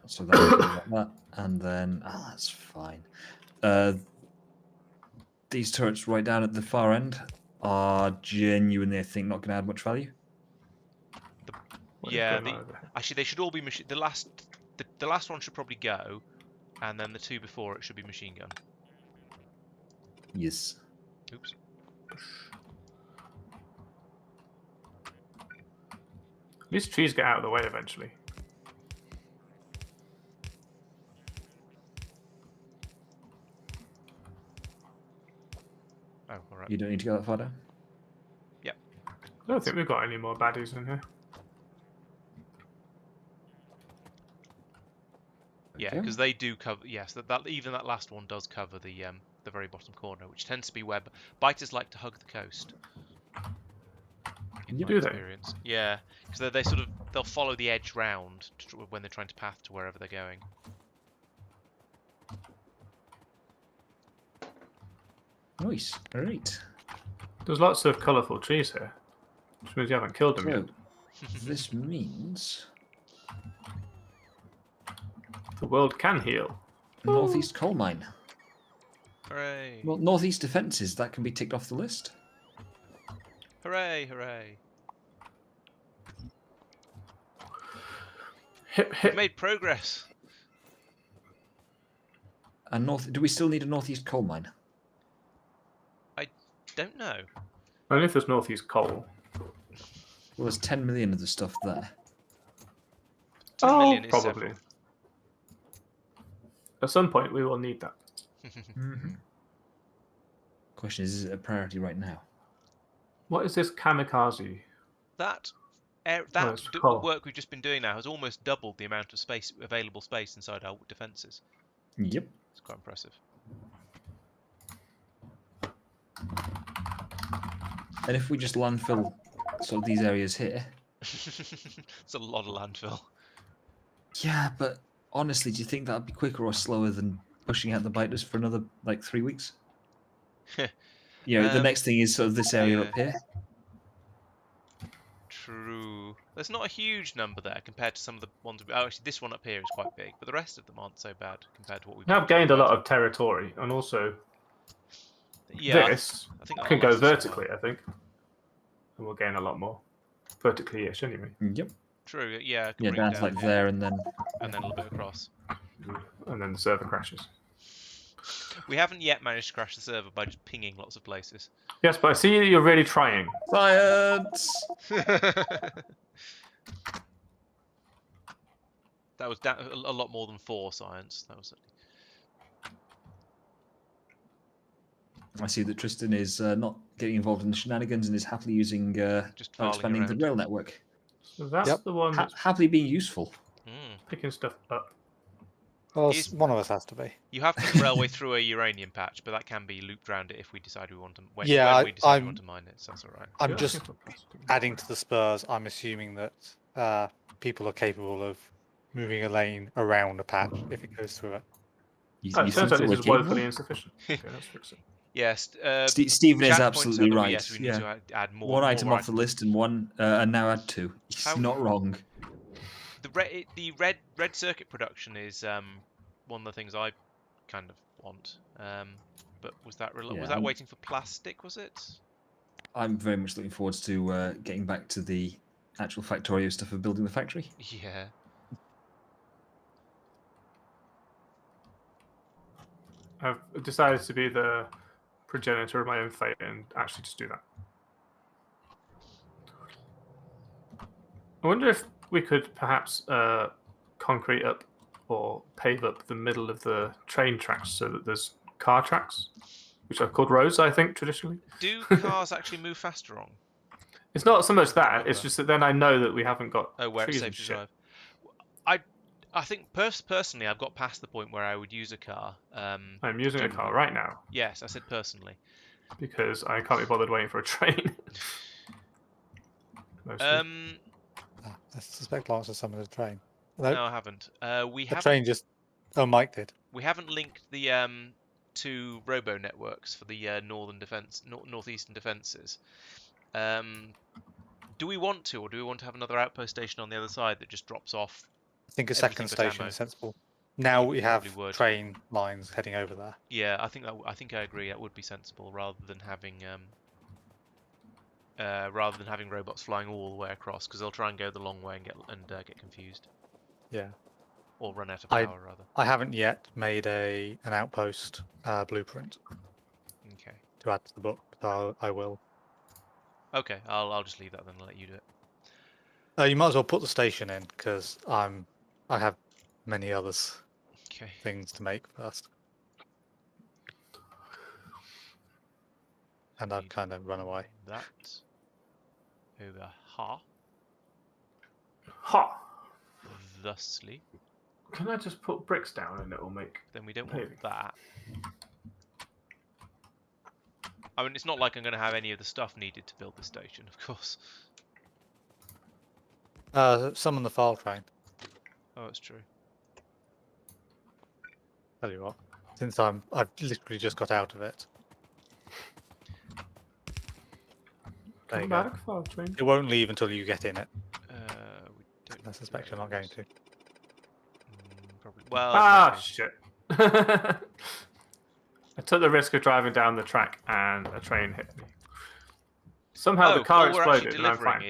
So that, that, and then that's fine. These turrets right down at the far end are genuinely, I think, not going to add much value. What is Yeah, going on over here? actually they should all be machine... The last one should probably go, and then the two before it should be machine gun. Yes. Oops. These trees get out of the way eventually. Oh, alright. You don't need to go that far down. Yep. I don't think we've got any more baddies in here. Yeah, because they do cover. Yes, that even that last one does cover the very bottom corner, which tends to be where biters like to hug the coast. In my Do they? experience, yeah, because they sort of they'll follow the edge round when they're trying to path to wherever they're going. Nice. All right. There's lots of colourful trees here, which means you haven't killed them So yet. this means The world can heal. northeast coal mine. Hooray! Well, northeast defences that can be ticked off the list. Hooray! Hooray! Hip We've hip. made progress. And north. Do we still need a northeast coal mine? Don't know. Only if there's northeast coal. Well, there's 10 million of the stuff there. 10 million is probably. several. At some point, we will need that. Question is it a priority right now? What is this kamikaze? That it's coal. work we've just been doing now has almost doubled the amount of available space inside our defences. Yep. It's quite impressive. And if we just landfill sort of these areas here. It's a lot of landfill. Yeah, but honestly, do you think that'd be quicker or slower than pushing out the biters for another like 3 weeks? The next thing is sort of this area up here. True. There's not a huge number there compared to some of the ones. Oh, actually, this one up here is quite big, but the rest of them aren't so bad compared to what we've. We have gained a lot of territory, and also this I think can go last as well. vertically, I think. And we'll gain a lot more. Vertically-ish, anyway. Yep. True, yeah. I can Yeah, bring down it to like there and then. and then a little bit across. And then the server crashes. We haven't yet managed to crash the server by just pinging lots of places. Yes, but I see you're really trying. Science! That was a lot more than 4 science. That was. I see that Tristan is not getting involved in the shenanigans and is happily using Just farming expanding the around. rail network. So that's the one that's Happily being useful. picking stuff up. Well, Is- one of us has to be. You have put the railway through a uranium patch, but that can be looped around it if we decide we want to. When Yeah, we decide we I'm- want to mine it, so that's all right. I'm Yeah, just I think so. adding to the spurs. I'm assuming that people are capable of moving a lane around a patch if it goes through it. You, Oh, you it turns think out that this we're is capable? woefully insufficient. Okay, let's fix it. Yes. Stephen is Jack points absolutely out that right. Yes, we need yeah. to add more. One item more off the list and one, and now add 2. He's How- not wrong. The red circuit production is one of the things I kind of want. But was that Yeah, was that waiting for plastic? Was it? I'm very much looking forward to getting back to the actual Factorio stuff of building the factory. Yeah. I've decided to be the progenitor of my own fate and actually just do that. I wonder if we could perhaps concrete up or pave up the middle of the train tracks so that there's car tracks, which are called roads, I think, traditionally. Do cars actually move faster on? It's not so much that, it's just that then I know that we haven't got Where it's trees and safe to shit. drive. I think personally, I've got past the point where I would use a car. I'm using a car right now Yes, I said personally. because I can't be bothered waiting for a train. Mostly. I suspect Laurence has summoned a train. No, I haven't. We The haven't. train just. Oh, Mike did. We haven't linked the 2 robo networks for the northeastern defences. Do we want to, or do we want to have another outpost station on the other side that just drops off? I think a Everything second but station ammo. is sensible. Now we have Probably would. train lines heading over there. Yeah, I think I agree. That would be sensible rather than having robots flying all the way across, because they'll try and go the long way and get confused Yeah. or run out of I- power rather. I haven't yet made an outpost blueprint Okay. to add to the book, but I will. Okay, I'll just leave that then and let you do it. You might as well put the station in because I have many others Okay. things to make first, and I've Need kind of run away. That over ha Ha! thusly. Can I just put bricks down and it will make... Then we don't want Maybe. that. I mean, it's not like I'm going to have any of the stuff needed to build the station, of course. Summon the file train. Oh, it's true. Tell you what, since I've literally just got out of it. There Come you go. back, file train. It won't leave until you get in it. We don't I suspect you're not going to. Probably. Well, Ah, maybe. shit. I took the risk of driving down the track and a train hit me. Somehow the car all we're actually exploded and I'm delivering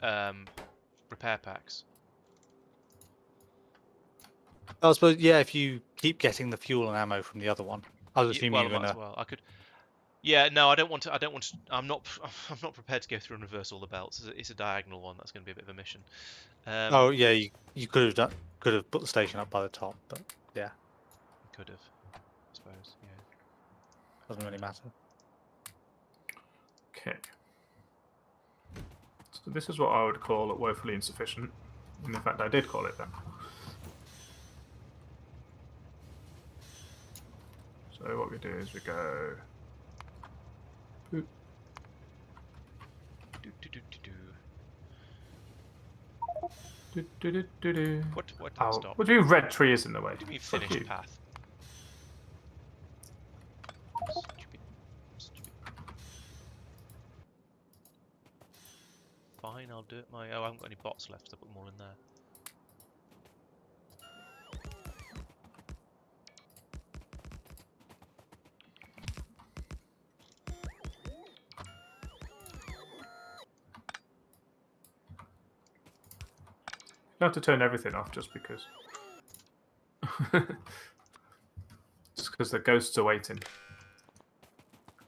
fine. is repair packs. I suppose, yeah, if you keep getting the fuel and ammo from the other one. I was assuming Well, you were might as gonna... well. I could. Yeah, no, I don't want to. I don't want to. I'm not. I'm not prepared to go through and reverse all the belts. It's a diagonal one. That's going to be a bit of a mission. Oh yeah, you could have put the station up by the top, but yeah, Could have. I suppose. Yeah. doesn't really matter. Okay. So this is what I would call woefully insufficient. And in fact, I did call it that. So what we do is we go... Boop. Do, do, do, do, do. Do, do, do, do, do. What? Oh, Stop. what do you mean red tree is in the way? What do you mean Fuck finished you. path? Stupid. Stupid. Fine, I'll do it. I haven't got any bots left, so I'll put them all in there. You have to turn everything off just because. Just because the ghosts are waiting.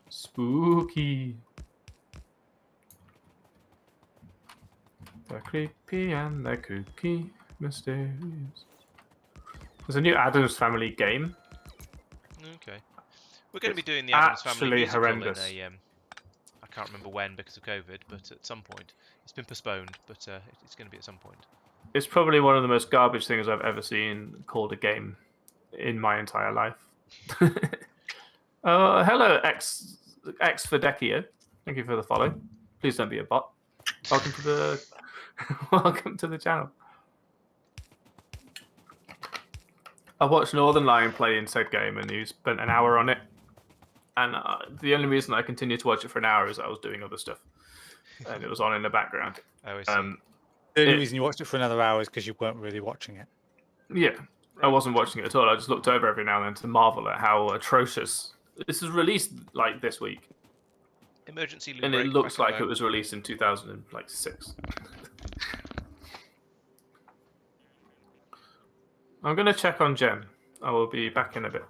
Spooky. They're creepy and they're kooky, mysterious. There's a new Addams Family game. Okay. We're going to be It's doing the Addams Family actually musical horrendous. in a. I can't remember when because of COVID, but at some point it's been postponed. But it's going to be at some point. It's probably one of the most garbage things I've ever seen called a game in my entire life. Hello, X for Deccio. Thank you for the follow. Please don't be a bot. Welcome to the welcome to the channel. I watched Northern Lion play in said game, and he spent an hour on it. And the only reason I continued to watch it for an hour is I was doing other stuff, and it was on in the background. Oh, I see. The only reason you watched it for another hour is because you weren't really watching it. Yeah, I wasn't watching it at all. I just looked over every now and then to marvel at how atrocious. This is released like this week, Emergency loo and it break, looks back like up it was released in 2006. I'm gonna check on Jen. I will be back in a bit.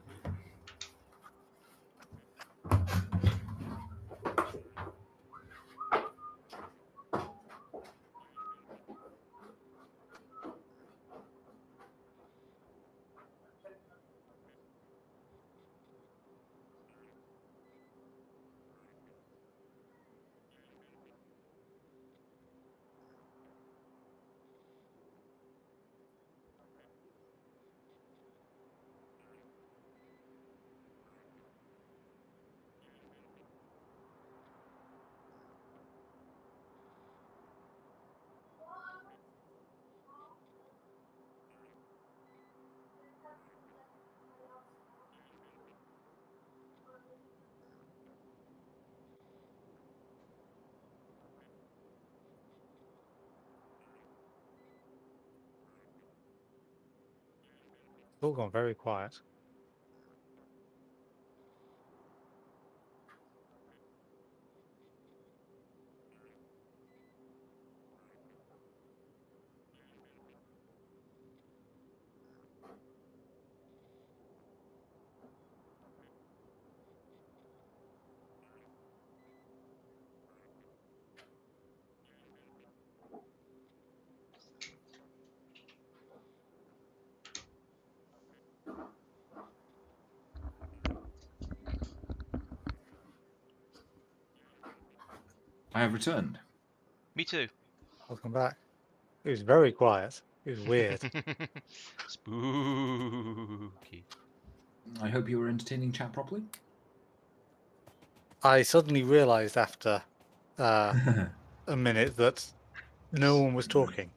It's all gone very quiet. I have returned. Me too. Welcome back. It was very quiet. It was weird. Spooky. I hope you were entertaining chat properly. I suddenly realised after a minute that no one was talking.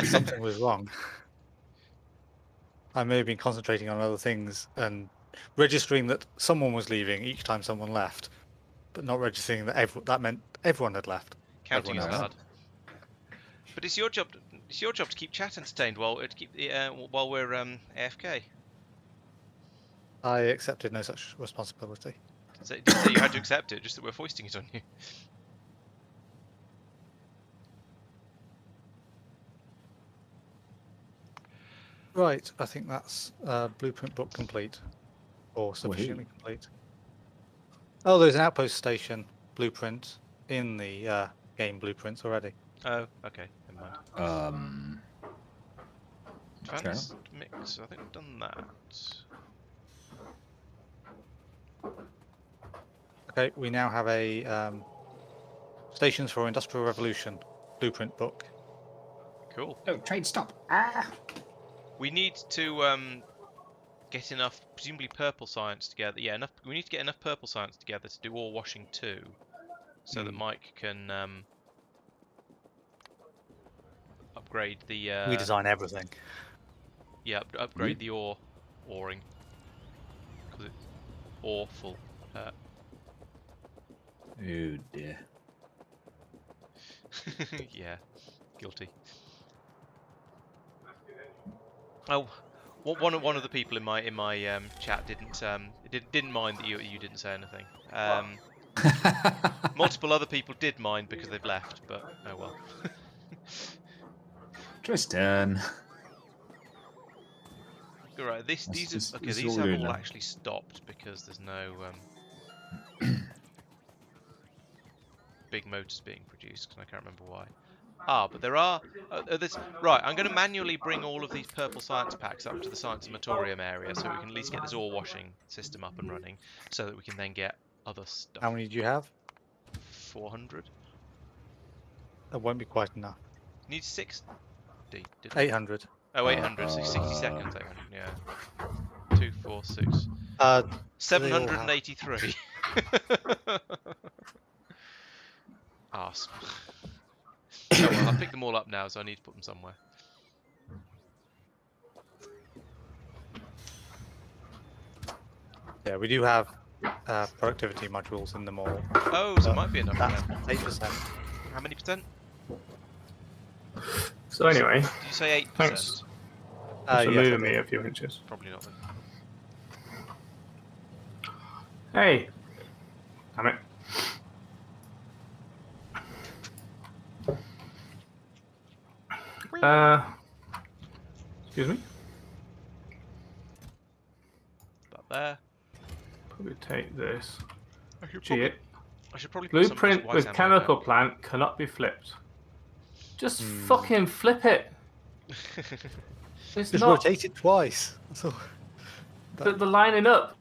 Something was wrong. I may have been concentrating on other things and registering that someone was leaving each time someone left, but not registering that that meant everyone had left. Counting is Everyone else. hard. But it's your job. It's your job to keep chat entertained while we're AFK. I accepted no such responsibility. Didn't say you had to accept it, just that we're foisting it on you. Right, I think that's blueprint book complete, or sufficiently complete. Oh, there's an outpost station blueprint in the game blueprints already. Oh, okay, never mind. Advanced mix. I think we've done that. Okay, we now have a Stations for Industrial Revolution blueprint book. Cool. Oh, trade stop. Ah. We need to get enough, presumably purple science together. Yeah, enough. We need to get enough purple science together to do ore washing too, so that Mike can upgrade the. We design everything. Yeah, upgrade the oring because it's awful. Oh dear. Yeah, guilty. Oh, one of the people in my chat didn't mind that you didn't say anything. Multiple other people did mind because they've left, but oh well. Tristan. All right, these all have we're all doing now. actually stopped because there's no big motors being produced, because I can't remember why. Ah, but there are. Right, I'm going to manually bring all of these purple science packs up to the science motorium area so we can at least get this ore washing system up and running, so that we can then get other stuff. How many do you have? 400. That won't be quite enough. Need 60. 800. Oh, 800. So 60 seconds. 800. Yeah. 2, 4, 6. 783. Arse. Oh well, I'll pick them all up now, so I need to put them somewhere. Yeah, we do have productivity modules in them all. Oh, so it might be enough That's then. 8%. How many percent? So anyway, Did you say 8%? thanks for Yes, moving me a few inches. Probably not then. Hey, damn it. Excuse me. About there. Probably take this. I should Gee, it. probably put some of this Blueprint white with ammo chemical back. plant cannot be flipped. Just fucking flip it. It's Just not. rotate it twice. That's all. But the lining up.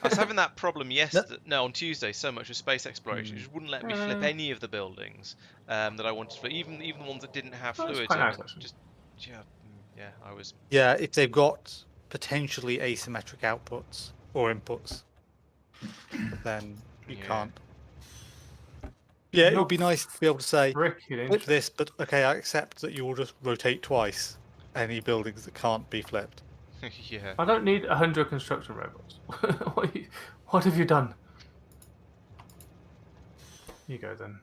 I was having that problem yesterday. No, on Tuesday. So much with space exploration, it just wouldn't let me flip any of the buildings that I wanted to flip. Even the ones that didn't have Oh, that's fluids. quite in nice, them. actually. Just yeah, I was. Yeah, if they've got potentially asymmetric outputs or inputs, then you Yeah. can't. Yeah, it Not would be nice to be able to say, freaking flip this, but okay, I accept that you will just rotate twice any buildings that can't be flipped. Yeah. I don't need 100 construction robots. What have you done? You go then.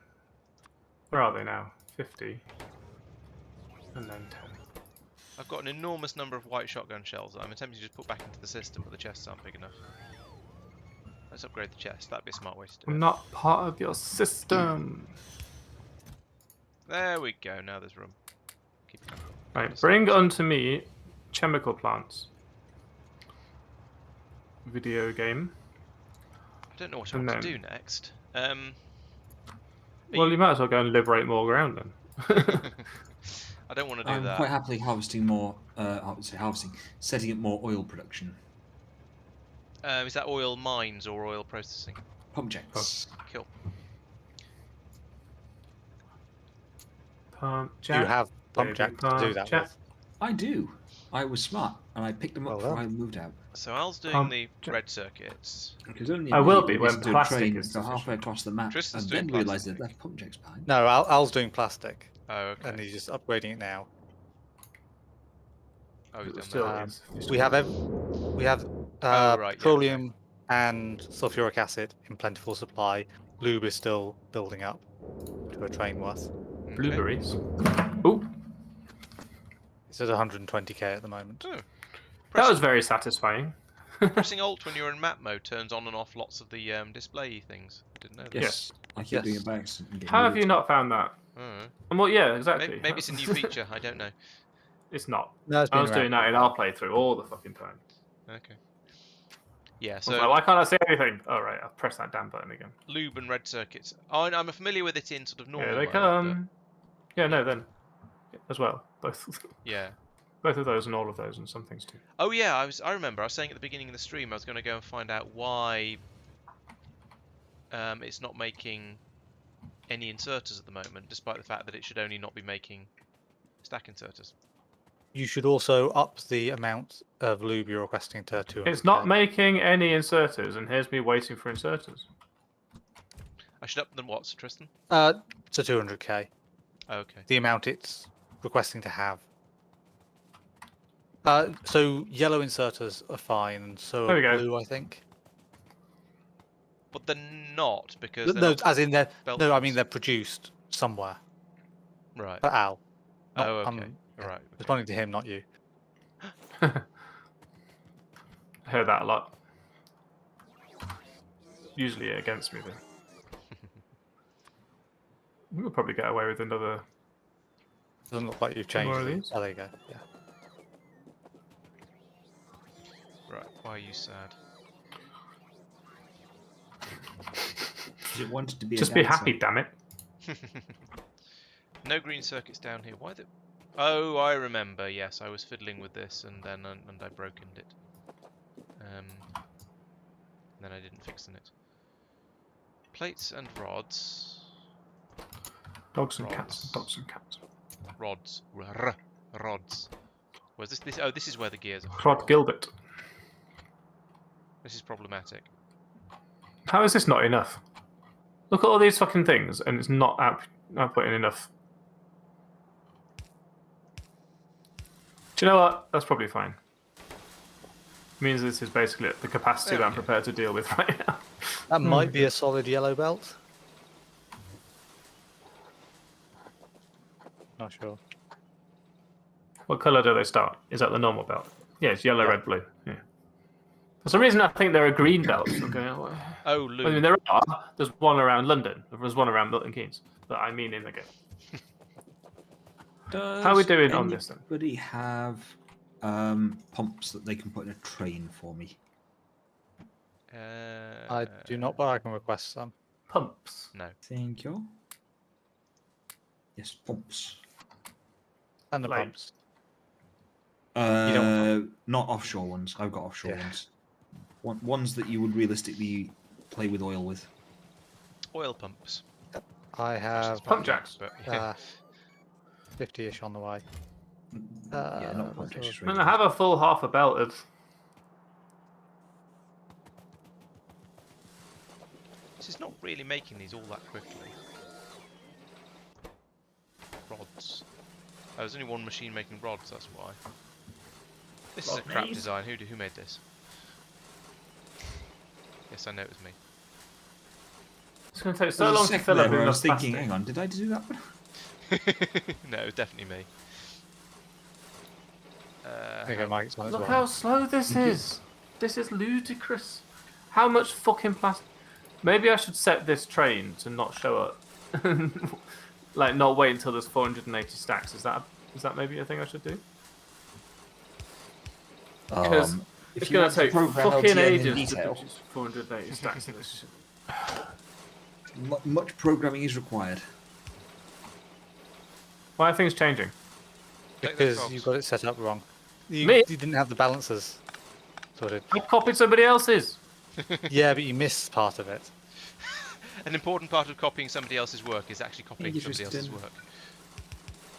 Where are they now? 50. And then 10. I've got an enormous number of white shotgun shells that I'm attempting to just put back into the system, but the chests aren't big enough. Let's upgrade the chest. That'd be a smart way to do I'm it. not part of your system. There we go. Now there's room. Keep going. Right, bring unto me chemical plants. Video game. I don't know what I And want to then- do next. Well, you might as well go and liberate more ground then. I don't want to do I'm that. quite happily harvesting more. Setting up more oil production. Is that oil mines or oil processing? Pump jacks. Cool. You have pump jack to do that Jack. with. I do. I was smart, and I picked them up Well before done. I moved out. So Al's doing Pump the jack. red circuits. Because only I will immediately be when listened to a plastic train is go halfway sufficient. across the map, Tristan's and doing then realised they'd plastic. left pump jacks behind. No, Al's doing plastic, Oh, okay. and he's just upgrading it now. Oh, he's done Still that. is. We have Oh, right, yeah, petroleum and sulfuric acid in plentiful supply. Lube is still building up to a train worth. Okay. Blueberries. Ooh, It's at 120k at the moment. Oh. that Pressing, was very satisfying. pressing Alt when you're in map mode turns on and off lots of the display things. Didn't know that. Yes. I keep Yes. doing it by accident. and getting How have moved. you not found that? Oh. Well, yeah, exactly. Maybe it's a new feature. I don't know. It's not. No, it's I been was around doing for that a in while. our playthrough all the fucking time. Okay. Yeah. I was So like, why can't I see anything? Oh, right, I'll press that damn button again. lube and red circuits. Oh, I'm familiar with it in sort of normal Yeah, they mode. come. Yeah, no, then as well. Both, But yeah. both of those and all of those, and some things too. Oh yeah. I remember. I was saying at the beginning of the stream I was going to go and find out why it's not making any inserters at the moment, despite the fact that it should only not be making stack inserters. You should also up the amount of lube you're requesting to 200. It's not making any inserters, and here's me waiting for inserters. I should up them what, Sir Tristan? To 200k. Okay. The amount it's requesting to have. So yellow inserters are fine, and so There we are go. blue, I think. But they're not because they're No, not as in they're belt no, I ones. mean they're produced somewhere. Right. For Al. Oh, Not- okay. I'm Right. responding to him, not you. I heard that a lot. Usually against me, though. We'll probably get away with another. Doesn't look like you've changed. More of them. these? Oh, there you go. Yeah. Right. Why are you sad? Because it wanted to be a Just be dancer. happy, damn it. No green circuits down here. Why the? Oh, I remember. Yes, I was fiddling with this, and then and I broken it. Then I didn't fix it. Plates and rods. Dogs and cats. Rods. Dogs and cats. Rods. Rods. Was this? Oh, this is where the gears are. Rod Gilbert. This is problematic. How is this not enough? Look at all these fucking things, and it's not outputting enough. Do you know what? That's probably fine. Means this is basically the capacity There that we I'm go. prepared to deal with right now. That might be a solid yellow belt. Not sure. What colour do they start? Is that the normal belt? Yeah, it's yellow, Yeah. red, blue. Yeah. For some reason, I think there are green belts. Okay. Oh, I Lou. mean, there are. There's one around London. There's one around Milton Keynes. But I mean in the game. Does How are we doing on this then? Anybody have pumps that they can put in a train for me? I do not, but I can request some. Pumps. No. Thank you. Yes, pumps. And the Like- pumps. Not offshore ones. I've got offshore Yeah. ones. Ones that you would realistically play with oil with. Oil pumps. I have Pump jacks. But, yeah. 50-ish on the way. Yeah, not pump what jacks. just I mean, I regular. have a full half a belted. This is not really making these all that quickly. Rods. Oh, there's only one machine making rods, that's why. This is a crap Rodneys. design. Who made this? Yes, I know it was me. It's going to take There so was a long to second fill there up where I enough was thinking, plastic. hang on, did I do that one? No, it was definitely me. There you go, Mike. It's on its Look way. how slow this is. This is ludicrous. How much fucking plastic? Maybe I should set this train to not show up. Like, not wait until there's 480 stacks. Is that maybe a thing I should do? Because If it's you going want to take program fucking LTN in ages to detail, produce 480 stacks of this shit. much programming is required. Why are things changing? Take those Because cogs. you got it set up wrong. You Me? didn't have the balances sorted. I copied somebody else's. Yeah, but you missed part of it. An important part of copying somebody else's work is actually copying Thank you, somebody else's Tristan. work.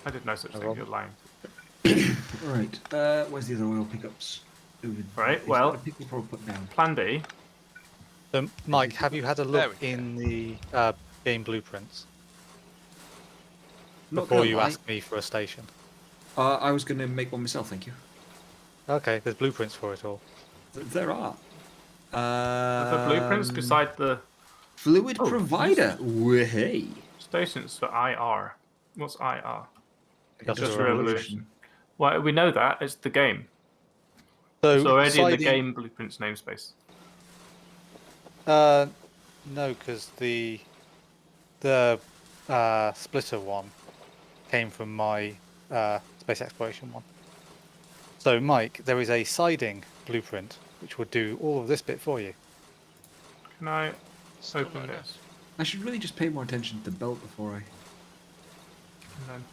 I did no such No thing. problem. You're lying. Right. Where's the other oil pickups? Over Right, is well- that a pick we'll probably put down. Plan B. Mike, have you had a There look we go. in the game blueprints Not before gonna you lie, ask me for a station? I was going to make one myself, thank you. Okay, there's blueprints for it all. There are. The blueprints beside the Fluid Oh, provider. Hey. stations for IR. What's IR? Industrial Just Revolution. Revolution. Well, we know that. It's the game. So It's already in the siding- game blueprints namespace. No, because the splitter one came from my space exploration one. So, Mike, there is a siding blueprint which would do all of this bit for you. Can I Still open not enough. this? I should really just pay more attention to the belt before I. And then,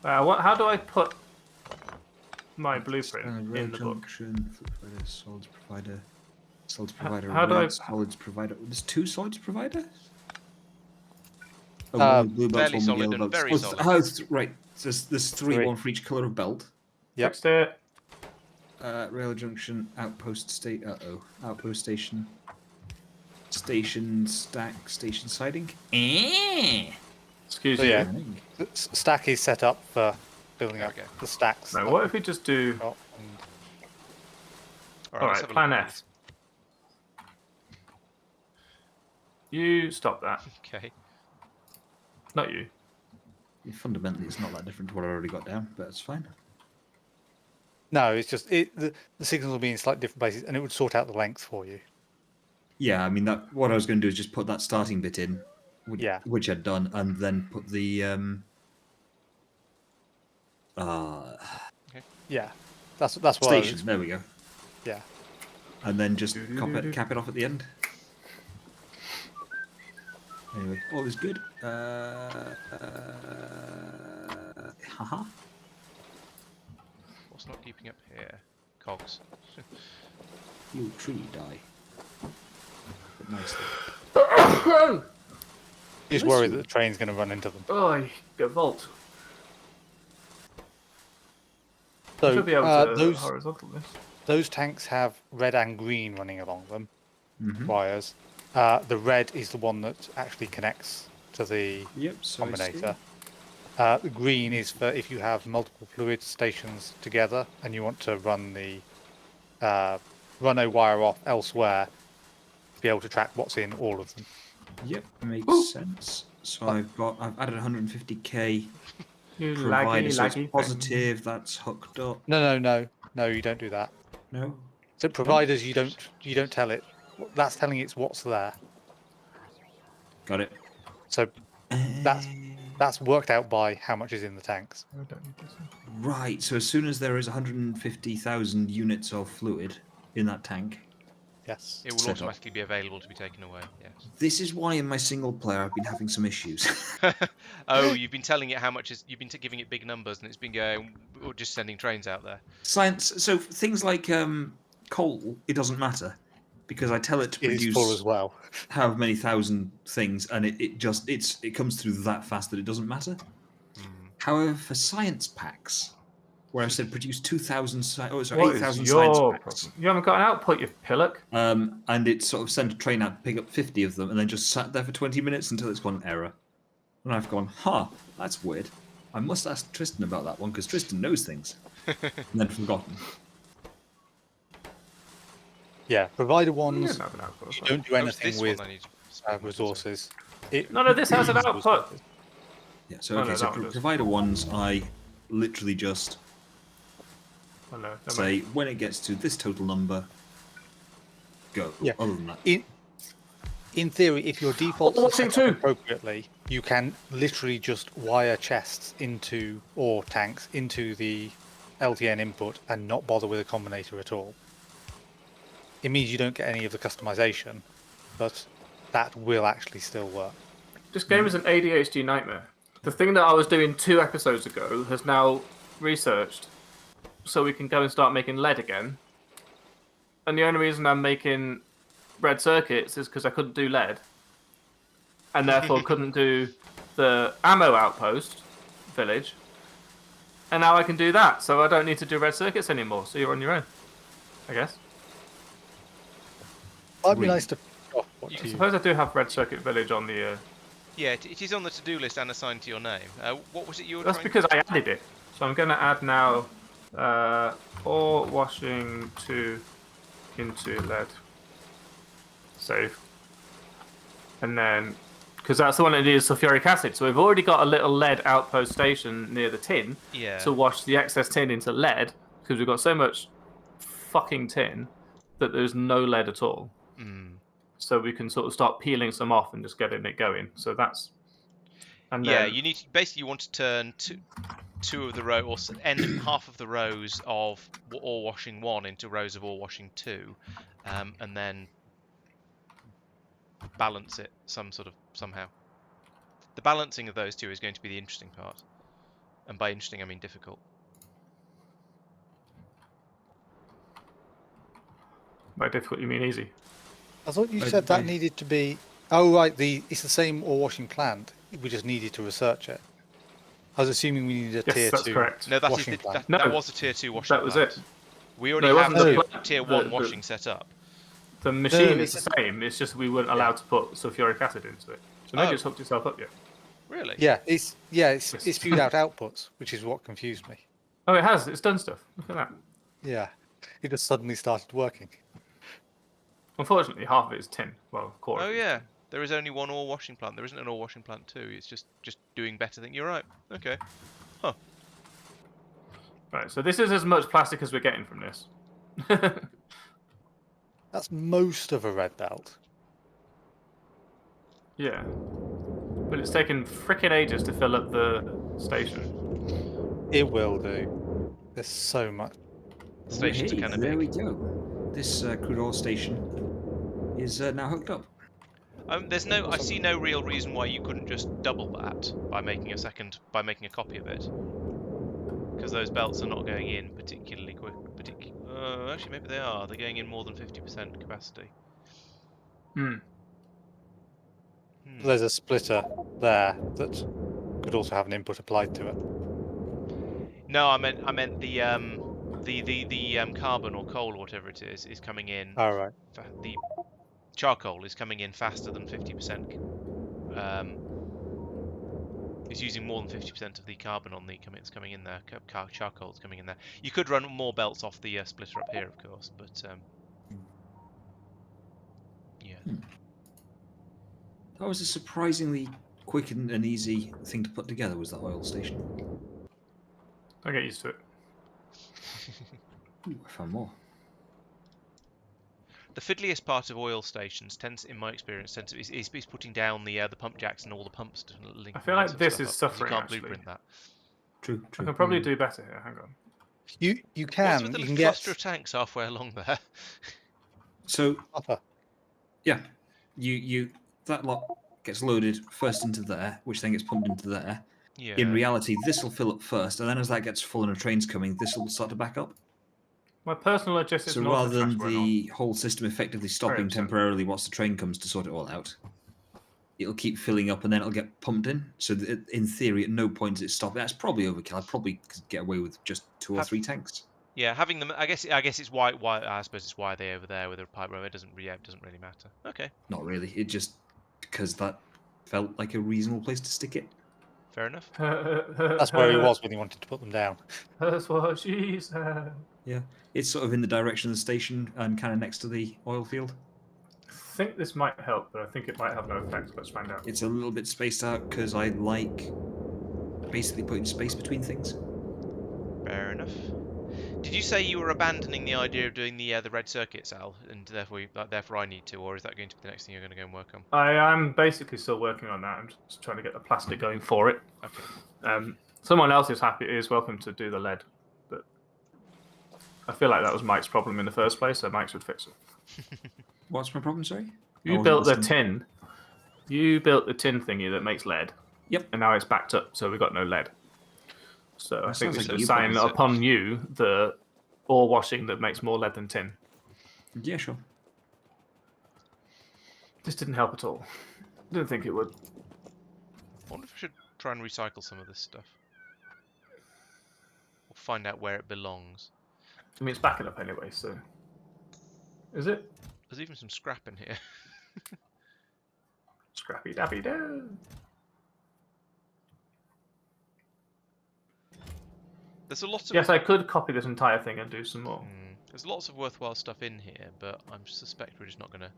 how do I put my blueprint Rail in the book? junction, fluid provider, solids provider, how do I- red solids provider. There's 2 solids provider. Oh, Uh, one with blue belts, fairly one with solid yellow and belts. very Oh, solid. right. So there's 3, Three. one for each color of belt. Yep. Fixed it. Rail junction, outpost state. Outpost station. Station stack, station siding. Excuse So, me. yeah. The stack is set up for building There up we go. the stacks. No, that what if we just do? we've got, and All All let's right, have a Plan look. F. You stop that. Okay. Not you. Fundamentally, it's not that different to what I already got down, but it's fine. No, it's just the signals will be in slightly different places, and it would sort out the length for you. Yeah, I mean that. What I was going to do is just put that starting bit in, Yeah. which I'd done, and then put the Yeah, that's what I was, station. There we go, yeah. and then just cap it off at the end. Anyway, all is good. Haha. What's not keeping up here? Cogs. You tree die. But nicely. Just worried that the train's going to run into them. Oh, the vault. So Should be able to those horizontal this. those tanks have red and green running along them, Mhm. wires. The red is the one that actually connects to the Yep. So I see. combinator. The green is for if you have multiple fluid stations together and you want to run the run a wire off elsewhere to be able to track what's in all of them. Yep, makes Ooh. sense. So I've added 150k You provider, so it's laggy. positive. That's hooked up. No, you don't do that. No. So providers, you don't tell it. That's telling it's what's there. Got it. So that's worked out by how much is in the tanks. I don't need this one. Right. So as soon as there is 150,000 units of fluid in that tank, Yes. It will Set up. automatically be available to be taken away. Yes. this is why in my single player I've been having some issues. Oh, you've been telling it how much is. You've been giving it big numbers, and it's been going. Or just sending trains out there. Science. So things like coal, it doesn't matter because I tell it to It is produce full as well. how many thousand things, and it comes through that fast that it doesn't matter. However, for science packs, where I said produce 2,000, What 8,000 is science your packs, problem? You haven't got an output, you pillock. and it sort of sent a train out to pick up 50 of them, and then just sat there for 20 minutes until it's gone error. And I've gone, that's weird. I must ask Tristan about that one because Tristan knows things. And then forgotten. Yeah, provider You ones don't have an output. you don't do Oh, anything this with one I need to spend my resources. No, this has an output. Yeah, so Oh, okay, no, so that one does. provider ones, I literally just Oh, no, never say mind. when it gets to this total number, go. Yeah. Other than that, In theory, if your defaults are Watching set up too. appropriately, you can literally just wire chests or tanks into the LTN input and not bother with a combinator at all. It means you don't get any of the customization, but that will actually still work. This game is an ADHD nightmare. The thing that I was doing 2 episodes ago has now researched, so we can go and start making lead again. And the only reason I'm making red circuits is because I couldn't do lead, and therefore couldn't do the ammo outpost village. And now I can do that, so I don't need to do red circuits anymore. So you're on your own, I guess. Might be Really? nice to finish off what You I you. suppose I do have red circuit village on the. Yeah, it is on the to-do list and assigned to your name. What was it you were That's trying? because I added it. So I'm going to add now ore washing 2 into lead. Save. And then, because that's the one that needs sulfuric acid. So we've already got a little lead outpost station near the tin Yeah. to wash the excess tin into lead, because we've got so much fucking tin that there's no lead at all. Mm. So we can sort of start peeling some off and just getting it going. So that's. And Yeah, then, you need basically you want to turn two of the row or end half of the rows of ore washing 1 into rows of ore washing 2, and then balance it somehow. The balancing of those two is going to be the interesting part, and by interesting I mean difficult. by difficult, you mean easy. I thought you I- said that I- needed to be. Oh right, it's the same ore washing plant. We just needed to research it. I was assuming we needed a Yes, tier that's 2 correct. No, that is washing plant. No, that was a tier 2 washing That was plant. it. We already No, it have wasn't the tier plant. 1 washing set up. The machine No, is the same. It's just we weren't allowed to put sulfuric acid into it. So maybe Oh. it's hooked itself up yet. Really? it's spewed out outputs, which is what confused me. Oh, it has. It's done stuff. Look at that. Yeah, it just suddenly started working. Unfortunately, half of it is tin. Well, core. Oh yeah. There is only one ore washing plant. There isn't an ore washing plant 2. It's just doing better things. You're right. Okay. Right. So this is as much plastic as we're getting from this. That's most of a red belt. Yeah. But it's taken frickin' ages to fill up the station. It will do. There's so much. Stations Hey, are kind of there big. we go. This crude oil station is now hooked up. I see no real reason why you couldn't just double that by making a copy of it. Because those belts are not going in particularly quick. Actually, maybe they are. They're going in more than 50% capacity. Hmm. There's a splitter there that could also have an input applied to it. No, I meant the carbon or coal or whatever it is coming in. All right. The charcoal is coming in faster than 50%. Is using more than 50% of the carbon on it's coming in there. Charcoal is coming in there. You could run more belts off the splitter up here, of course, but yeah. That was a surprisingly quick and easy thing to put together, was that oil station. I'll get used to it. Ooh, I found more. The fiddliest part of oil stations in my experience, is putting down the pump jacks and all the pumps to link. I feel all like that this stuff is up, 'cause suffering, You can't actually. blueprint that. True. I can probably do better here. Hang on. You What's can with the you little can cluster get of tanks halfway along there? So upper. yeah, you that lot gets loaded first into there, which then gets pumped into there. Yeah. In reality, this will fill up first, and then as that gets full and a train's coming, this will start to back up. My personal logistics So and also rather than trash going on. the whole system effectively stopping upset. temporarily whilst the train comes to sort it all out, it'll keep filling up and then it'll get pumped in. So that in theory, at no point does it stop. That's probably overkill. I'd probably get away with just 2 or 3 tanks. Yeah, having them. I guess it's why. I suppose it's why they're over there with a pipe row. It doesn't really matter. Okay, Not really. It just because that felt like a reasonable place to stick it. fair enough. That's where he was when he wanted to put them down. That's what she said. Yeah, it's sort of in the direction of the station and kind of next to the oil field. I think this might help, but I think it might have no effect. Let's find out. It's a little bit spaced out because I like basically putting space between things. Fair enough. Did you say you were abandoning the idea of doing the red circuit, Sal, and therefore I need to, or is that going to be the next thing you're going to go and work on? I am basically still working on that. I'm just trying to get the plastic going for it. Okay. Someone else is welcome to do the lead, but I feel like that was Mike's problem in the first place, so Mike should fix it. What's my problem? Sorry. You built the tin. You built the tin thingy that makes lead. Yep. And now it's backed up, so we've got no lead. So I think sounds we like should you assign promised it. upon you the ore washing that makes more lead than tin. Yeah, sure. This didn't help at all. Didn't think it would. I wonder if I should try and recycle some of this stuff. find out where it belongs. I mean, it's backing up anyway, so. Is it? There's even some scrap in here. Scrappy dappy do. There's a lot of Yes, I could copy this entire thing and do some more. there's lots of worthwhile stuff in here, but I suspect we're just not gonna.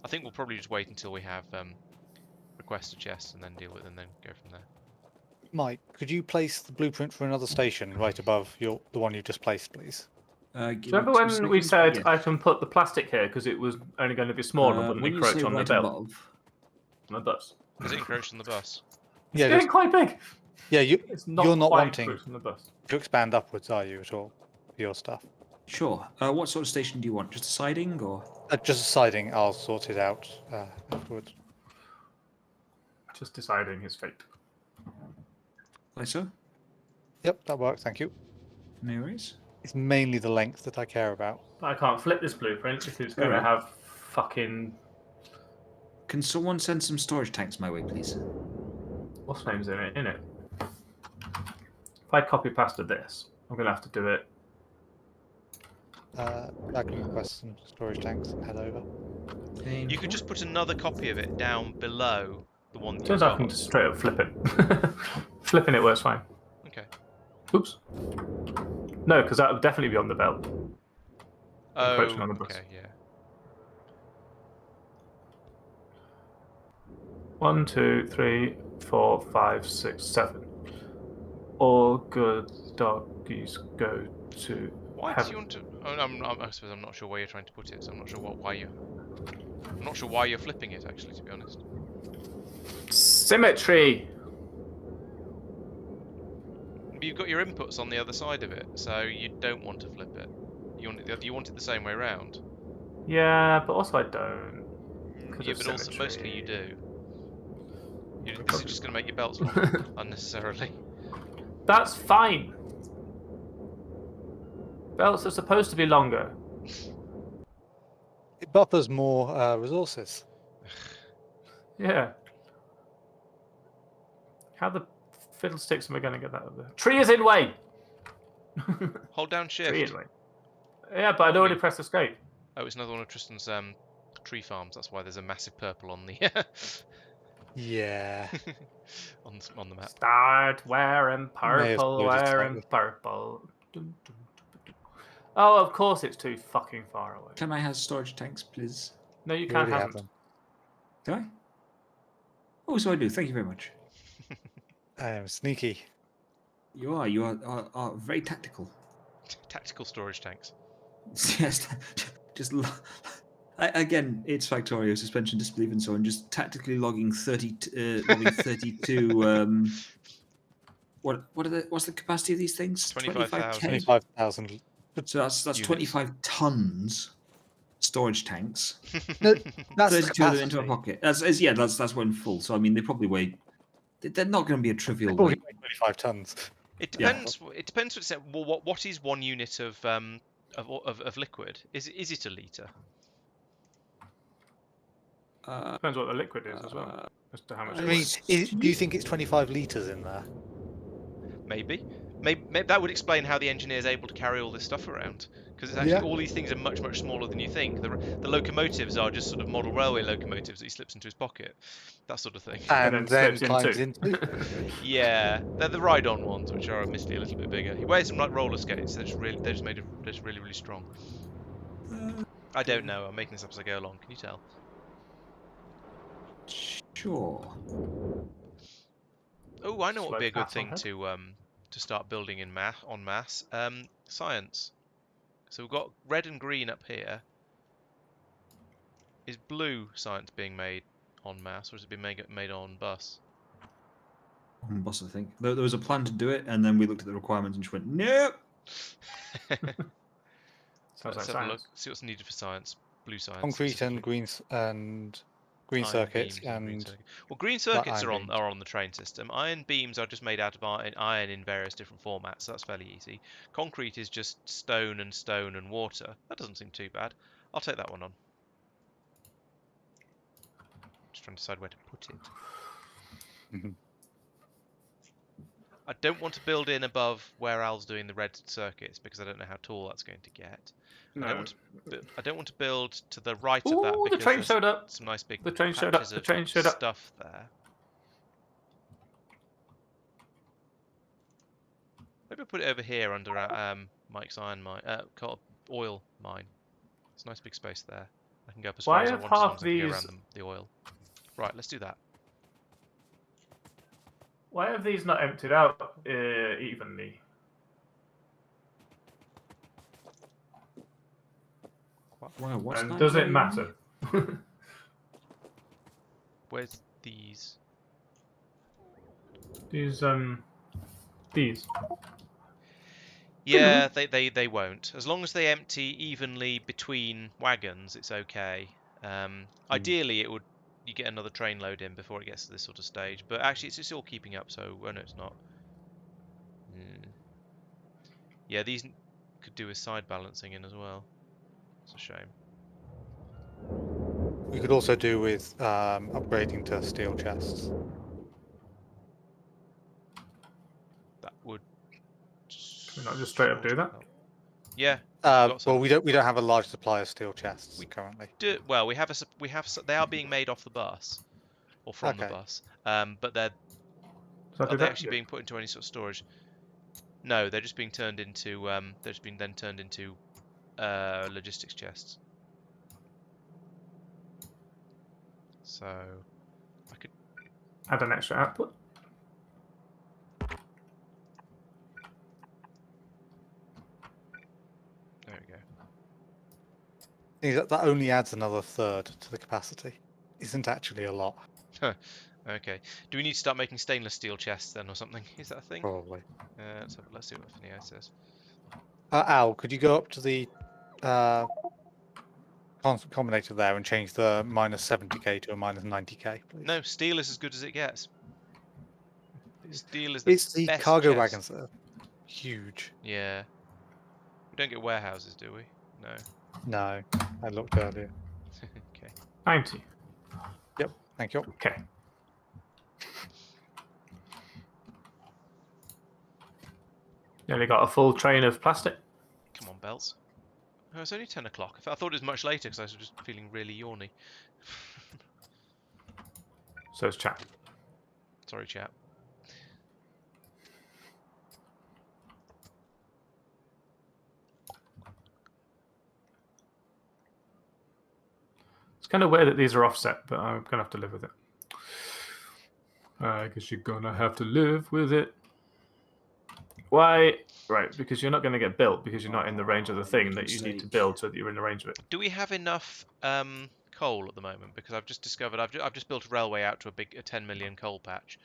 I think we'll probably just wait until we have request a chest and then deal with it and then go from there. Mike, could you place the blueprint for another station right above the one you just placed, please? Give Remember me 2 when we seconds. said Yeah. I can put the plastic here because it was only going to be small and wouldn't When you encroach say on the right belt? above, On the bus. Has it encroached on the bus? It's Yeah, getting quite big. yeah. It's not You're not quite wanting encroached on the bus. to expand upwards, are you, at all? For your stuff. sure. What sort of station do you want? Just a siding or? Just a siding. I'll sort it out afterwards. Just deciding his fate. Like so? Yep, that works. Thank you. No worries. It's mainly the length that I care about. I can't flip this blueprint because it's going to Alright. have fucking. Can someone send some storage tanks my way, please? What's name's in it? If I copy pasta this, I'm going to have to do it. I can request some storage tanks and head over. You could just put another copy of it down below the one that you've Turns out I can got. just straight up flip it. Flipping it works fine. Okay. Oops. No, because that would definitely be on the belt. Oh, Encroaching on the bus. okay, yeah. 1, 2, 3, 4, 5, 6, 7. All good doggies go to Why do heaven. you want to? Oh, I suppose I'm not sure where you're trying to put it. So I'm not sure why you. I'm not sure why you're flipping it. Actually, to be honest. Symmetry. But you've got your inputs on the other side of it, so you don't want to flip it. You want it the same way round. Yeah, but also I don't. 'Cause Yeah, of but also symmetry. mostly you do. This is just going to make your belts longer unnecessarily. That's fine. Belts are supposed to be longer. It buffers more resources. Yeah. How the fiddlesticks am I going to get that up there? Tree is in way. Hold down Tree shift. in way. Yeah, but I'd already pressed escape. Oh, it's another one of Tristan's tree farms. That's why there's a massive purple on the Yeah. on the map. Start wearing May have purple, loaded wearing slightly. purple. Dun, dun, dun, dun. Oh, of course it's too fucking far away. Can I have storage tanks, please? No, you You can't already have have them. Do I? Oh, so I do. Thank you very much. Sneaky. You are very tactical. Tactical storage tanks. Yes, just again, it's Factorio, suspension, disbelief, and so on. Just tactically logging 32. What's the capacity of these things? 25,000. 25,000. So that's Units. 25 tons storage tanks. No, that's the 32 of them into a capacity. pocket. That's when full. So I mean, they probably weigh. They're not going to be a trivial Probably weight. 25 tons. It Yeah. depends. It depends what it's at. Well, what is 1 unit of liquid? Is it a litre? Depends what the liquid is as well, as to how much. I it mean, weighs. do you think it's 25 litres in there? Maybe. Maybe that would explain how the engineer is able to carry all this stuff around. Because it's actually Yeah. all these things are much smaller than you think. The locomotives are just sort of model railway locomotives that he slips into his pocket, that sort of thing. And then slips climbs into. into. Yeah, they're the ride-on ones, which are admittedly a little bit bigger. He wears them like roller skates. They're just really strong. I don't know. I'm making this up as I go along. Can you tell? Sure. Oh, I know what would be a Slow good thing pass to start building en masse. Science. So we've got red and green up here. Is blue science being made en masse, or has it been made on bus? On bus, I think. There was a plan to do it, and then we looked at the requirements and just went, nope. Sounds Let's like have a look. science. See what's needed for science. Blue science. Concrete and specifically. green Iron circuits beams green and circuit. Well, green circuits iron beams. are on the train system. Iron beams are just made out of iron in various different formats, so that's fairly easy. Concrete is just stone and water. That doesn't seem too bad. I'll take that one on. Just trying to decide where to put it. I don't want to build in above where Al's doing the red circuits because I don't know how tall that's going to get. No. I don't want to build to the right of that Ooh, the because train there's showed up. some nice big The train showed up. patches The of train showed up. stuff there. Maybe I'll put it over here under Mike's iron mine, oil mine. It's a nice big space there. I can go up as far Why as I have want as long half as I can go these? around the oil. Right, let's do that. Why have these not emptied out evenly? Wow, what's And that? does it matter? Where's these? These Yeah, they won't. As long as they empty evenly between wagons, it's okay. Ideally, you get another train load in before it gets to this sort of stage. But actually, it's all keeping up, so no, it's not. Yeah, these could do with side balancing in as well. It's a shame. We could also do with upgrading to steel chests. That would. Can we not just straight up do sort of that? help. Yeah. got Well, some. we don't have a large supply of steel chests currently. Well, we have they are being made off the bus or from the Okay. bus. But So I are do they that? actually Yeah. being put into any sort of storage? No, they're just being turned into they're just being then turned into logistics chests. So I could Add an extra output. there we go. Thing is that only adds another third to the capacity. Isn't actually a lot, Okay. Do we need to start making stainless steel chests then or something? Is that a thing? probably. Let's see what Finio says. Al, could you go up to the constant combinator there and change the minus 70k to a minus 90k, please? No, steel is as good as it gets. Steel is the It's the best cargo chest. wagons that are huge. Yeah. We don't get warehouses, do we? No. No, I looked earlier. Okay. 90. Yep, thank you. Okay. Nearly got a full train of plastic. Come on, belts. Oh, it's only 10 o'clock. I thought it was much later because I was just feeling really yawny. So it's chat. Sorry, chap. It's kind of weird that these are offset, but I'm gonna have to live with it. I guess you're gonna have to live with it. Why? Right, because you're not going to get built because you're not in the range of the thing that you need to build so that you're in the range of it. Do we have enough coal at the moment? Because I've just discovered I've just built a railway out to a 10 million coal patch.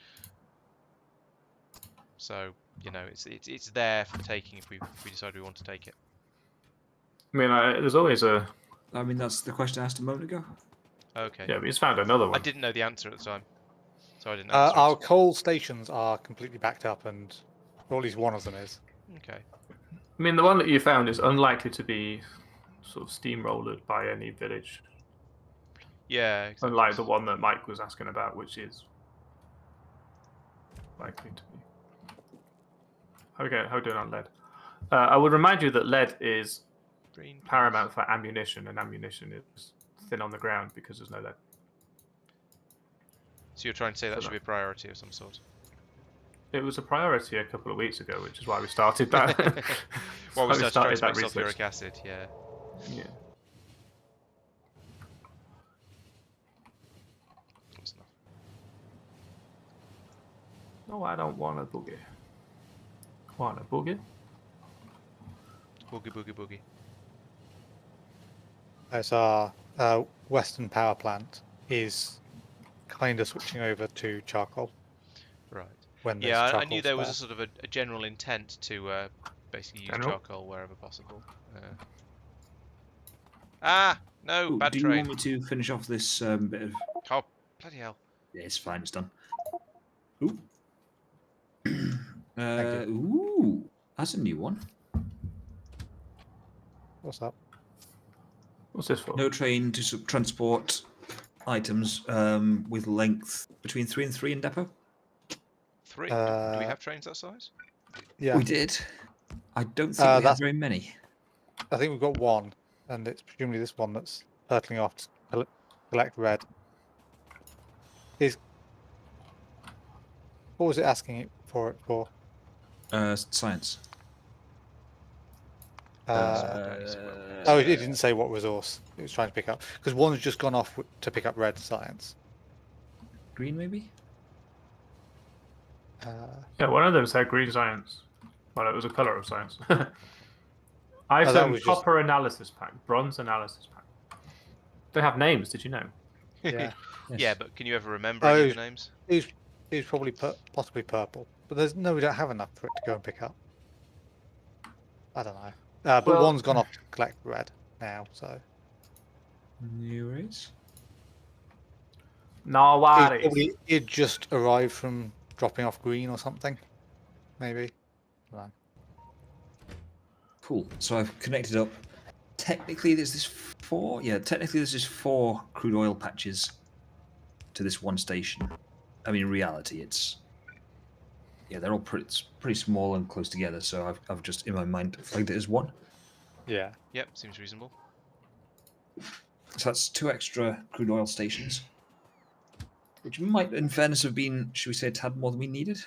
So you know it's there for the taking if we decide we want to take it. I mean, there's always a. I mean, that's the question I asked a moment ago. Okay. Yeah, we just found another one. I didn't know the answer at the time, so I didn't answer Our it. coal stations are completely backed up, and or at least one of them is. Okay. I mean, the one that you found is unlikely to be sort of steamrollered by any village. Yeah. Exactly. Unlike the one that Mike was asking about, which is likely to be. How are we doing on lead? I would remind you that lead is Green paramount for ammunition, and ammunition is thin on the ground because there's no lead. So you're trying to say that So should be a priority of some sort? It was a priority a couple of weeks ago, which is why we started that. Well, we started trying to make research. sulfuric acid, yeah. Yeah. Close enough. No, I don't want a boogie. Want a boogie? Boogie, boogie, boogie. As our Western power plant is kind of switching over to charcoal. Right. When there's Yeah, I charcoal knew there was a spare. sort of a general intent to basically use General? charcoal wherever possible. Ah! No, Ooh, bad do you trade. want me to finish off this bit of... Oh, bloody hell. Yeah, it's fine, it's done. Ooh. Thank Ooh, that's a new one. What's that? What's this for? No train to transport items with length between 3 and 3 in depot. 3. Do we Uh, have trains that size? Yeah, We did. I don't think we have that's. very many. I think we've got one, and it's presumably this one that's hurtling off to collect red. Is what was it asking it for? Science. Oh, it didn't say what resource it was trying to pick up because one's just gone off to pick up red science. Green, maybe? Yeah, one of them said green science. Well, it was a color of science. Item that was just- copper analysis pack, bronze analysis pack. They have names. Did you know? Yeah. Yes. Yeah, but can you ever remember Oh, any of the names? It was probably possibly purple, but we don't have enough for it to go and pick up. I don't know. But Well- one's gone off to collect red now, so No worries. No worries. it just arrived from dropping off green or something, maybe. I don't know. Cool. So I've connected up. Technically, there's this 4. Yeah, technically, there's just 4 crude oil patches to this one station. I mean, in reality, it's they're all pretty small and close together. So I've just in my mind flagged it as 1. Yeah. Yep, seems reasonable. So that's 2 extra crude oil stations, which might, in fairness, have been, should we say, a tad more than we needed.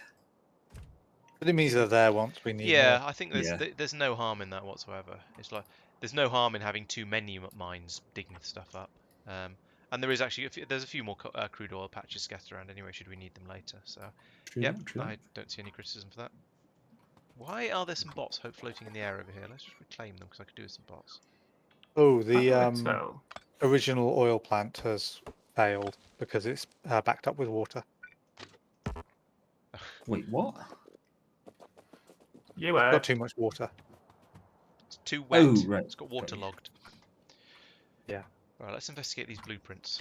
But it means they're there once we need Yeah, more. I think there's no harm in that whatsoever. It's like there's no harm in having too many mines digging stuff up. And there is actually there's a few more crude oil patches scattered around anyway, should we need them later. So, yep, True that. I don't see any criticism for that. Why are there some bots floating in the air over here? Let's just reclaim them because I could do with some bots. Oh, How the do I tell? original oil plant has failed because it's backed up with water. Wait, what? You Got too much water. It's too wet. Oh, right. It's got Got you. waterlogged. Yeah. Right, let's investigate these blueprints.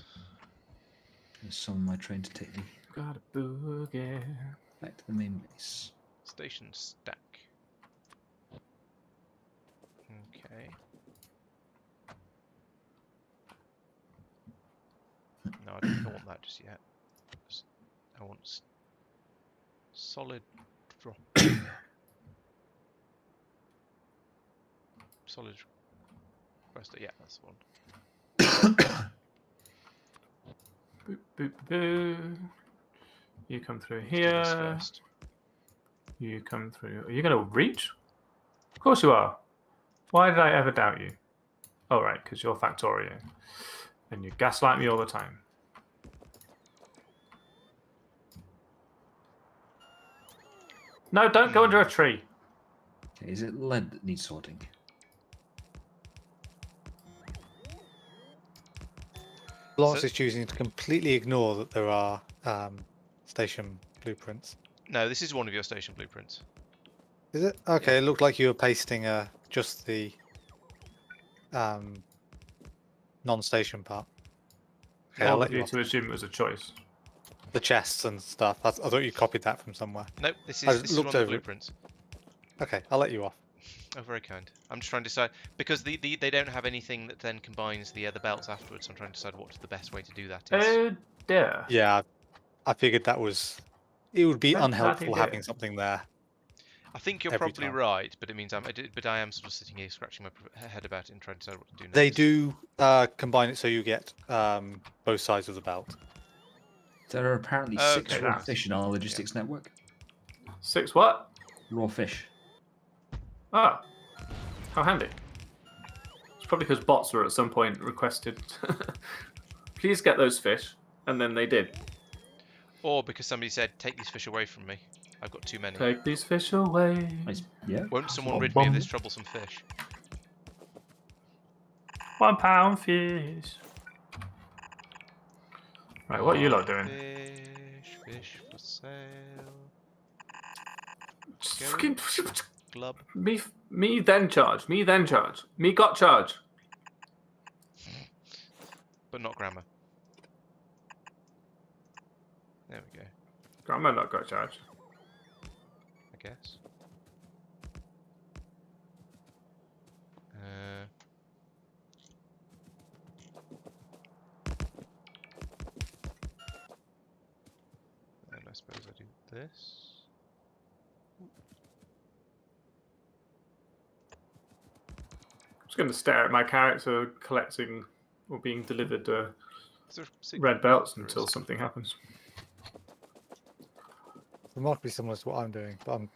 There's some of my train to take me Got a boogie. back to the main base. Station stack. Okay. No, I don't want that just yet. I want solid drop. Solid requester. Yeah, that's the one. Boop, boop, boop. You come through Let's do this here. first. You come through. Are you going to reach? Of course you are. Why did I ever doubt you? Oh, right, because you're Factorio. And you gaslight me all the time. No, don't go under a tree. Okay, is it lead that needs sorting? Laurence So- is choosing to completely ignore that there are station blueprints. No, this is one of your station blueprints. Is it? Okay, Yeah. it looked like you were pasting just the non-station part. Okay, I'll All let of you you off. to assume it was a choice. The chests and stuff. I thought you copied that from somewhere. Nope, this I is one looked of the over it. blueprints. Okay, I'll let you off. Oh, very kind. I'm just trying to decide because they don't have anything that then combines the belts afterwards. I'm trying to decide what the best way to do that is. Oh dear. Yeah, I figured it would be Oh, unhelpful bloody having dear. something there. I think you're every probably time. right, but it means I am sort of sitting here scratching my head about it and trying to decide what to do next. They do combine it so you get both sides of the belt. There are apparently Okay, 6 raw that's- fish in our logistics network. 6 what? Raw fish. Oh. How handy. It's probably because bots were at some point requested. Please get those fish. And then they did. Or because somebody said, "Take these fish away from me. I've got too many." Take these fish away. Yeah. Won't someone Bum, rid me of bum. this troublesome fish? £1 fish. Right, what are you lot doing? Fish for sale. Just Go. fucking Glub. me then charge. Me then charge. Me got charge. But not grammar. There we go, Grandma not got charge. I guess. And I suppose I do this. just going to stare at my character collecting or being delivered Is there a secret? red belts There until is. something happens. Remarkably similar to what I'm doing, but I'm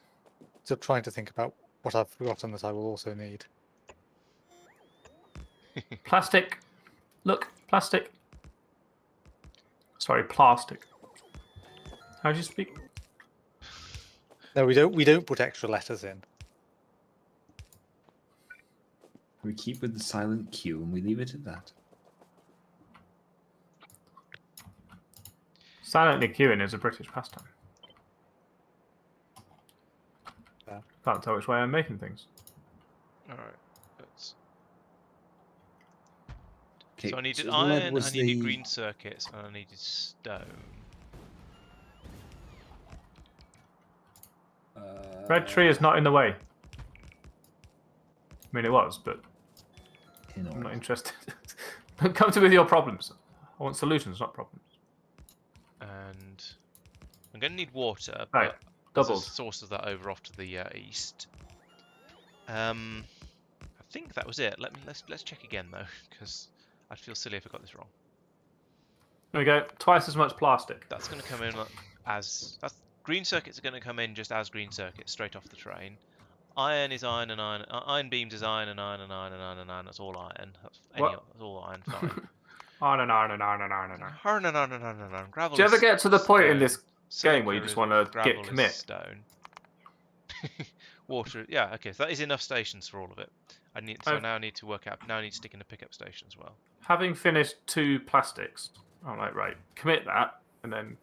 still trying to think about what I've forgotten that I will also need. Plastic. Look, plastic. Sorry, plastic. How do you speak? No, we don't put extra letters in. We keep with the silent Q and we leave it at that. Silently queuing is a British pastime. Yeah. Can't tell which way I'm making things. All right. Let's... Okay, So I needed so the lead iron, was I needed the- green circuits, and I needed stone. Red tree is not in the way. I mean, it was, but in I'm not all. interested. Come to me with your problems. I want solutions, not problems. And I'm going to need water, Right, but there's a doubled. source of that over off to the east. I think that was it. Let's check again though, because I'd feel silly if I got this wrong. There we go. Twice as much plastic. That's going to come in green circuits are going to come in just as green circuits straight off the train. Iron is iron and iron. Iron beams is iron and iron and iron and iron and iron. That's all iron. That's all iron. Fine. Iron. Iron and iron and iron and iron. Gravel. Do you ever is get to the point in stone. this game where you Silica just is want to gravel get is commit? Stone. Water. Yeah. Okay. So that is enough stations for all of it. I now need to work out. Now I need to stick in a pickup station as well. Having finished 2 plastics, I'm like, right, commit that, and then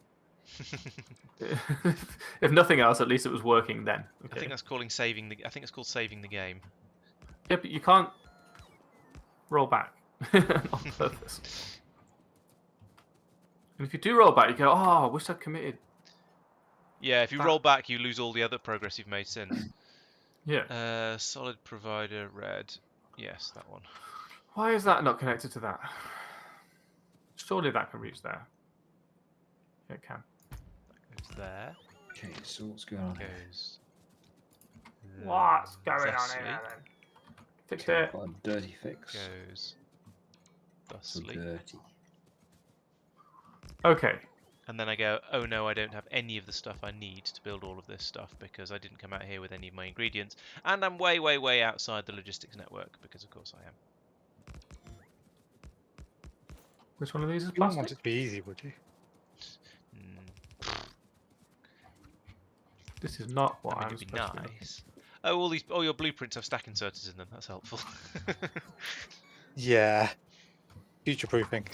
if nothing else, at least it was working then. Okay. I think that's calling saving the. I think it's called saving the game. Yeah, but you can't roll back on purpose. And if you do roll back, you go, oh, I wish I'd committed. Yeah, if you roll back, you lose all the other progress you've made since. Yeah. Solid provider, red. Yes, that one. Why is that not connected to that? Surely that can reach there. Yeah, it can. That goes there. Okay, so what's going on here? Goes. What's going on thusly. here then? Fixed Okay, it. I've got a dirty fix. Goes. So Thusly. dirty. Okay. And then I go, oh no, I don't have any of the stuff I need to build all of this stuff because I didn't come out here with any of my ingredients. And I'm way, way, way outside the logistics network because of course I am. Which one of these is You wouldn't plastic? want it to be easy, would you? This is not what I I mean, was it'd be supposed to be. nice. Oh, all your blueprints have stack inserters in them. That's helpful. Yeah. Future proofing.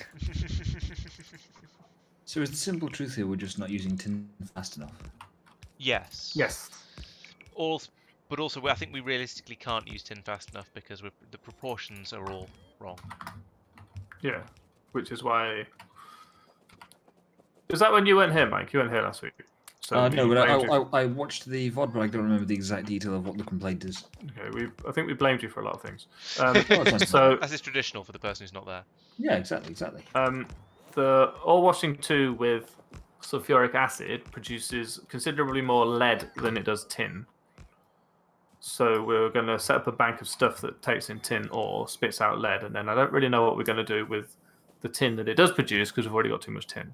So is the simple truth here we're just not using tin fast enough? Yes. Yes. But also, I think we realistically can't use tin fast enough because the proportions are all wrong. Yeah. Which is why. Is that when you weren't here, Mike? You weren't here last week. So No, we but blamed you. I watched the VOD, but I don't remember the exact detail of what the complaint is. Okay, I think we blamed you for a lot of things. So As is traditional for the person who's not there. yeah, exactly. The ore washing 2 with sulfuric acid produces considerably more lead than it does tin. So we're going to set up a bank of stuff that takes in tin ore, spits out lead, and then I don't really know what we're going to do with the tin that it does produce because we've already got too much tin.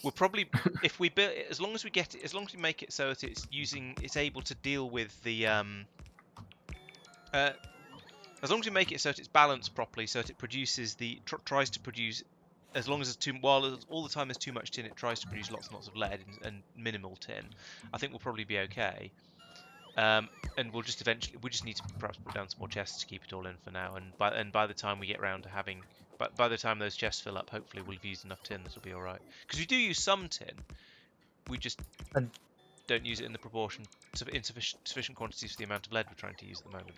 We'll probably, if we build, as long as we make it so that it's able to deal with the as long as we make it so that it's balanced properly, so that it produces tries to produce, as long as all the time there's too much tin, it tries to produce lots and lots of lead and minimal tin. I think we'll probably be okay. And we just need to perhaps put down some more chests to keep it all in for now. And by the time we get around to having, by the time those chests fill up, hopefully we'll have used enough tin that'll be all right. Because we do use some tin, we just don't use it in the proportion, sufficient quantities for the amount of lead we're trying to use at the moment.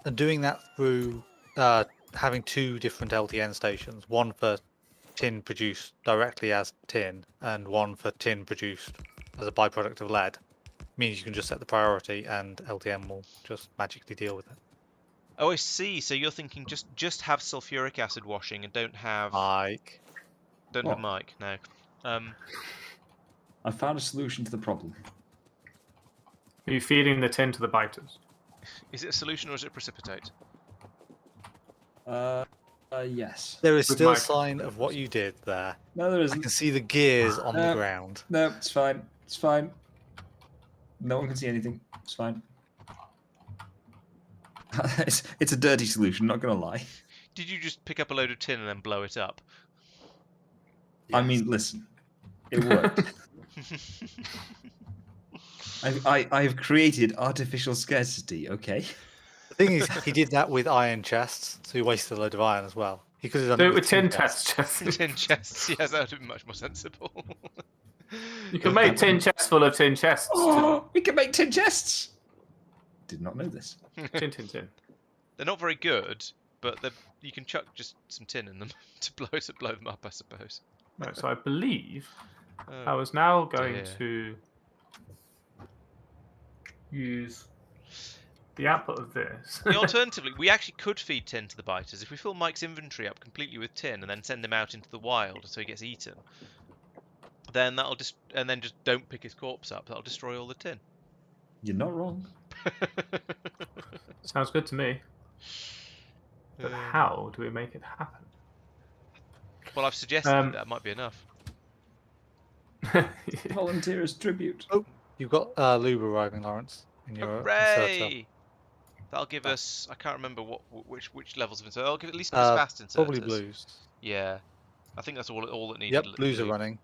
And doing that through having 2 different LTN stations, one for tin produced directly as tin, and one for tin produced as a byproduct of lead, means you can just set the priority and LTN will just magically deal with it. Oh, I see. So you're thinking just have sulfuric acid washing and don't have Like, have Mike. No. I found a solution to the problem. Are you feeding the tin to the biters? Is it a solution or is it precipitate? Yes. There is With still my- sign of what you did there. No, there I isn't. can see the gears on the No. ground. No, it's fine. It's fine. No one can see anything. It's fine. it's a dirty solution, not gonna lie. Did you just pick up a load of tin and then blow it up? I mean, listen, it worked. I've created artificial scarcity, okay? The thing is, he did that with iron chests, so he wasted a load of iron as well. He could have done Do it it with tin chests. chests. Tin chests, yes, that would have been much more sensible. You can make tin chests full of tin chests. Oh, we can make tin chests! Did not know this. Tin, tin, tin. They're not very good, but you can chuck just some tin in them to blow them up, I suppose. Right, so I believe I Oh, was now going dear. to use the output of this. Alternatively, we actually could feed tin to the biters. If we fill Mike's inventory up completely with tin and then send him out into the wild so he gets eaten, then that'll just don't pick his corpse up. That'll destroy all the tin. You're not wrong. Sounds good to me. But how do we make it happen? Well, I've suggested that might be enough. Volunteer as tribute. You've got lube arriving, Laurence, in your inserter. Hooray! That'll give us. I can't remember which levels of inserter. That'll at least give us fast inserters. Probably blues. Yeah, I think that's all that needed. Yep, blues are running.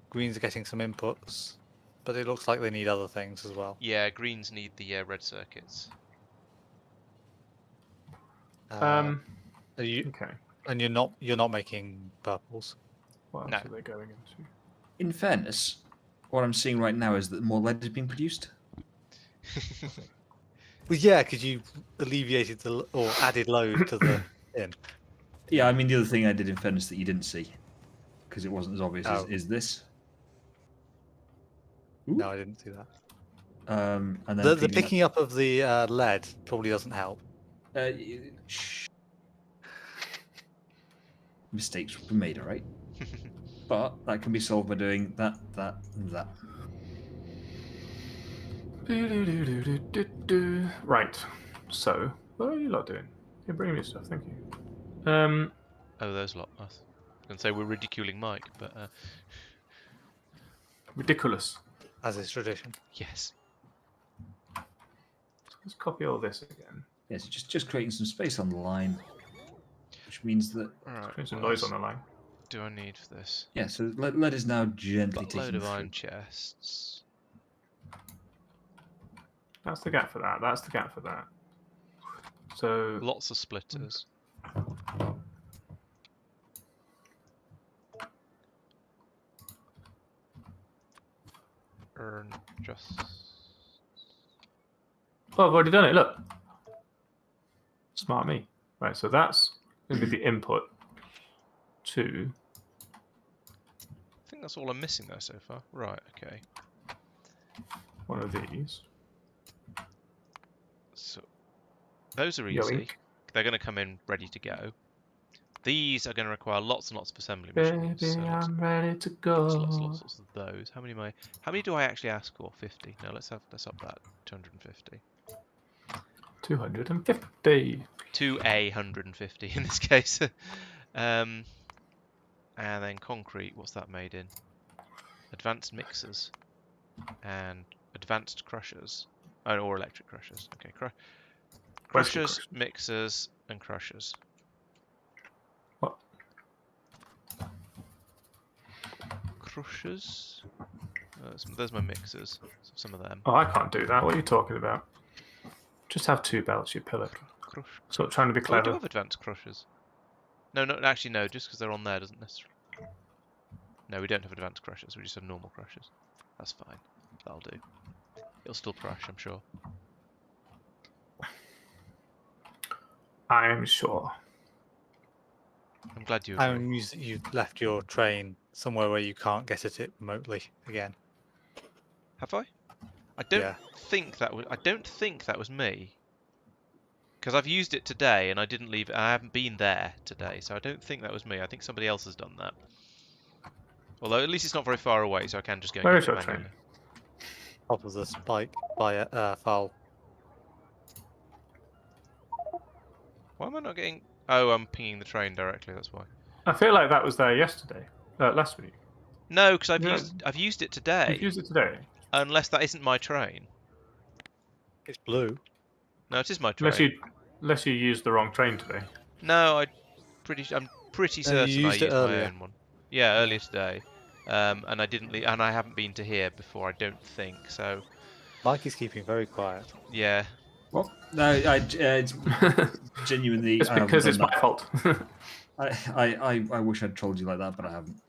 Greens are getting some inputs, but it looks like they need other things as well. Yeah, greens need the red circuits. Are you, Okay. and you're not making purples. What else No. are they going into? In fairness, what I'm seeing right now is that more lead is being produced. Well, yeah, because you alleviated or added load to the in. Yeah, I mean, the other thing I did in fairness that you didn't see, because it wasn't as obvious, Oh. is this. No, I didn't see that. And then The feeding picking up of the lead probably doesn't help. shh. Mistakes were made, all right? But that can be solved by doing that, and that. Right. So, what are you lot doing? You're bringing me stuff, thank you. Oh, those lot. I was going to say we're ridiculing Mike, but Ridiculous. As is tradition. yes. Let's copy all this again. Yes, just creating some space on the line, which means that Alright. Putting some noise on the line. Do I need for this? yeah. So lead is now gently Got a load taking of through. iron chests. That's the gap for that. That's the gap for that. So, Lots of splitters. Earn just. oh, I've already done it. Look. Smart me. Right, so that's going to be the input to. I think that's all I'm missing though so far. Right. Okay. One of these. So those are Yoink. easy. They're going to come in ready to go. These are going to require lots and lots of assembly Baby, machines. So I'm ready to go. lots of those. How many do I actually ask for? 50. No, let's up that. 250. 250. To a 150 in this case. And then concrete. What's that made in? Advanced mixers and advanced crushers. Oh, or electric crushers. Okay, crushers, mixers, and crushers. What? Crushers. There's my mixers. Some of them. Oh, I can't do that. What are you talking about? Just have two belts, you pillock. Crush. Sort of trying to be Oh, we clever. do have advanced crushers. No, actually no. Just because they're on there doesn't necessarily. No, we don't have advanced crushers. We just have normal crushers. That's fine. That'll do. It'll still crush, I'm sure. I am sure. I'm glad you agree. I'm amused that you left your train somewhere where you can't get at it remotely again. Have I? I don't Yeah. think that was. I don't think that was me. Because I've used it today and I didn't leave it. I haven't been there today, so I don't think that was me. I think somebody else has done that. Although at least it's not very far away, so I can just go. Where and is get your it train? manually. top of the spike by foul. Why am I not getting? Oh, I'm pinging the train directly. That's why. I feel like that was there yesterday, last week. No, because I've Yeah. used it You've today. used it today, Unless that isn't my train. It's blue. No, it is my train. unless you used the wrong train today. No, I'm pretty No, you certain I used it used my earlier. own one. Yeah, earlier today. And I didn't and I haven't been to here before. I don't think so. Mikey's keeping very quiet. Yeah. Well, no, it's genuinely. It's I haven't because it's done my fault. that. I wish I'd trolled you like that, but I haven't.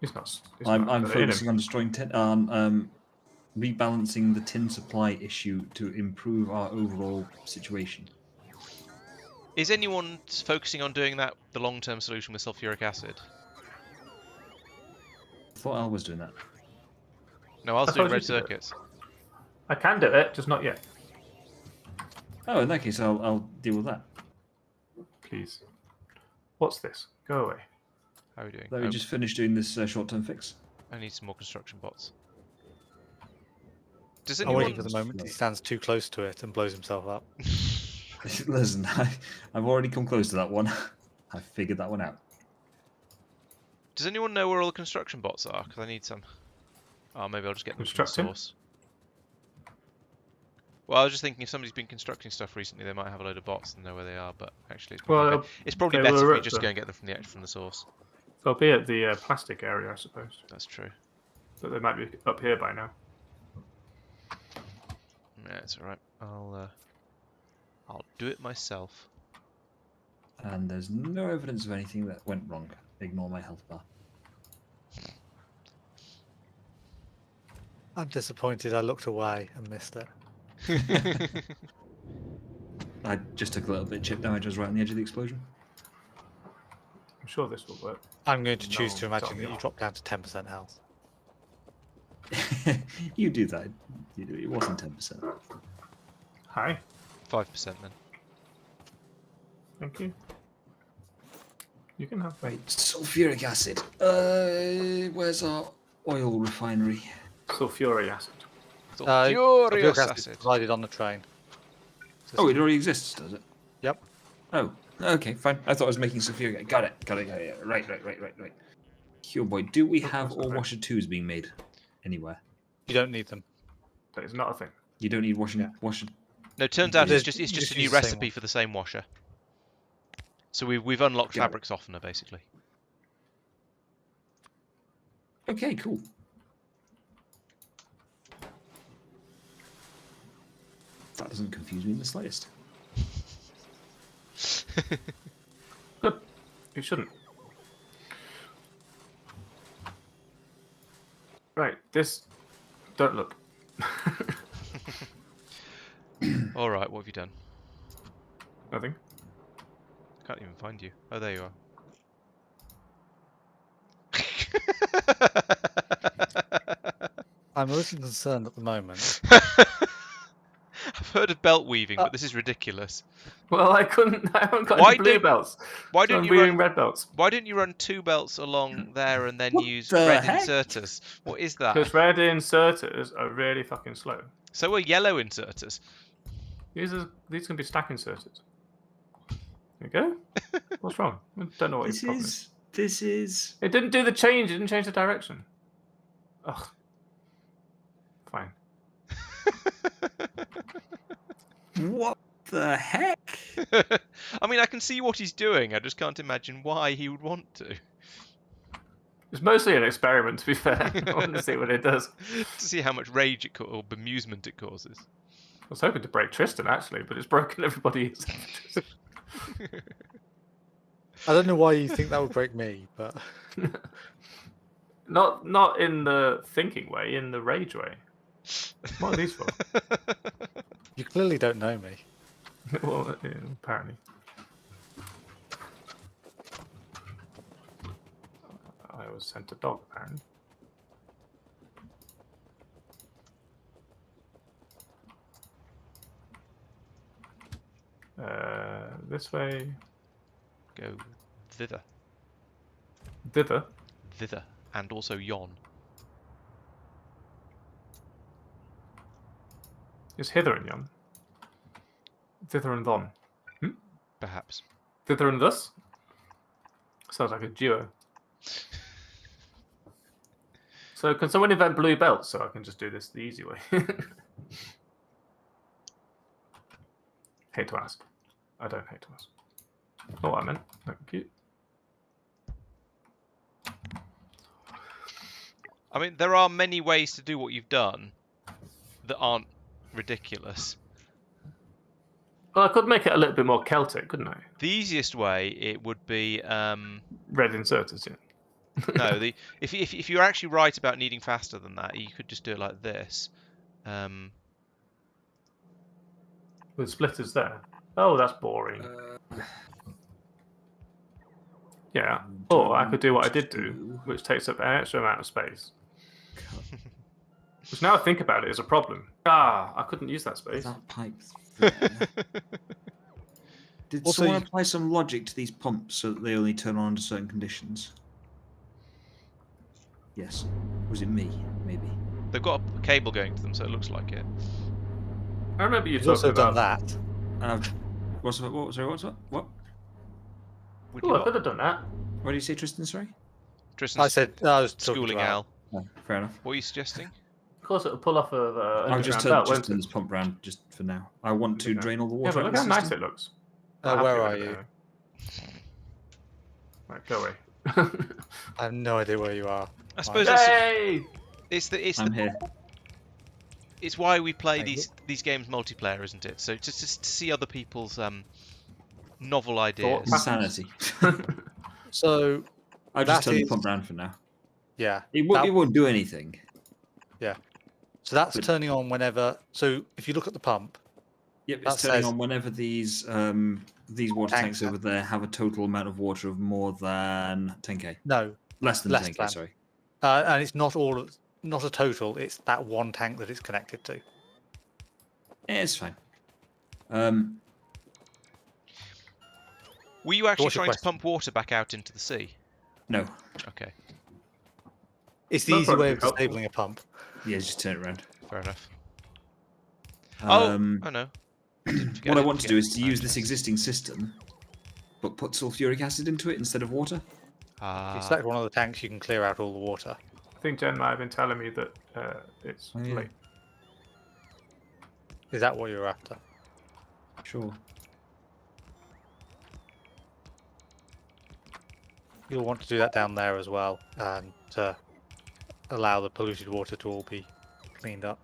It's not. I'm focusing on destroying rebalancing the tin supply issue to improve our overall situation. Is anyone focusing on doing that, the long-term solution with sulfuric acid? I thought Al was doing that. No, I'll I do thought red you did it. circuits. I can do it, just not yet. Oh, in that case, I'll deal with that. Please. What's this? Go away. How are we doing? Let me just finish doing this short-term fix. I need some more construction bots. Does I'm anyone? waiting for the moment he stands too close to it and blows himself up. Listen, I've already come close to that one. I figured that one out. Does anyone know where all the construction bots are? Because I need some. Oh, maybe I'll just get them from the Constructing? source. Well, I was just thinking if somebody's been constructing stuff recently, they might have a load of bots and know where they are. But actually, it's probably they better were if we at just the- go and get them from the source. They'll be at the plastic area, I suppose. That's true. But they might be up here by now. Yeah, it's all right. I'll do it myself. And there's no evidence of anything that went wrong. Ignore my health bar. I'm disappointed I looked away and missed it. I just took a little bit of chip damage. I was right on the edge of the explosion. I'm sure this will work. I'm going to choose No, to imagine tell that me you not. drop down to 10% health. You do that. You do. It wasn't 10%. Hi. 5% then. Thank you. You can have Right, sulfuric acid. Where's our oil refinery? sulfuric acid. Sulfurious Sulfuric acid acid. provided on the train. Oh, it already exists, does it? Yep. Oh, okay, fine. I thought I was making sulfuric. Got it. Yeah. Right. Cure boy, do we have all washer 2s being made anywhere? You don't need them. That is not a thing. You don't need washer. No, turns out There's- it's you just just a new use the same recipe one. for the same washer. So we've unlocked Got it. fabric softener basically. Okay, cool. That doesn't confuse me in the slightest. Good. You shouldn't. Right, this... Don't look. All right, what have you done? Nothing. Can't even find you. Oh, there you are. I'm a little concerned at the moment. I've heard of belt weaving, but this is ridiculous. Well, I haven't got Why any blue don't- belts. Why So don't I'm you wearing run? red belts. Why don't you run 2 belts along there and then What use the red heck? inserters? What is that? Because red inserters are really fucking slow. So are yellow inserters. These can be stack inserters. There you go. What's wrong? I don't know what your problem is. This is. It didn't do the change. It didn't change the direction. Ugh. Fine. What the heck? I mean, I can see what he's doing. I just can't imagine why he would want to. It's mostly an experiment, to be fair. I want to see what it does. To see how much rage or bemusement it causes. I was hoping to break Tristan, actually, but it's broken everybody else. I don't know why you think that would break me, but Not in the thinking way, in the rage way. What are these for? you clearly don't know me. Well, yeah, apparently. I was sent a dog, apparently. This way. Go thither. Thither. Thither. And also yon. It's hither and yon. Thither and thon. Perhaps. Thither and thus? Sounds like a duo. So can someone invent blue belts so I can just do this the easy way? Hate to ask. I don't hate to ask. Not what I meant. Thank you. I mean, there are many ways to do what you've done that aren't ridiculous. Well, I could make it a little bit more Celtic, couldn't I? The easiest way it would be Red inserters, yeah. no. If you're actually right about needing faster than that, you could just do it like this. With splitters there. Oh, that's boring. Yeah. Or I could do what I did do, which takes up an extra amount of space. Which now I think about it is a problem. Ah, I couldn't use that space. That pipe there. Did Also, someone you- apply some logic to these pumps so that they only turn on under certain conditions? Yes. Was it me? Maybe. They've got a cable going to them, so it looks like it. I remember you He's talking also done about that. What's that? What? Sorry, what's that? What? Would Oh, you I what? could have done that. What did you say, Tristan? Sorry. Tristan's I said I was talking schooling about. Al. Oh, fair enough. What are you suggesting? Of course, it'll pull off of I'll just underground turn belt, won't it? Tristan's pump round just for now. I want to Okay. drain all the Yeah, water but out look of how the nice system. it looks. Where Not are happy with you? it, anyway. Right, go away. I have no idea where you are. I suppose it's Yay! I'm here. it's why we play Thank you. these games multiplayer, isn't it? So just to see other people's novel ideas. Thoughts? Insanity. So I'll just That turn the is- pump round for now. yeah, It won't, that- it won't do anything. so that's But- turning on whenever. So if you look at the pump, Yep, That it's turning says- on whenever these water tanks Tanks. over there have a total amount of water of more than 10k. no, Less than Less 10k, than. sorry. and it's not a total. It's that one tank that it's connected to. Yeah, it's fine. Were you actually What's your trying to question? pump water back out into the sea? No. Okay, It's the That's easy probably way of helpful. disabling a pump. Yeah, just turn it around. fair enough. Um, Oh no. what I want to do is to use this existing system, but put sulfuric acid into it instead of water. If you Ah, select one of the tanks, you can clear out all the water. I think Jen might have been telling me that it's Oh, yeah. late. Is that what you're after? Sure. You'll want to do that down there as well, and to allow the polluted water to all be cleaned up.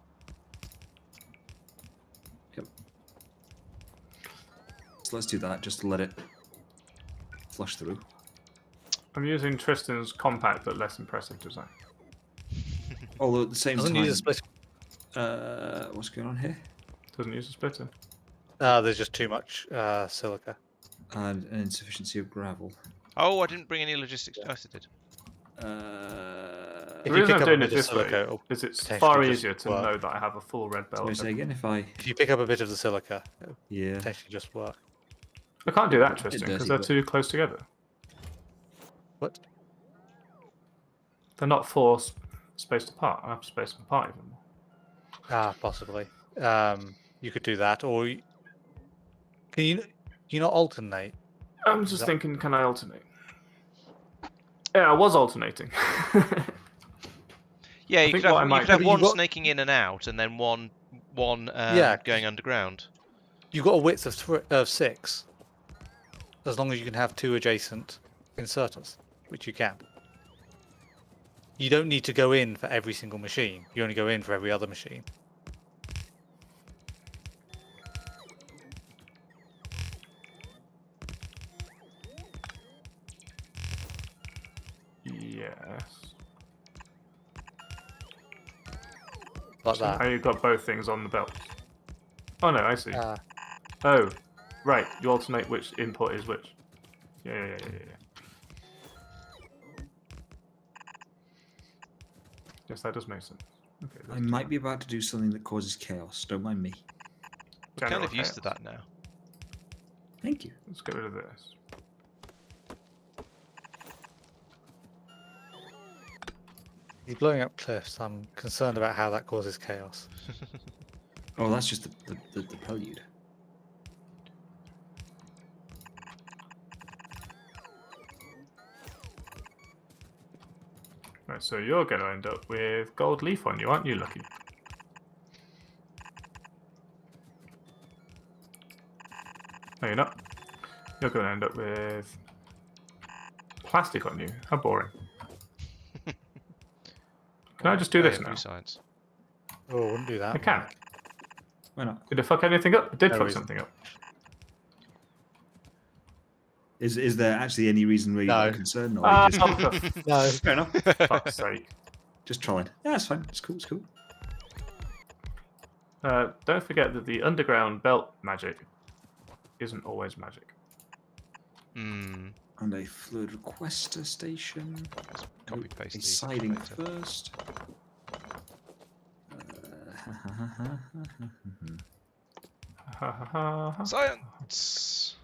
So let's do that, just to let it flush through. I'm using Tristan's compact but less impressive design. Although at the same Doesn't time, use a split. what's going on here? Doesn't use a splitter. There's just too much silica. And an insufficiency of gravel. oh, I didn't bring any logistics. Yes, I did. If The you reason pick I'm up a doing bit it of this silica, way it'll is it's potentially far just easier to work. know that I have a full red belt. Sorry, say again if I. If you pick up a bit of the silica, it'll Yeah. potentially just work. I can't do that, It Tristan, does, because they're but- too close together. What? They're not four spaced apart. I have to space them apart even more. Possibly. You could do that, or can you not alternate? I'm just that- thinking, can I alternate? Yeah, I was alternating. Yeah, you think could what I have, might you could have do- one You've got- snaking in and out, and then one Yeah. going underground. You've got a width of 6, as long as you can have 2 adjacent inserters, which you can. You don't need to go in for every single machine. You only go in for every other machine. Yes. Like Oh, that. you've got both things on the belt. Oh no, I see. Uh, Oh, right. You alternate which input is which. Yeah. Yes, that does make sense. Okay. I might be about to do something that causes chaos. Don't mind me. We're kind of used to that now. Thank you. Let's get rid of this. He's blowing up cliffs. I'm concerned about how that causes chaos. Oh, that's just the prelude. Right, so you're going to end up with gold leaf on you, aren't you, Lucky? No, you're not. You're going to end up with plastic on you. How boring. Can I just do this blue now? science. Oh, I wouldn't do that. I can. Mike. Why not? Did it fuck anything up? It did No fuck reason. something up. Is there actually any reason where you've got No. concern, or are you just Oh, for No. fair enough? fuck's sake. Just trolling. Yeah, it's fine. It's cool. It's cool. Don't forget that the underground belt magic isn't always magic. Hmm. And a fluid requester station. Let's copy paste A these siding later. first. Ha ha ha ha. Science.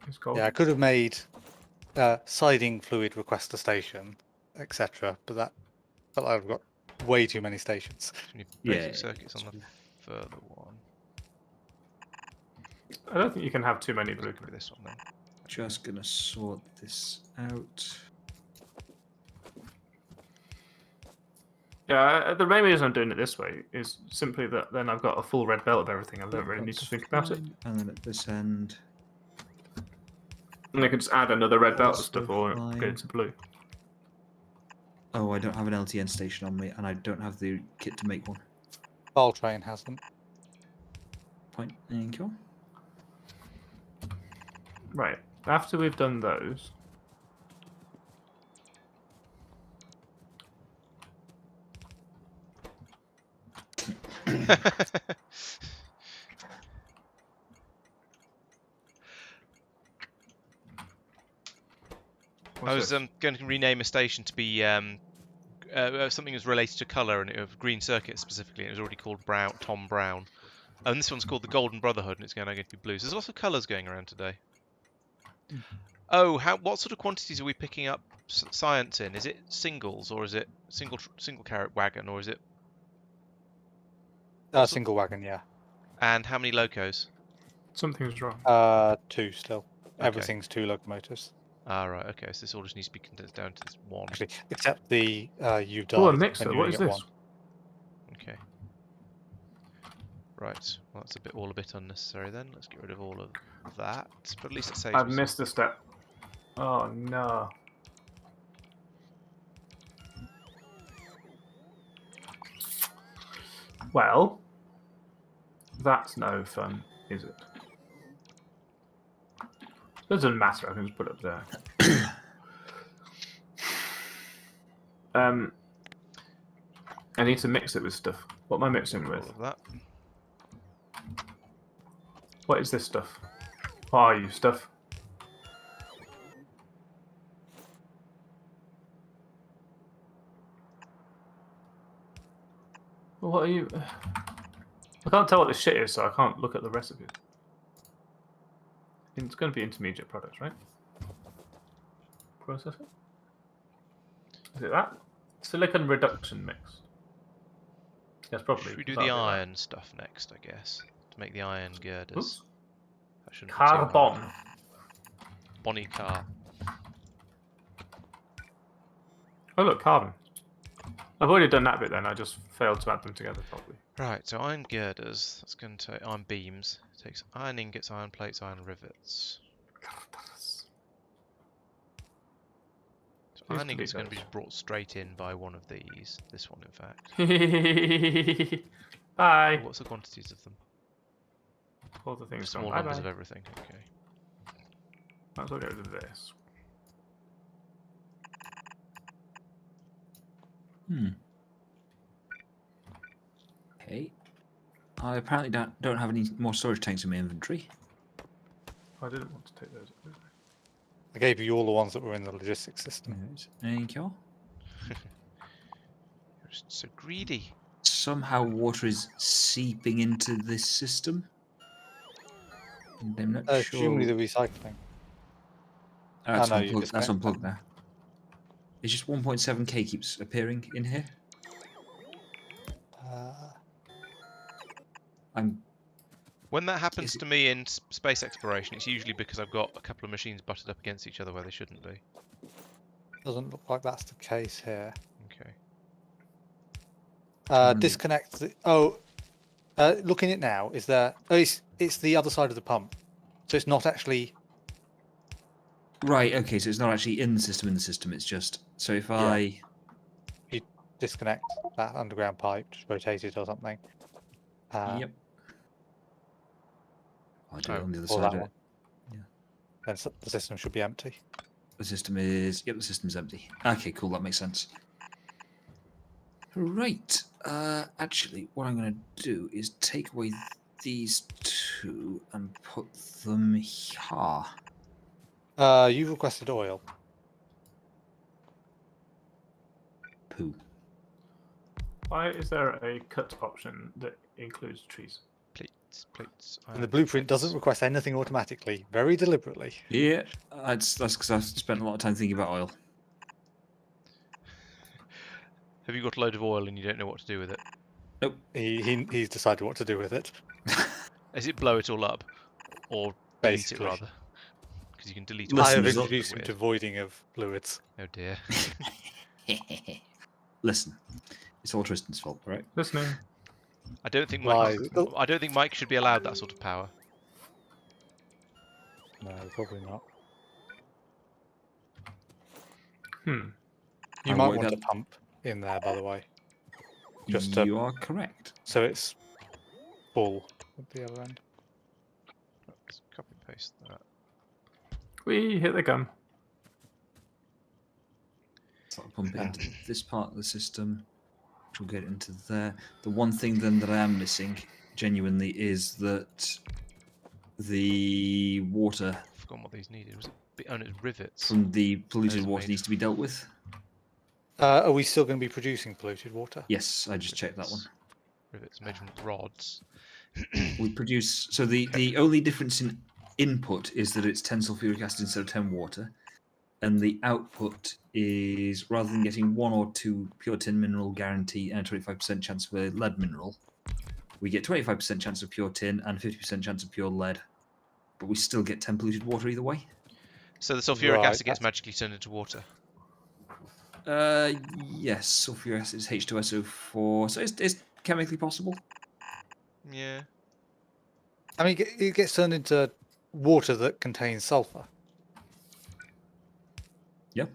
It's gold. Yeah, I could have made siding fluid requester station, etc. But that felt like I've got way too many stations. Any Yeah, basic circuits on the further one. I don't think you can have too many blue. Copy this one then. Just gonna sort this out. Yeah, the main reason I'm doing it this way is simply that then I've got a full red belt of everything. I don't really need to think about it. And then at this end, And I can just add another red belt of Also stuff or fine. go into blue. oh, I don't have an LTN station on me, and I don't have the kit to make one. Ball train has them. Point. Thank you. Right. After we've done those, I was going to rename a station to be something that's related to colour and of green circuit specifically. And it was already called Tom Brown. And this one's called the Golden Brotherhood, and it's going to be blue. So there's lots of colours going around today. Oh, what sort of quantities are we picking up science in? Is it singles, or is it single carrot wagon, or is it? Single wagon, yeah. And how many locos? something's wrong. 2 still. Okay. Everything's 2 locomotives. Ah, right. Okay, so this all just needs to be condensed down to this one. Actually, except the you've died. Oh, a and mixer. you What only is get this? one. Okay. Right. Well, that's all a bit unnecessary then. Let's get rid of all of that. But at least it saves. I've me missed a step. Oh no. Well, that's no fun, is it? It doesn't matter, I can just put it up there. I need to mix it with stuff. What am I mixing all with? of that. What is this stuff? What are you, stuff? Well, what are you? I can't tell what this shit is, so I can't look at the recipes. It's going to be intermediate products, right? Processing? Is it that? Silicon reduction mix. Yes, probably. Should we do that'll the be that. iron stuff next? I guess to make the iron girders. Oops. That shouldn't be too hard. Carbon. Bonnie car. Oh look, carbon. I've already done that bit then, I just failed to add them together properly. Right. So iron girders. That's going to take iron beams. It takes iron ingots, iron plates, iron rivets. So Please iron ingots are going delete to be brought straight in by one of these. This one, in fact. those. Oh, Bye. what's the quantities of them? All the things Small gone. numbers Bye of bye. everything. Okay. Might as well get rid of this. Okay. I apparently don't have any more storage tanks in my inventory. I didn't want to take those. I gave you all the ones that were in the logistics system. Right. Thank you. You're just so greedy. Somehow water is seeping into this system. And I'm not sure. Presumably the recycling. Oh, that's no, you unplugged. That's disconnect unplugged now. It's just 1.7k keeps appearing in here. I'm. When that happens Is it- to me in space exploration, it's usually because I've got a couple of machines butted up against each other where they shouldn't be. Doesn't look like that's the case here. Okay. Disconnect the. Looking at it now, is there? Oh, it's the other side of the pump, so it's not actually. Right. Okay. So it's not actually in the system. It's just. So if Yeah. I. You disconnect that underground pipe, just rotate it or something. Yep. I'll do it on the other Or side that of one. it. Yeah. Then the system should be empty. The system is. Yep. The system's empty. Okay. Cool. That makes sense. Right. Actually, what I'm going to do is take away these two and put them here. You requested oil. Poo. Why is there a cut option that includes trees? Plates. And the blueprint doesn't request anything automatically, very deliberately. Yeah. That's because I've spent a lot of time thinking about oil. Have you got a load of oil and you don't know what to do with it? Nope. He's decided what to do with it. Is it blow it all up, or delete Basically. it rather? Because you can delete. Listen, I have there's a- introduced him to voiding of fluids. Oh dear. Listen, it's all Tristan's fault, right? Listening. I don't think Why? Mike should be allowed that sort of power. No, probably not. Hmm. You I might worked want a out- pump in there, by the way, Just to- You are correct. so it's full at the other end. Let's copy paste that. We hit the gun. So I'll pump it into this part of the system, which will get into there. The one thing then that I am missing, genuinely, is that the water I've forgotten what these needed. Was it? Oh, no, it's rivets. from the polluted Those are water made needs to be dealt with. Are we still going to be producing polluted water? Yes, I just checked that one. Rivets made from rods. We produce. So the only difference in input is that it's 10 sulfuric acid instead of 10 water, and the output is, rather than getting 1 or 2 pure tin mineral guarantee and a 25% chance for lead mineral, we get 25% chance of pure tin and 50% chance of pure lead, but we still get 10 polluted water either way. So the sulfuric Right, acid gets that's- magically turned into water. Yes, sulfuric acid is H2SO4, so it's chemically possible. Yeah. I mean, it gets turned into water that contains sulfur. Yep.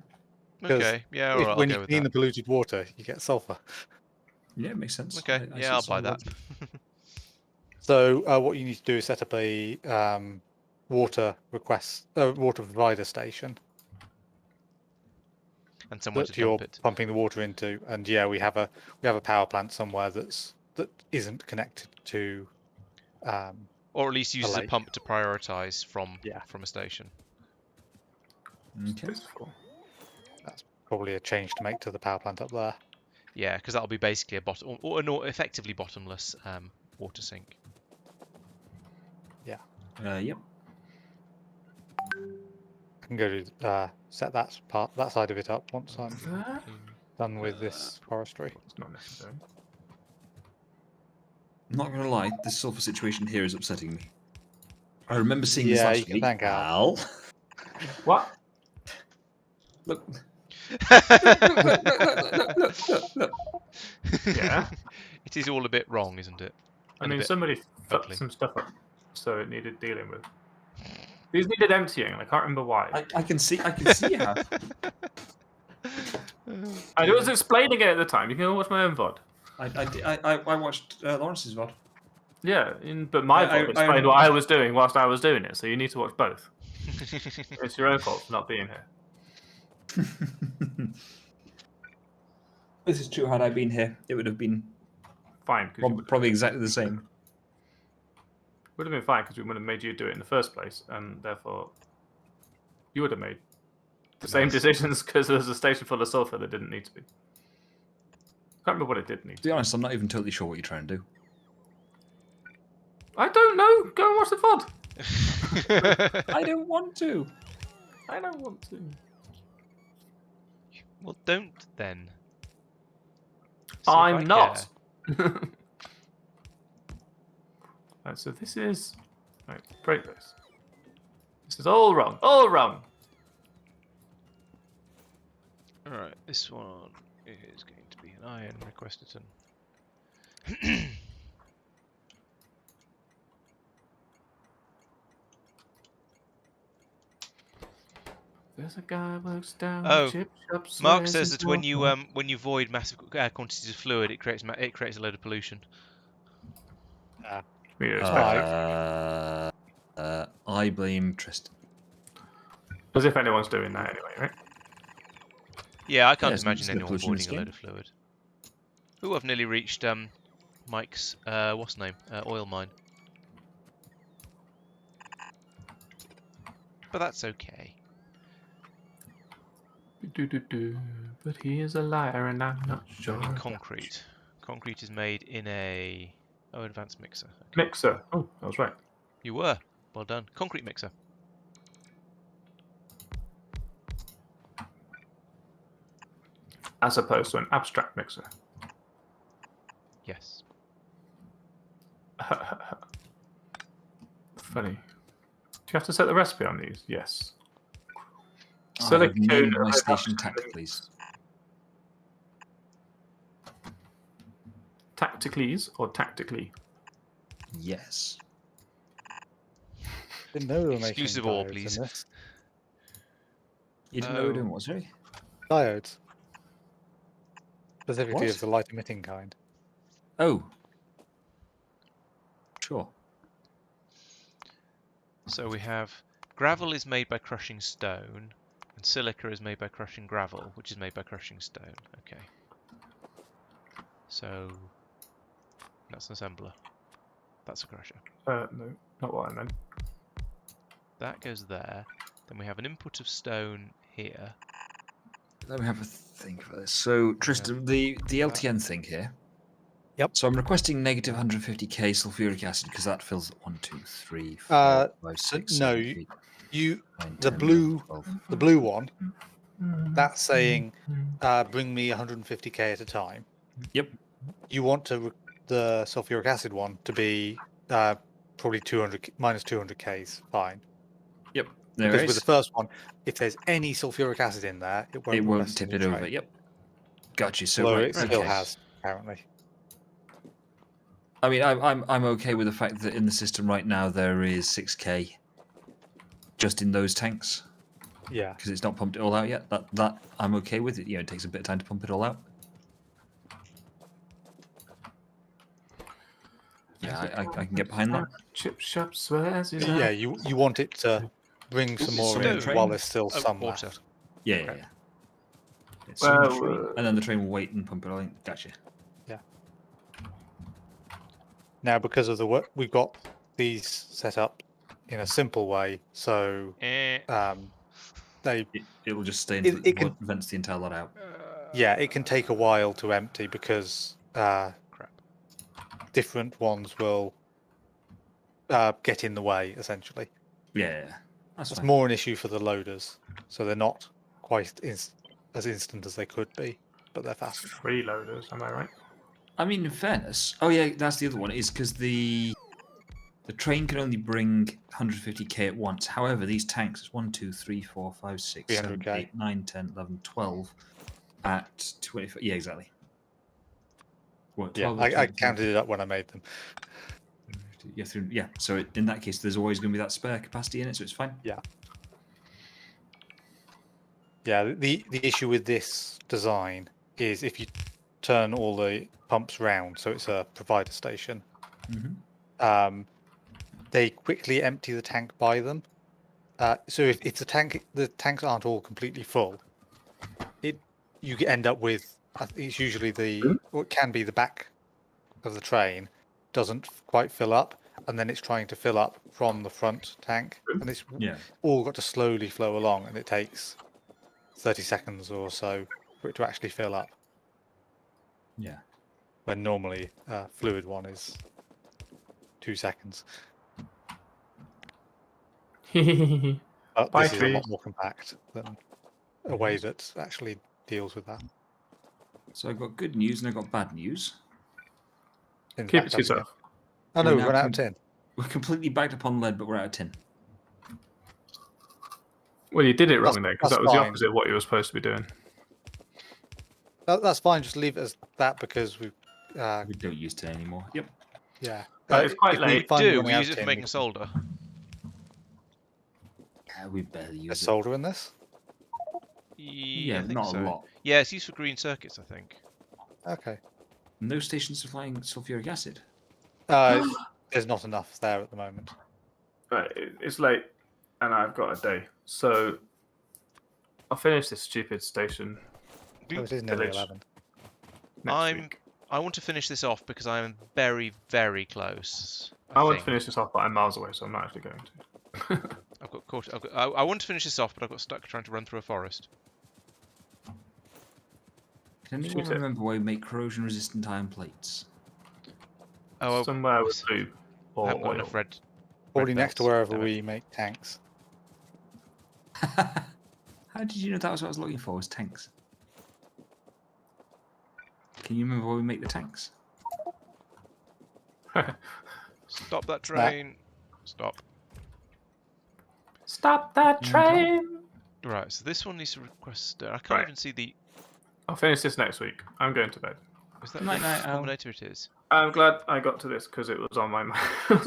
'Cause Okay. Yeah. All right. I'll when go you with clean that. the polluted water, you get sulfur. Yeah, it makes sense. Okay. I Yeah, see I'll some buy that. logic. So what you need to do is set up a water provider station And somewhere that to you're dump it. pumping the water into. And yeah, we have a power plant somewhere that isn't connected to. Or at least uses a lake. pump to prioritise from Yeah. a station. Okay. That's probably a change to make to the power plant up there. Yeah, because that'll be basically a bottom or an effectively bottomless water sink. Yep. I can go to set that side of it up once I'm done with this forestry. It's not necessary. I'm not going to lie, this sulfur situation here is upsetting me. I remember seeing this Yeah, last you can week. thank Al. What? Look. Yeah. It is all a bit wrong, isn't it? I And a mean, bit somebody fucked ugly. some stuff up, so it needed dealing with. These needed emptying, and I can't remember why. I can see you have. I was explaining it at the time. You can go watch my own VOD. I watched Lawrence's VOD. Yeah, but my I- VOD explained what I was doing whilst I was doing it, so you need to watch both. It's your own fault for not being here. This is true. Had I been here, it would have been Fine, because probably exactly the same. would have been fine because we would have made you do it in the first place, and therefore you would have made the same Nice. decisions because there was a station full of sulfur that didn't need to be. Can't remember what it did need. To be honest, I'm not even totally sure what you're trying to do. I don't know. Go and watch the VOD. I don't want to. I don't want to. Well, don't then. See if I I'm not. Right, so this is... Right, break this. This is all wrong. All wrong! Alright, this one is going to be an iron requested. There's a guy who works down Oh, the chip shop. Mark swears says he's that when not- you void massive quantities of fluid, it creates a load of pollution. We expect Right. I blame Tristan. As if anyone's doing that anyway, right? Yeah, I can't it's imagine no anyone pollution in this voiding a load game. of fluid. Ooh, I've nearly reached Mike's what's the name? Oil mine. But that's okay. But he is a liar and I'm not sure. And concrete. Concrete is made in a advanced mixer. Okay. Mixer. Oh, I was right. You were. Well done. Concrete mixer. As opposed to an abstract mixer. Yes. Funny. Do you have to set the recipe on these? Yes. I Select have named code my of station abstract tact, please. Tacticallys or tactically? Yes. Didn't know we were making Exclusive ore, diodes in please. this. You didn't know we were doing what, sorry? Diodes. Specifically What? of the light emitting kind. Oh. Sure. So we have gravel is made by crushing stone, and silica is made by crushing gravel, which is made by crushing stone. Okay. So that's an assembler. That's a crusher. No, not what I meant. That goes there. Then we have an input of stone here. Let me have a think about this. So, Tristan, the LTN thing here. Yep. So I'm requesting negative 150k sulfuric acid because that fills 1, 2, 3, 4, Uh, 5, 6, no, 7, 8, You 9, the 10, blue 11, 12. the blue one. That's saying bring me 150k at a time. Yep. You want the sulfuric acid one to be probably 200 minus 200k's fine. Yep. There Because it with is. the first one, if there's any sulfuric acid in there, it won't, It won't request a tip new it over. train. Yep. Got you. So Although right, it still okay. has, apparently. I mean, I'm okay with the fact that in the system right now there is 6k just in those tanks Yeah. because it's not pumped it all out yet. That I'm okay with it. You know, it takes a bit of time to pump it all out. Yeah, I can get behind that. Chip shop swears he's Yeah, out. you want it to bring some more in stone. while there's still Oh, some water. left. Yeah, yeah, Okay. yeah. It's on the Well, train, and then the train will wait and pump it all in. Gotcha. Now, because of the work, we've got these set up in a simple way, so Eh. they It will just stay It- until it it can- vents the entire lot out. yeah, it can take a while to empty because Crap. different ones will get in the way, essentially. Yeah, that's It's fine. more an issue for the loaders, so they're not quite as instant as they could be, but they're faster. freeloaders, am I right? I mean, in fairness, oh yeah, that's the other one. Is because the train can only bring 150k at once. However, these tanks is 1, 2, 3, 4, 5, 6, 7, 300K. 8, 9, 10, 11, 12 at 25. Yeah, exactly. What, Yeah, 12, I 13, counted it up when I made them. Yeah, yeah. So in that case, there's always going to be that spare capacity in it, so it's fine. Yeah. Yeah, the issue with this design is if you turn all the pumps round, so it's a provider station, Mm-hmm. they quickly empty the tank by them. So if the tanks aren't all completely full, you end up with it's usually what can be the back of the train doesn't quite fill up, and then it's trying to fill up from the front tank, and it's Yeah. all got to slowly flow along, and it takes 30 seconds or so for it to actually fill up. Yeah. When normally a fluid one is 2 seconds. But Bye, this is a lot trees. more compact than a way that actually deals with that. So I've got good news and I've got bad news. In Keep fact, it to yourself. Oh no, We're we've now run out of com- tin. We're completely backed up on lead, but we're out of tin. Well, you did it wrong there, because that's that was the fine. opposite of what you were supposed to be doing. That's fine. Just leave it as that because we. We don't use tin anymore. Yep. Yeah. It's quite if late. We find Do running we out use of it for tin, making we can solder? Yeah, we barely put use it. solder in this. Yeah, I but think not so. a lot. Yeah, it's used for green circuits, I think. Okay. No stations supplying sulfuric acid. There's not enough there at the moment. Right, it's late, and I've got a day. So I'll finish this stupid station Oh, it is nearly village 11. next week. I want to finish this off because I am very, very close. I want to think. finish this off, but I'm miles away, so I'm not actually going to. I've got caught. I want to finish this off, but I got stuck trying to run through a forest. Can anyone Shoot it. remember why we make corrosion-resistant iron plates? Oh, Somewhere with lube I or haven't got oil. enough red. Probably red next to belts, wherever damn it. we make tanks. How did you know that was what I was looking for? Was tanks? Can you remember why we make the tanks? Stop that train! Stop. Stop that train! Right, so this one needs to request. I can't Right. even see the. I'll finish this next week. I'm going to bed. Is that Night, what night, Al. combinator it is? I'm glad I got to this because it was on my mind.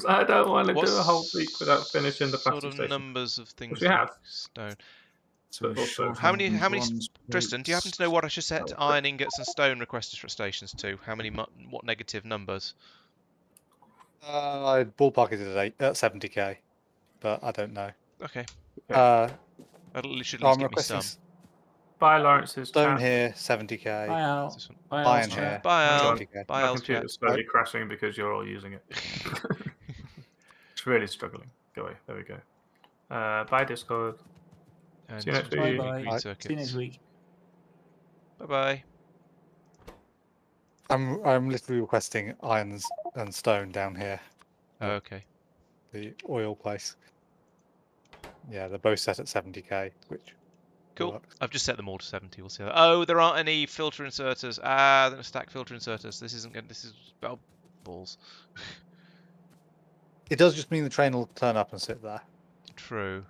I don't want to do a whole week without finishing the sort fasting of station. numbers of things Which we like have. stone? So But also- short How on many? bronze Tristan, do you happen to know plates. what I should set Oh, iron ingots and stone requested for stations to? How many? What negative numbers? I'd ballpark it at 70k, but I don't know. Okay, Okay. that should at I'm least give me requesting some. Bye, Lawrence's stone chat. here, 70k. Bye, What's Al. this one? Bye, Iron Al's here, chat. Bye, Hang Al. on. 70k. Bye, My Al's chat. computer's slowly crashing because you're all using it. It's really struggling. Go away. There we go. Bye, Discord. And See you next some week. Bye-bye. green Bye. circuits. See you next week. Bye bye. I'm literally requesting irons and stone down here, Oh, okay. the oil place. Yeah, they're both set at 70k, which Cool. works. I've just set them all to 70. We'll see. Oh, there aren't any filter inserters. Ah, then stack filter inserters. This isn't good. This is oh, balls. It does just mean the train will turn up and sit there. True.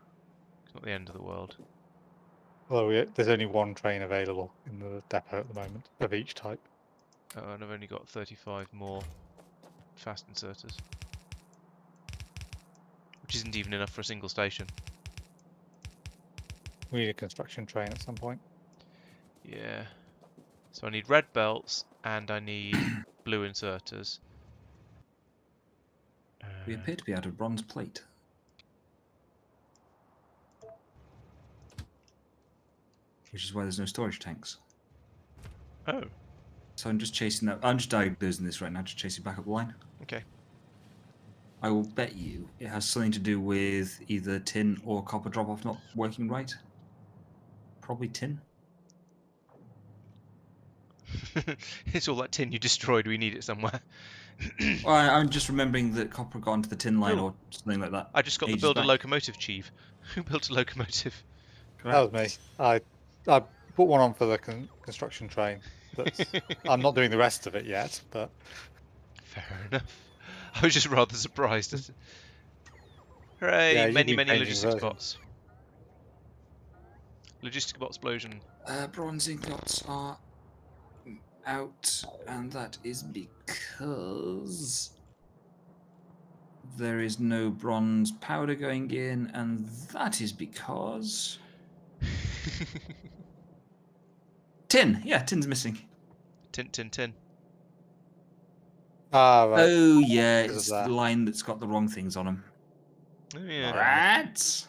It's not the end of the world. Although there's only one train available in the depot at the moment of each type. Oh, and I've only got 35 more fast inserters, which isn't even enough for a single station. We need a construction train at some point. Yeah. So I need red belts and I need blue inserters. We appear to be out of bronze plate. Which is why there's no storage tanks. Oh, So I'm just chasing that. I'm just diagnosing this right now, just chasing back up the line. okay. I will bet you it has something to do with either tin or copper drop-off not working right. Probably tin. It's all that tin you destroyed. We need it somewhere. Well, I'm just remembering that copper got onto the tin line Oh. or something like that. I just got the Ages build a back. locomotive chief. Who built a locomotive? That was me. I put one on for the construction train. I'm not doing the rest of it yet, but Fair enough. I was just rather surprised. Hooray! Yeah, you've many, been many changing logistics versions. bots. Logistic bot explosion. Bronze ingots are out, and that is because there is no bronze powder going in, and that is because tin. Yeah, tin's missing. Tin. right. Oh yeah, Because of it's that. the line that's got the wrong things on them. Oh yeah. Right.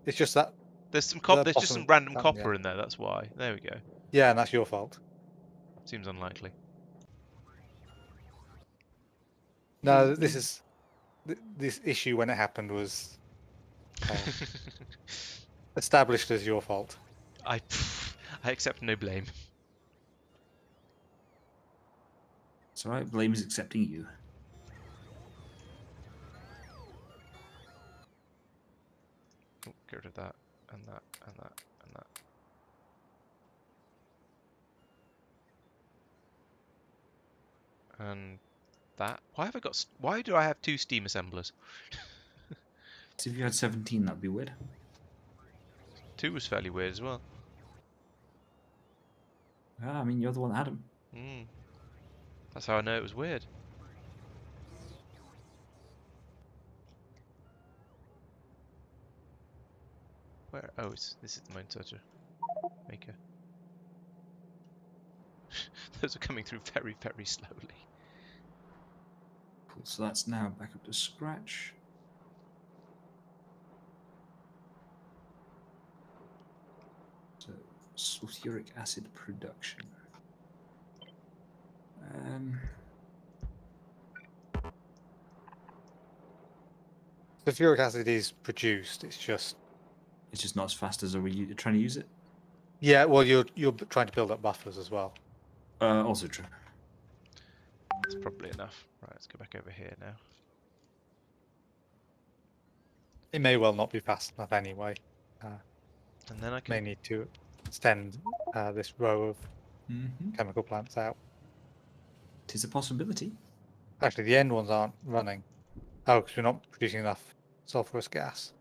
It's just that. There's some The there's just some bottom random button, copper yeah. in there. That's why. There we go. Yeah, and that's your fault. Seems unlikely. No, this issue when it happened was established as your fault. I accept no blame. It's alright, blame is accepting you. Oh, get rid of that and that and that and that. And that. Why have I got? Why do I have 2 steam assemblers? So if you had 17, that'd be weird. 2 was fairly weird as well. Ah, I mean, you're the one that had them. Mm. That's how I know it was weird. Where? Oh, this is the main inserter maker. Those are coming through very, very slowly. Cool. So that's now back up to scratch. So sulfuric acid production. Sulfuric acid is produced. It's just It's just not as fast as are we trying to use it. yeah. Well, you're trying to build up buffers as well. Also true. That's probably enough. Right, let's go back over here now. It may well not be fast enough anyway. And then I May can. need to extend this row of Mm-hmm. chemical plants out. Tis a possibility. Actually, the end ones aren't running. Oh, because we're not producing enough sulfurous gas.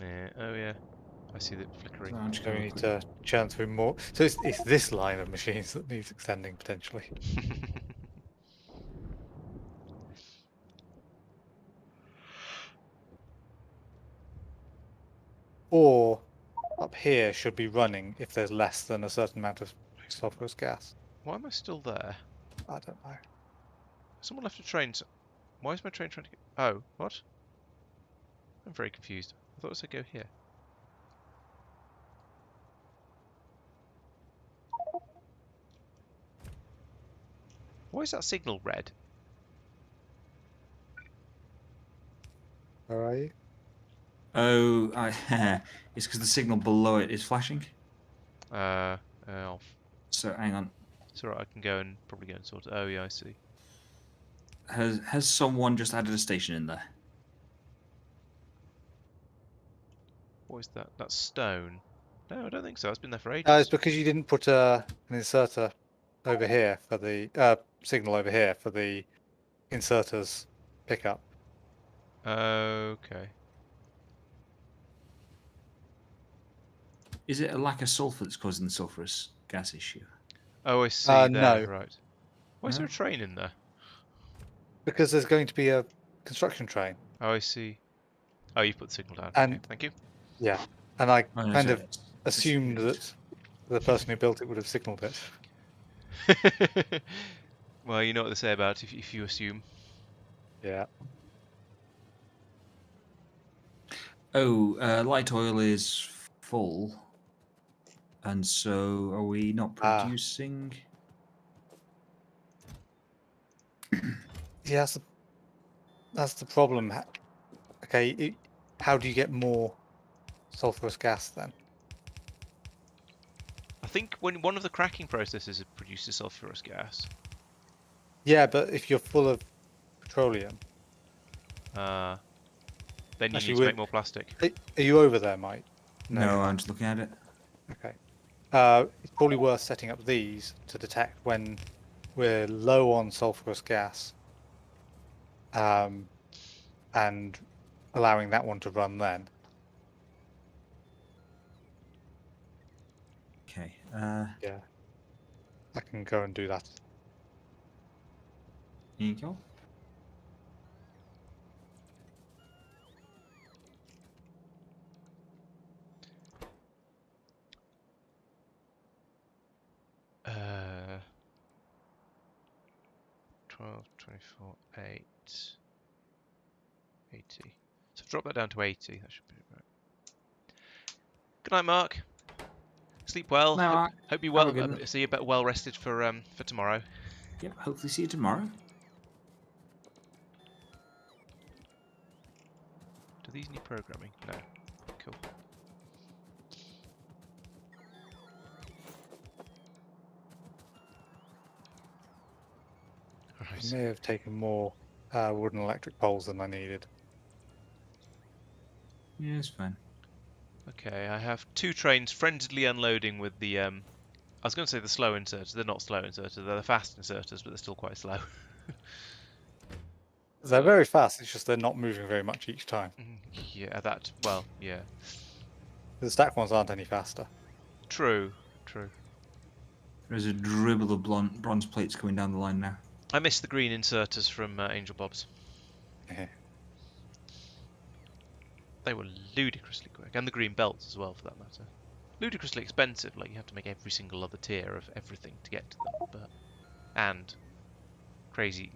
Yeah. Oh yeah. I see that flickering. So I'm just So we gonna need to churn through more. So it's this line of machines that needs extending potentially. Or up here should be running if there's less than a certain amount of sulfurous gas. Why am I still there? I don't know. Someone left a train. Why is my train trying to get? Oh, what? I'm very confused. I thought it said go here. Why is that signal red? Where are you? Oh, it's because the signal below it is flashing. Oh, So hang on. it's alright. I can go and probably go and sort it. Oh yeah, I see. Has someone just added a station in there? What is that? That's stone. No, I don't think so. It's been there for It's ages. because you didn't put an inserter over here for the signal over here for the inserters pickup. Okay. Is it a lack of sulfur that's causing the sulfurous gas issue? Oh, I see. There, No. right. Why is there a No. train in there? Because there's going to be a construction train. Oh, I see. Oh, you put the signal down. And- Okay, thank you. Yeah. And I Oh, no, kind sorry, of it's- assumed that the person who built it would have signalled it. Well, you know what they say about if you assume. Yeah. Oh, light oil is full, and so are we not Ah. producing? Yeah, that's the problem. Okay, how do you get more sulfurous gas then? I think when one of the cracking processes produces sulfurous gas. Yeah, but if you're full of petroleum, Then you Actually, need to make more plastic. are you over there, Mike? No, I'm just looking at it. Okay. It's probably worth setting up these to detect when we're low on sulfurous gas, and allowing that one to run then. Okay. Yeah. I can go and do that. Here you go. Uh, 12, 24, 8, 80. So drop that down to 80. That should be right. Good night, Mark. Sleep well. Night, Mark. Hope you Have a well. good one. See you better well rested for tomorrow. Yep. Hopefully, see you tomorrow. Do these need programming? No. Cool. I Right. may have taken more wooden electric poles than I needed. Yeah, it's fine. Okay, I have 2 trains friendly unloading with the I was going to say the slow inserters. They're not slow inserters. They're the fast inserters, but they're still quite slow. They're very fast. It's just they're not moving very much each time. Yeah, that. Well, yeah. The stack ones aren't any faster. True. True. There's a dribble of bronze plates coming down the line now. I miss the green inserters from Angel Bob's. Yeah. They were ludicrously quick, and the green belts as well, for that matter. Ludicrously expensive. Like you have to make every single other tier of everything to get to them, but and crazy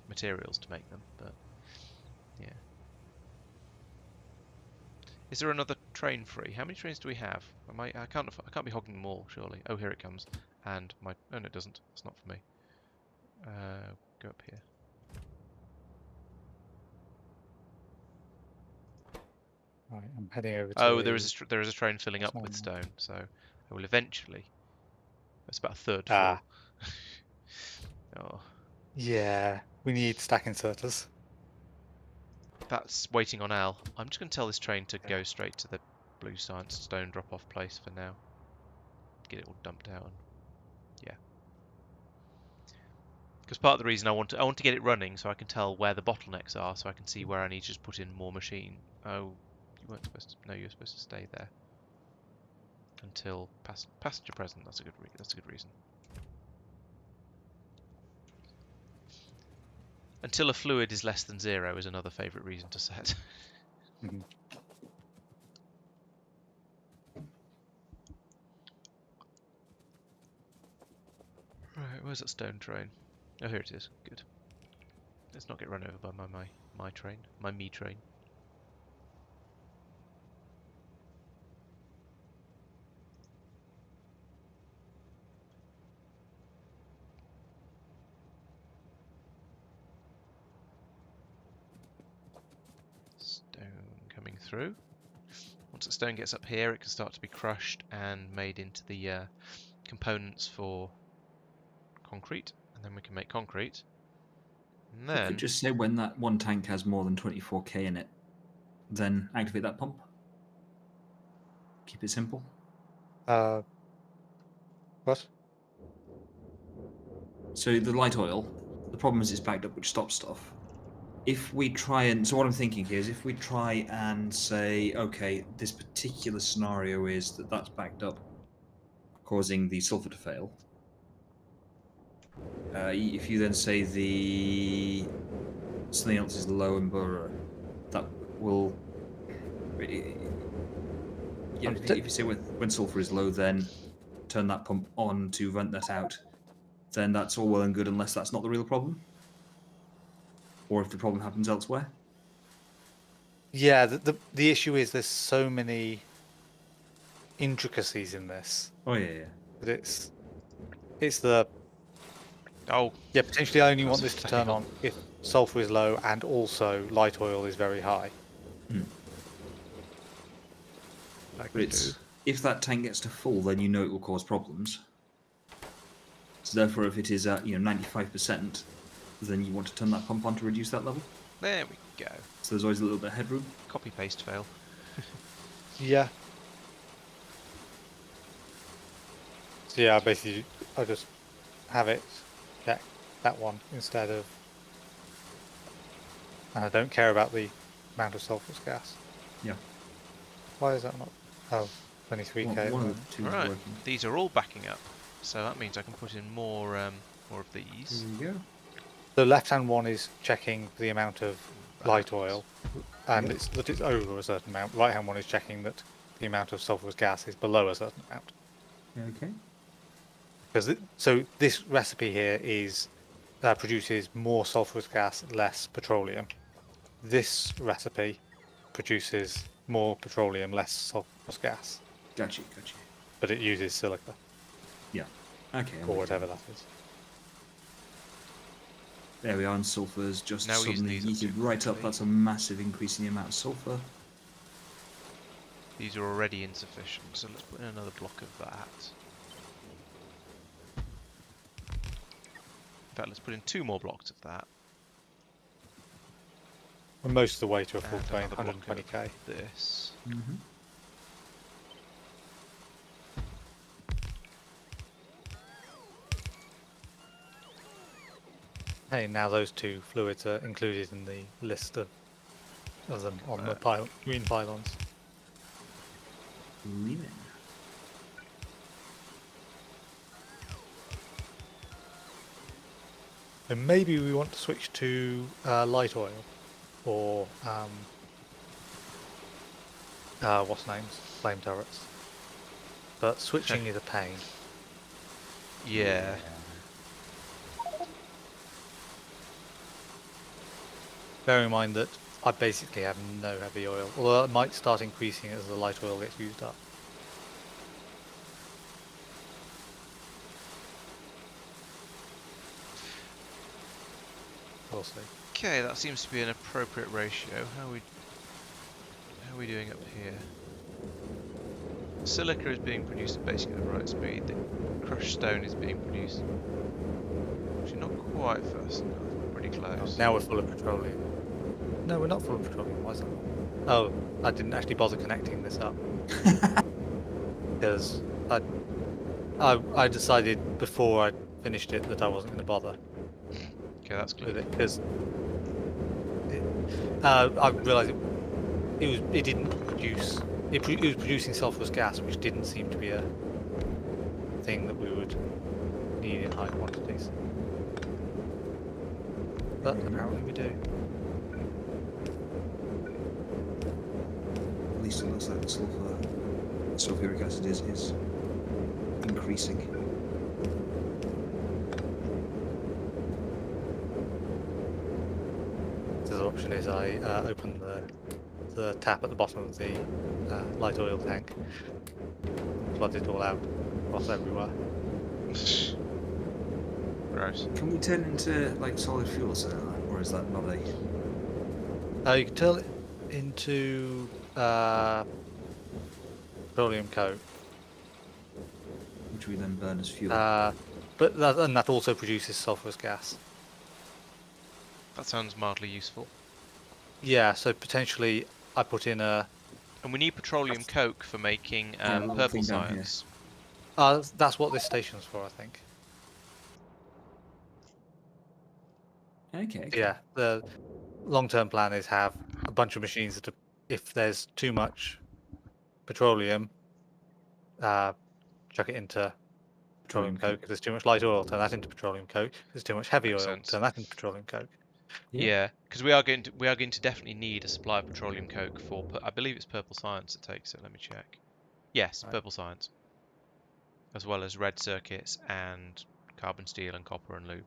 materials to make them. But yeah. Is there another train free? How many trains do we have? I can't be hogging them all, surely. Oh, here it comes. And my... Oh, no, it doesn't. It's not for me. Go up here. Right, I'm heading over to. Oh, there is a train filling up with stone, so I will eventually... It's about a third full. Oh, Yeah, we need stack inserters. that's waiting on Al. I'm just going to tell this train to go straight to the blue stone drop-off place for now. Get it all dumped out. And, yeah. Because part of the reason I want to get it running so I can tell where the bottlenecks are, so I can see where I need to just put in more machine. Oh, you weren't supposed to. No, you're supposed to stay there until passenger present. That's a good reason. Until a fluid is less than 0 is another favourite reason to set. Mhm. Right, where's that stone train? Oh, here it is. Good. Let's not get run over by my train, my me train. Stone coming through. Once the stone gets up here, it can start to be crushed and made into the components for concrete, and then we can make concrete. And You then could just say when that one tank has more than 24k in it, then activate that pump. Keep it simple. What? So the light oil, the problem is it's backed up, which stops stuff. If we try and... So what I'm thinking here is if we try and say, okay, this particular scenario is that that's backed up, causing the sulfur to fail. If you then say something else is low and Burrow, that will... Yeah, if you say when sulfur is low, then turn that pump on to vent that out, then that's all well and good unless that's not the real problem. Or if the problem happens elsewhere. Yeah, the issue is there's so many intricacies in this. Oh yeah. But it's the potentially I only want this to turn on if sulfur is low and also light oil is very high. But it's if that tank gets to full, then you know it will cause problems. So therefore, if it is at 95%, then you want to turn that pump on to reduce that level. there we go. So there's always a little bit of headroom. Copy paste fail. Yeah. So yeah, basically I just have it check that one instead of, and I don't care about the amount of sulfurous gas. Yeah. Why is that not? Oh, 23k. One of the two is Right, working. these are all backing up, so that means I can put in more of these. There you go. The left-hand one is checking the amount of light oil, and it's that it's over a certain amount. Right-hand one is checking that the amount of sulfurous gas is below a certain amount. Okay. Because so this recipe here is produces more sulfurous gas, less petroleum. This recipe produces more petroleum, less sulfurous gas, Gotcha. but it uses silica Yeah. Okay. or whatever that is. There we are, and sulfur's just Now we use suddenly these up heated too right up. quickly. That's a massive increase in the amount of sulfur. These are already insufficient, so let's put in another block of that. In fact, let's put in 2 more blocks of that. We're most of the way to a full And train, another block of 120k. this. Mm-hmm. Hey, now those two fluids are included in the list of them on the green pylons. Leaving. And maybe we want to switch to light oil, or what's names, flame turrets. But switching is a pain. Yeah. Bear in mind that I basically have no heavy oil, although it might start increasing as the light oil gets used up. We'll see. Okay, that seems to be an appropriate ratio. How are we doing up here? Silica is being produced at basically the right speed. The crushed stone is being produced. Actually, not quite fast enough. We're pretty close. Now we're full of petroleum. No, we're not full of petroleum. Why is that? Oh, I didn't actually bother connecting this up because I decided before I finished it that I wasn't going to bother Okay, that's with good. it because I realised it didn't produce. It was producing sulphurous gas, which didn't seem to be a thing that we would need in high quantities. But apparently we do. At least it looks like the sulfuric acid is increasing. The other option is I open the tap at the bottom of the light oil tank, flood it all out across everywhere. Gross. Can we turn into like solid fuel cell, or is that not a? You can turn it into petroleum coke, Which we then burn as fuel? but that also produces sulphurous gas. That sounds mildly useful. Yeah, so potentially I put in a. And we need petroleum coke for making Yeah, little purple thing down here. science. That's what this station's for, I think. Okay. Yeah, the long-term plan is have a bunch of machines that, if there's too much petroleum, chuck it into petroleum coke. If there's too much light oil, turn that into petroleum coke. If there's too much heavy Makes oil, sense. turn that into petroleum coke. Yeah, because we are going to definitely need a supply of petroleum coke for. I believe it's purple science that takes it. Let me check. Yes, Right. purple science, as well as red circuits and carbon steel and copper and lube.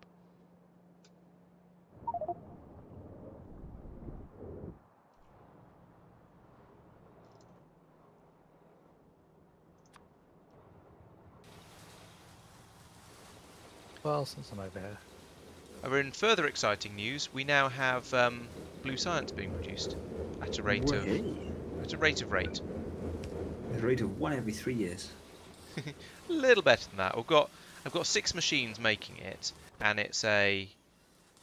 Well, since I'm over here, In further exciting news, we now have blue science being produced at a rate of At a rate. a rate of 1 every 3 years. A little better than that. I've got 6 machines making it, and it's a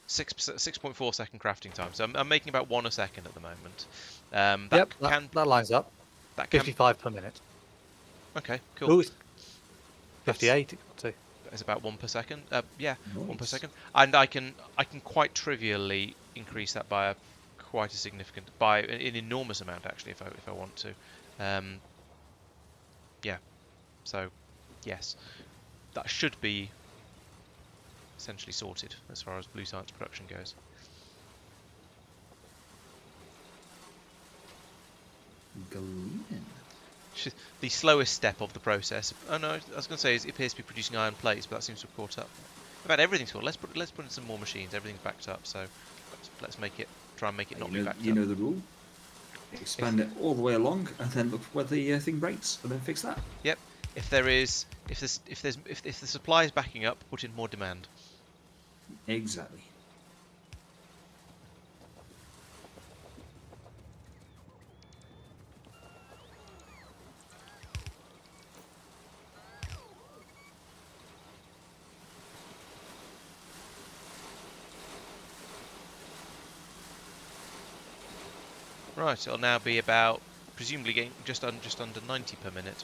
6.4 second crafting time. So I'm making about 1 a second at the moment. that lines up. That can 55 per minute. okay, cool. Oh, it's 58. It got to. It's about 1 per second. Yeah, 1 per Nice. second, and I can quite trivially increase that by quite a significant, by an enormous amount actually, if I want to. Yeah, so yes, that should be essentially sorted as far as blue science production goes. Gleaming. The slowest step of the process. Oh no, I was going to say it appears to be producing iron plates, but that seems to have caught up. In fact, everything's caught. Let's put in some more machines. Everything's backed up, so let's try and make it not be backed You up. know the rule. Expand it all the way along, and then look where the thing breaks, and then fix that. Yep. If the supply is backing up, put in more demand. Exactly. Right. It'll now be about presumably getting just under 90 per minute.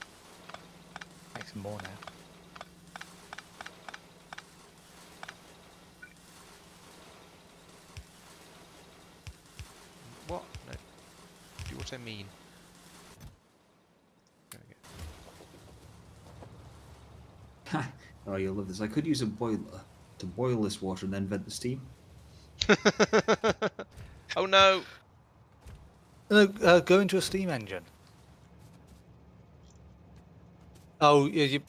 some more now. What? No. Do what I mean. There we Oh, you'll love this. I could use a boiler to boil this water and then vent the steam. go. Oh no! No, go into a steam engine. Oh, you're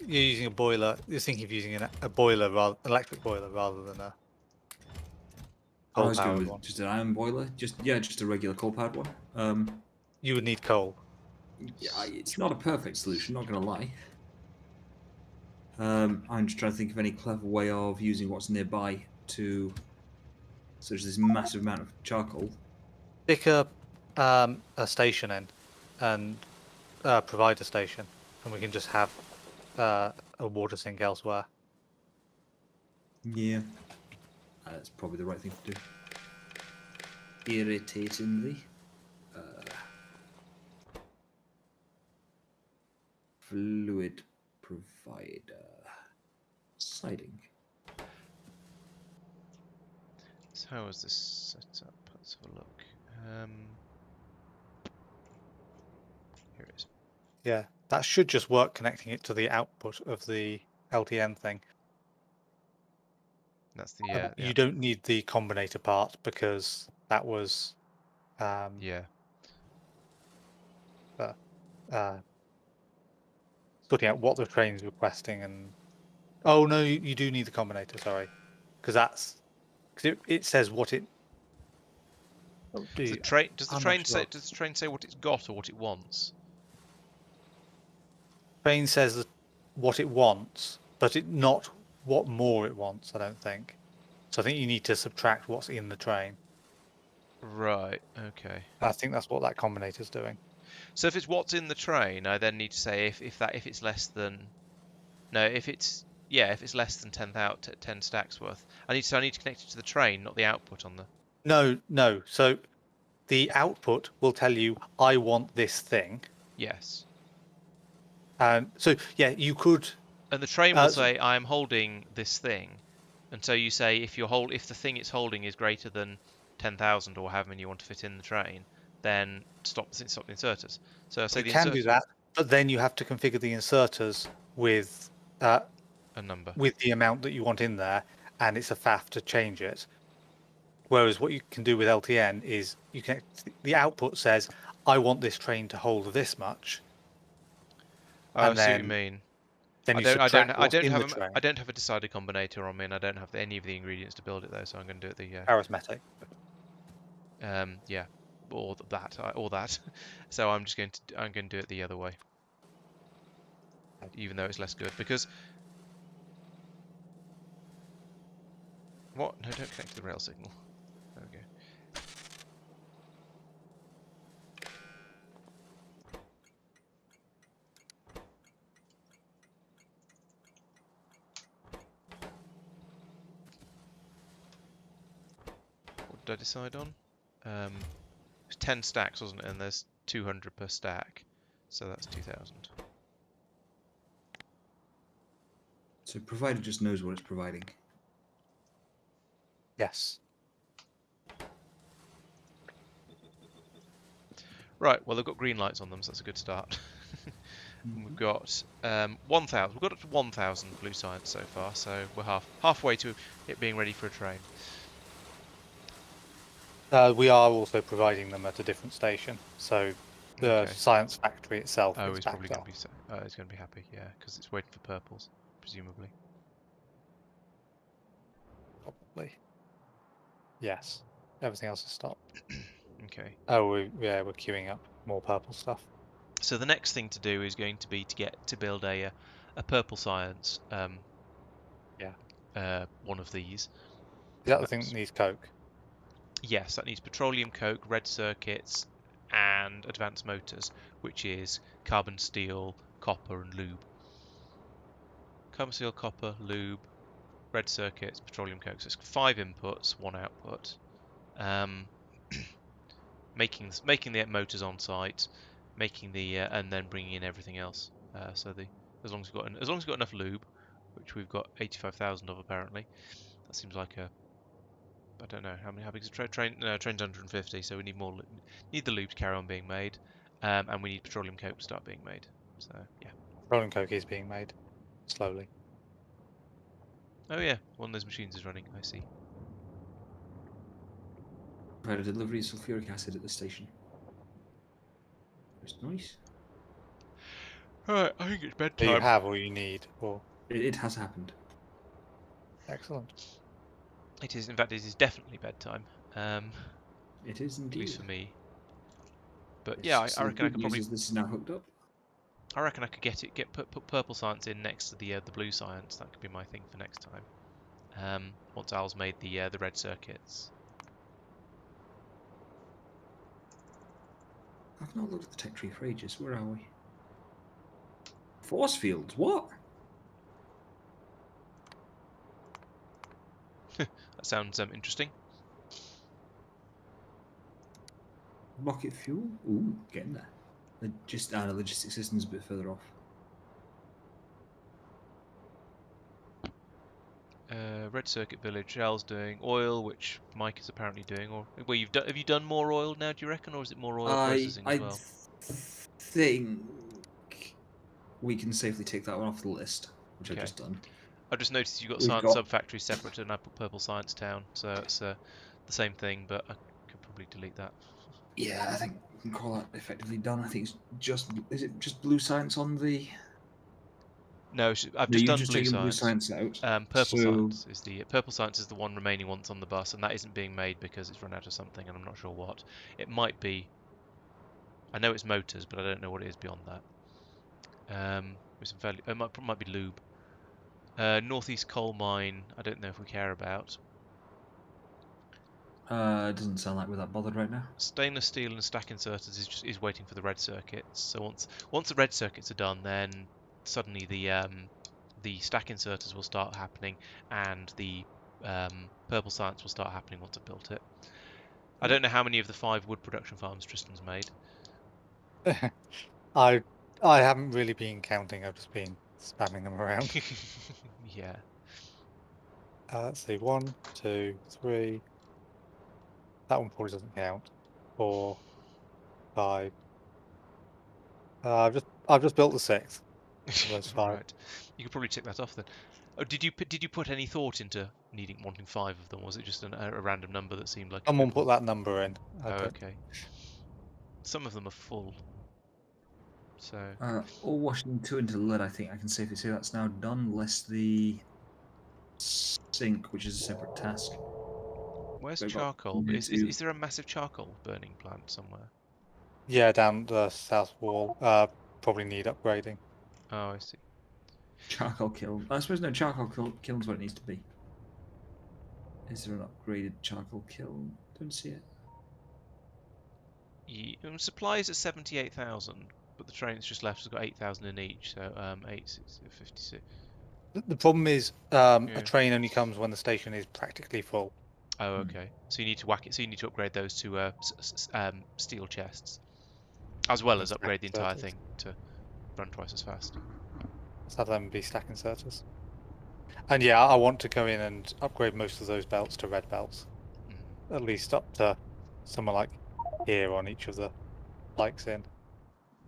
using a boiler. You're thinking of using a boiler, rather electric boiler, rather than a I was going coal-powered with one. just an iron boiler. Just a regular coal-powered one. You would need coal. Yeah, it's not a perfect solution. Not gonna lie. I'm just trying to think of any clever way of using what's nearby to. So there's this massive amount of charcoal. Stick a station in, and provide a station, and we can just have a water sink elsewhere. Yeah, that's probably the right thing to do. Irritatingly, fluid provider siding. So how is this set up? Let's have a look. Here it is. Yeah, that should just work connecting it to the output of the LTN thing. That's the yeah. You don't need the combinator part because that was Yeah. sorting out what the train's requesting and. Oh no, you do need the combinator. Sorry, because it says what it. Does the train say what it's got or what it wants? Train says what it wants, but not what more it wants. I don't think. So I think you need to subtract what's in the train. Right. Okay. I think that's what that combinator's doing. So if it's what's in the train, I then need to say if it's less than, no, if it's less than 10 stacks worth. I need to connect it to the train, not the output on the. No. So the output will tell you, I want this thing. Yes. And so yeah, you could. And the train will say, I am holding this thing, and so you say if the thing it's holding is greater than 10,000 or however many you want to fit in the train, then stop the inserters. So I say You can do that, but then you have to configure the inserters with a number with the amount that you want in there, and it's a faff to change it. Whereas what you can do with LTN is the output says, I want this train to hold this much. I see what you mean. Then I don't have a decided combinator on me, and I don't have any of the ingredients to build it though. So I'm going to do it the arithmetic. Yeah, or that. So I'm going to do it the other way, even though it's less good because. What? No, don't connect to the rail signal. There we go. What did I decide on? It was 10 stacks, wasn't it? And there's 200 per stack, so that's 2,000. So provider just knows what it's providing. Yes. Right. Well, they've got green lights on them, so that's a good start. We've got 1,000. We've got up to 1,000 blue science so far, so we're halfway to it being ready for a train. We are also providing them at a different station, so the science factory itself. Oh, is he's probably going to backed be. He's going to be happy, yeah, because it's waiting for purples, presumably. up, probably. Yes. Everything else has stopped. Okay. Oh, we're queuing up more purple stuff. So the next thing to do is going to be to build a purple science. One of these. Is that the thing that needs coke? Yes, that needs petroleum coke, red circuits, and advanced motors, which is carbon steel, copper, and lube. Carbon steel, copper, lube, red circuits, petroleum coke. So it's 5 inputs, 1 output. Making the motors on site, making the and then bringing in everything else. So as long as we've got enough lube, which we've got 85,000 of apparently, that seems like a. I don't know how big is a train? No, train's 150, so we need more. Need the lube to carry on being made, and we need petroleum coke to start being made. So yeah. Rolling coke is being made slowly. Oh yeah, one of those machines is running. I see. I've had a delivery of sulfuric acid at the station. It's nice. Right, I think it's Do you bedtime. have all you need? Or It has happened. excellent. It is, in fact, it is definitely bedtime. It is At indeed. least for me. But Yes, yeah, I so reckon I good could news probably. is this is now hooked up. I reckon I could put purple science in next to the blue science. That could be my thing for next time. Once Al's made the red circuits. I've not looked at the tech tree for ages. Where are we? Force fields? What? That sounds interesting. Rocket fuel? Ooh, getting there. Just the logistics system's a bit further off. Red Circuit Village. Al's doing oil, which Mike is apparently doing. Or well, have you done more oil now? Do you reckon, or is it more oil processing as well? Think we can safely take that one off the list, which Okay. I've just done. I've just noticed you've got We've science got- sub-factories separate, and I put Purple Science Town, so it's the same thing, but I could probably delete that. Yeah, I think we can call that effectively done. I think it's just. Is it just blue science on the. No, I've No, just you've done just blue taken blue science. science out. Purple So- science is the one remaining once on the bus, and that isn't being made because it's run out of something, and I'm not sure what. It might be. I know it's motors, but I don't know what it is beyond that. With some fairly, it might be lube. Northeast coal mine. I don't know if we care about. It doesn't sound like we're that bothered right now. Stainless steel and stack inserters is waiting for the red circuits. So once the red circuits are done, then suddenly the stack inserters will start happening, and the purple science will start happening once I've built it. I don't know how many of the 5 wood production farms Tristan's made. I haven't really been counting. I've just been spamming them around. Yeah. Let's see, 1, 2, 3. That one probably doesn't count. 4, 5. I've just built the 6th. Those 5. Right. You could probably tick that off then. Oh, did you put any thought into wanting 5 of them? Was it just a random number that seemed like? Someone put that number in. Oh, okay. Some of them are full. So All washing 2 into lead, I think I can safely say that's now done, less the sink, which is a separate task. where's We've got charcoal? to- Is there a massive charcoal burning plant somewhere? Yeah, down the south wall. Probably need upgrading. Oh, I see. Charcoal kiln. I suppose no, charcoal kiln's what it needs to be. Is there an upgraded charcoal kiln? Don't see it. Supplies at 78,000, but the train that's just left has got 8,000 in each, so 56. The problem is Yeah. a train only comes when the station is practically full. Oh, okay. So you need to whack it. So you need to upgrade those to steel chests, as well as Stack upgrade the entire inserters. thing to run twice as fast. Let's have them be stack inserters. And yeah, I want to go in and upgrade most of those belts to red belts. At least up to somewhere like here on each of the likes in.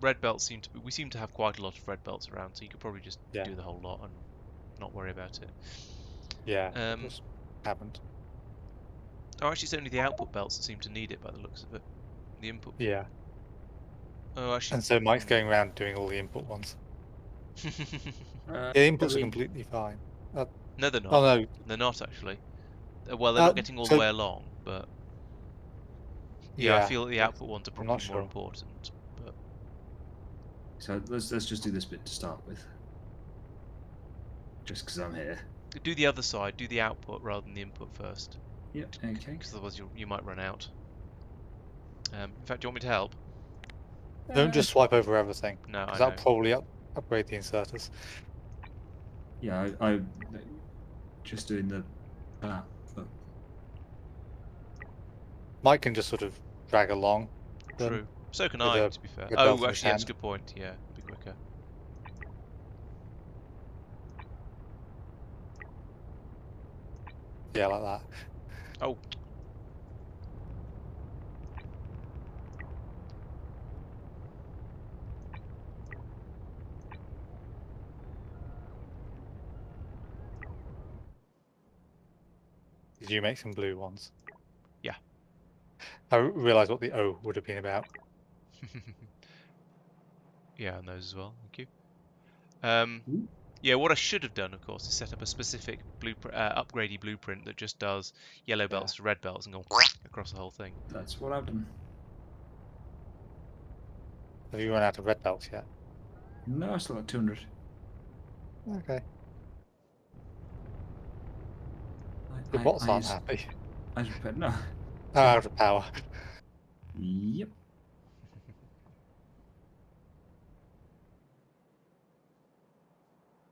Red belts we seem to have quite a lot of red belts around, so you could probably just Yeah. do the whole lot and not worry about it. Yeah, Um, just haven't. Oh, actually, it's only the output belts that seem to need it by the looks of it. The input. Yeah. Oh, actually. And so Mike's going around doing all the input ones. Uh, The inputs are every- completely fine. No, they're not. Oh no, They're not actually. Well, they're not getting all the so- way along, but yeah, I feel that the but output ones are I'm probably not more sure. important. But So let's just do this bit to start with. Just because I'm here. do the other side. Do the output rather than the input first, Yeah. Okay. because otherwise you might run out. In fact, do you want me to help? don't just swipe over everything. No, I Because know. that'll probably upgrade the inserters. Yeah, I just doing the but Mike can just sort of drag along. them. True. So can with I, a to be fair. red belt Oh, in his actually, that's a hand. good point. Yeah, be quicker. Yeah, like that. Oh, Did you make some blue ones? yeah. I realised what the O would have been about. Yeah, and those as well. Thank you. Ooh. Yeah, what I should have done, of course, is set up a specific blueprint, upgradey blueprint that just does yellow belts to red belts and go across the whole thing. That's what I've done. Have you run out of red belts yet? No, I still got 200. Okay. Your bots aren't I happy. just prepared. No. Oh, out of power. Yep.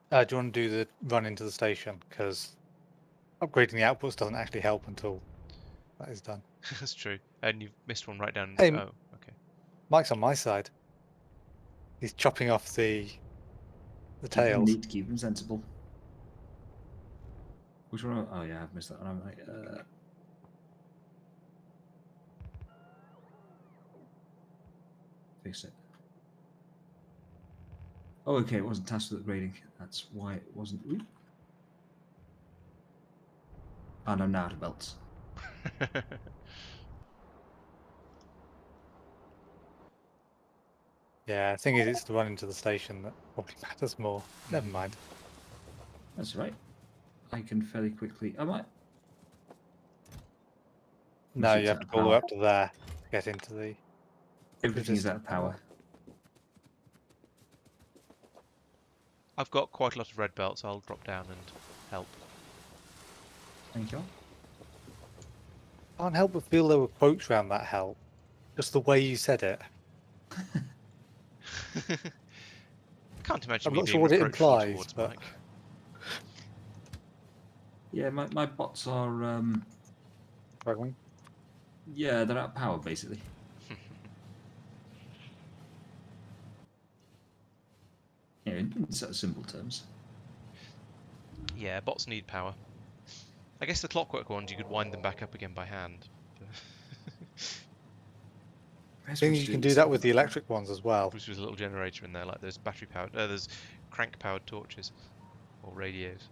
Do you want to do the run into the station? Because upgrading the outputs doesn't actually help until that is done. That's true. And you've missed one right down. Hey, Oh, okay. Mike's on my side. He's chopping off the You tails. need to keep them sensible. Which one? Oh yeah, I've missed that one. I'm like, fix it. Oh, okay. It wasn't tasked with upgrading. That's why it wasn't. Ooh. And I'm now out of belts. Yeah, the thing is, it's the run into the station that probably matters more. Never mind. That's right. I can fairly quickly. I might. No, ship's you have out to of go all the way power. up to there to get into the. Everything is out resistant of power. I've got quite a lot of red belts. I'll drop down and help. Thank you. Can't help but feel there were quotes around that help. Just the way you said it. Can't imagine I'm me not sure being what it reproachful implies, towards but Mike. Yeah, my bots are. struggling. Yeah, they're out of power basically. Yeah, in sort of simple terms. Yeah, bots need power. I guess the clockwork ones, you could wind them back up again by hand. I think you can do that with the electric ones as well. Which was a little generator in there, like there's battery powered, there's crank powered torches or radios.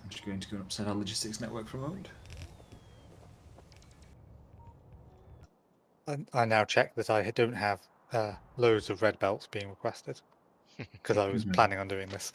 I'm just going to go and upset our logistics network for a moment. I now check that I don't have loads of red belts being requested because I was planning on doing this.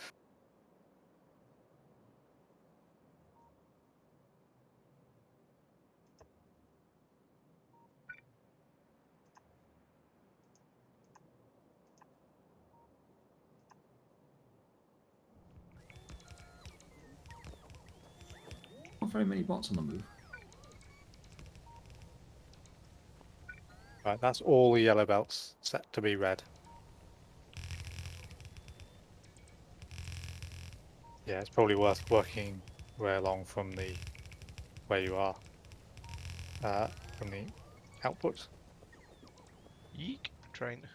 Not very many bots on the move. Right, that's all the yellow belts set to be red. Yeah, it's probably worth working way along from the where you are from the output. Yeek, train.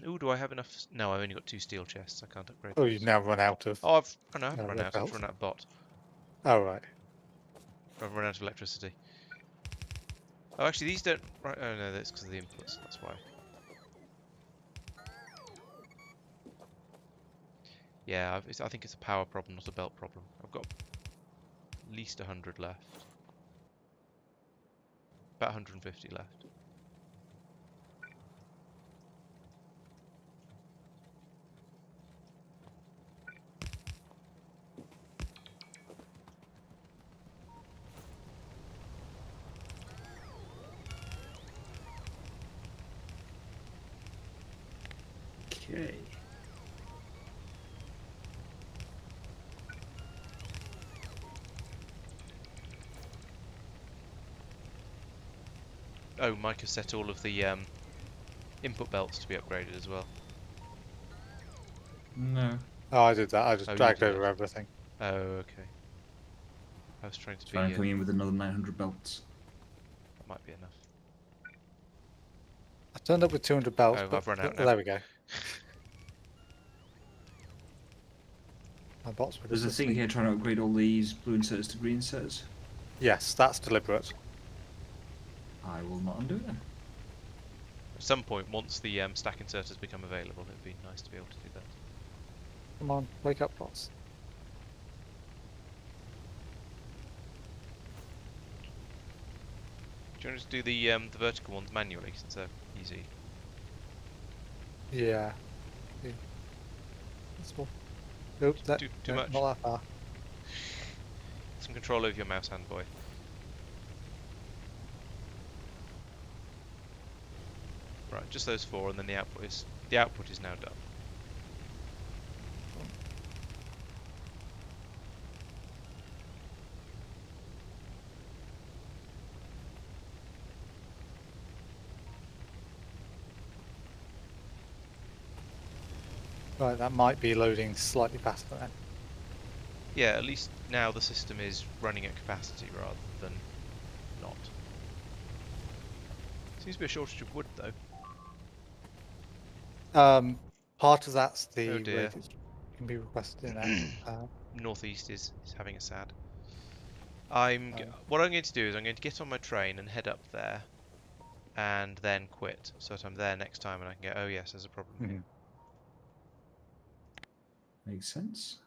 Ooh, do I have enough? No, I've only got 2 steel chests. I can't upgrade Oh, those. you've now run out of. Oh, I haven't run red out. I've belts. run out of bot. Oh, right. I've run out of electricity. Oh, actually, these don't. Right. Oh no, that's because of the inputs. That's why. Yeah, I think it's a power problem, not a belt problem. I've got at least 100 left. About 150 left. Okay. Oh, Mike has set all of the input belts to be upgraded as well. No. Oh, I did that. I just Oh, you dragged did over it. everything. Oh, okay. I was trying to So I'm be. coming in with another 900 belts. That might be enough. I turned up with 200 belts, Oh, but I've run out now. there we go. My bots were There's just a thing asleep. here trying to upgrade all these blue inserters to green inserters. Yes, that's deliberate. I will not undo it then. At some point, once the stack inserters become available, it'd be nice to be able to do that. Come on, wake up, bots. Do you want to do the vertical ones manually since they're easy? Yeah. That's all. Nope, that, Too no, much. not that far. Some control over your mouse hand, boy. Right, just those 4, and then the output is now done. Right, that might be loading slightly faster then. Yeah, at least now the system is running at capacity rather than not. Seems to be a shortage of wood though. Part of that's the Oh dear. rate it can be requested in there. Northeast is having a sad. What I'm going to do is I'm going to get on my train and head up there, and then quit, so that I'm there next time and I can go, oh yes, there's a problem here. Makes sense.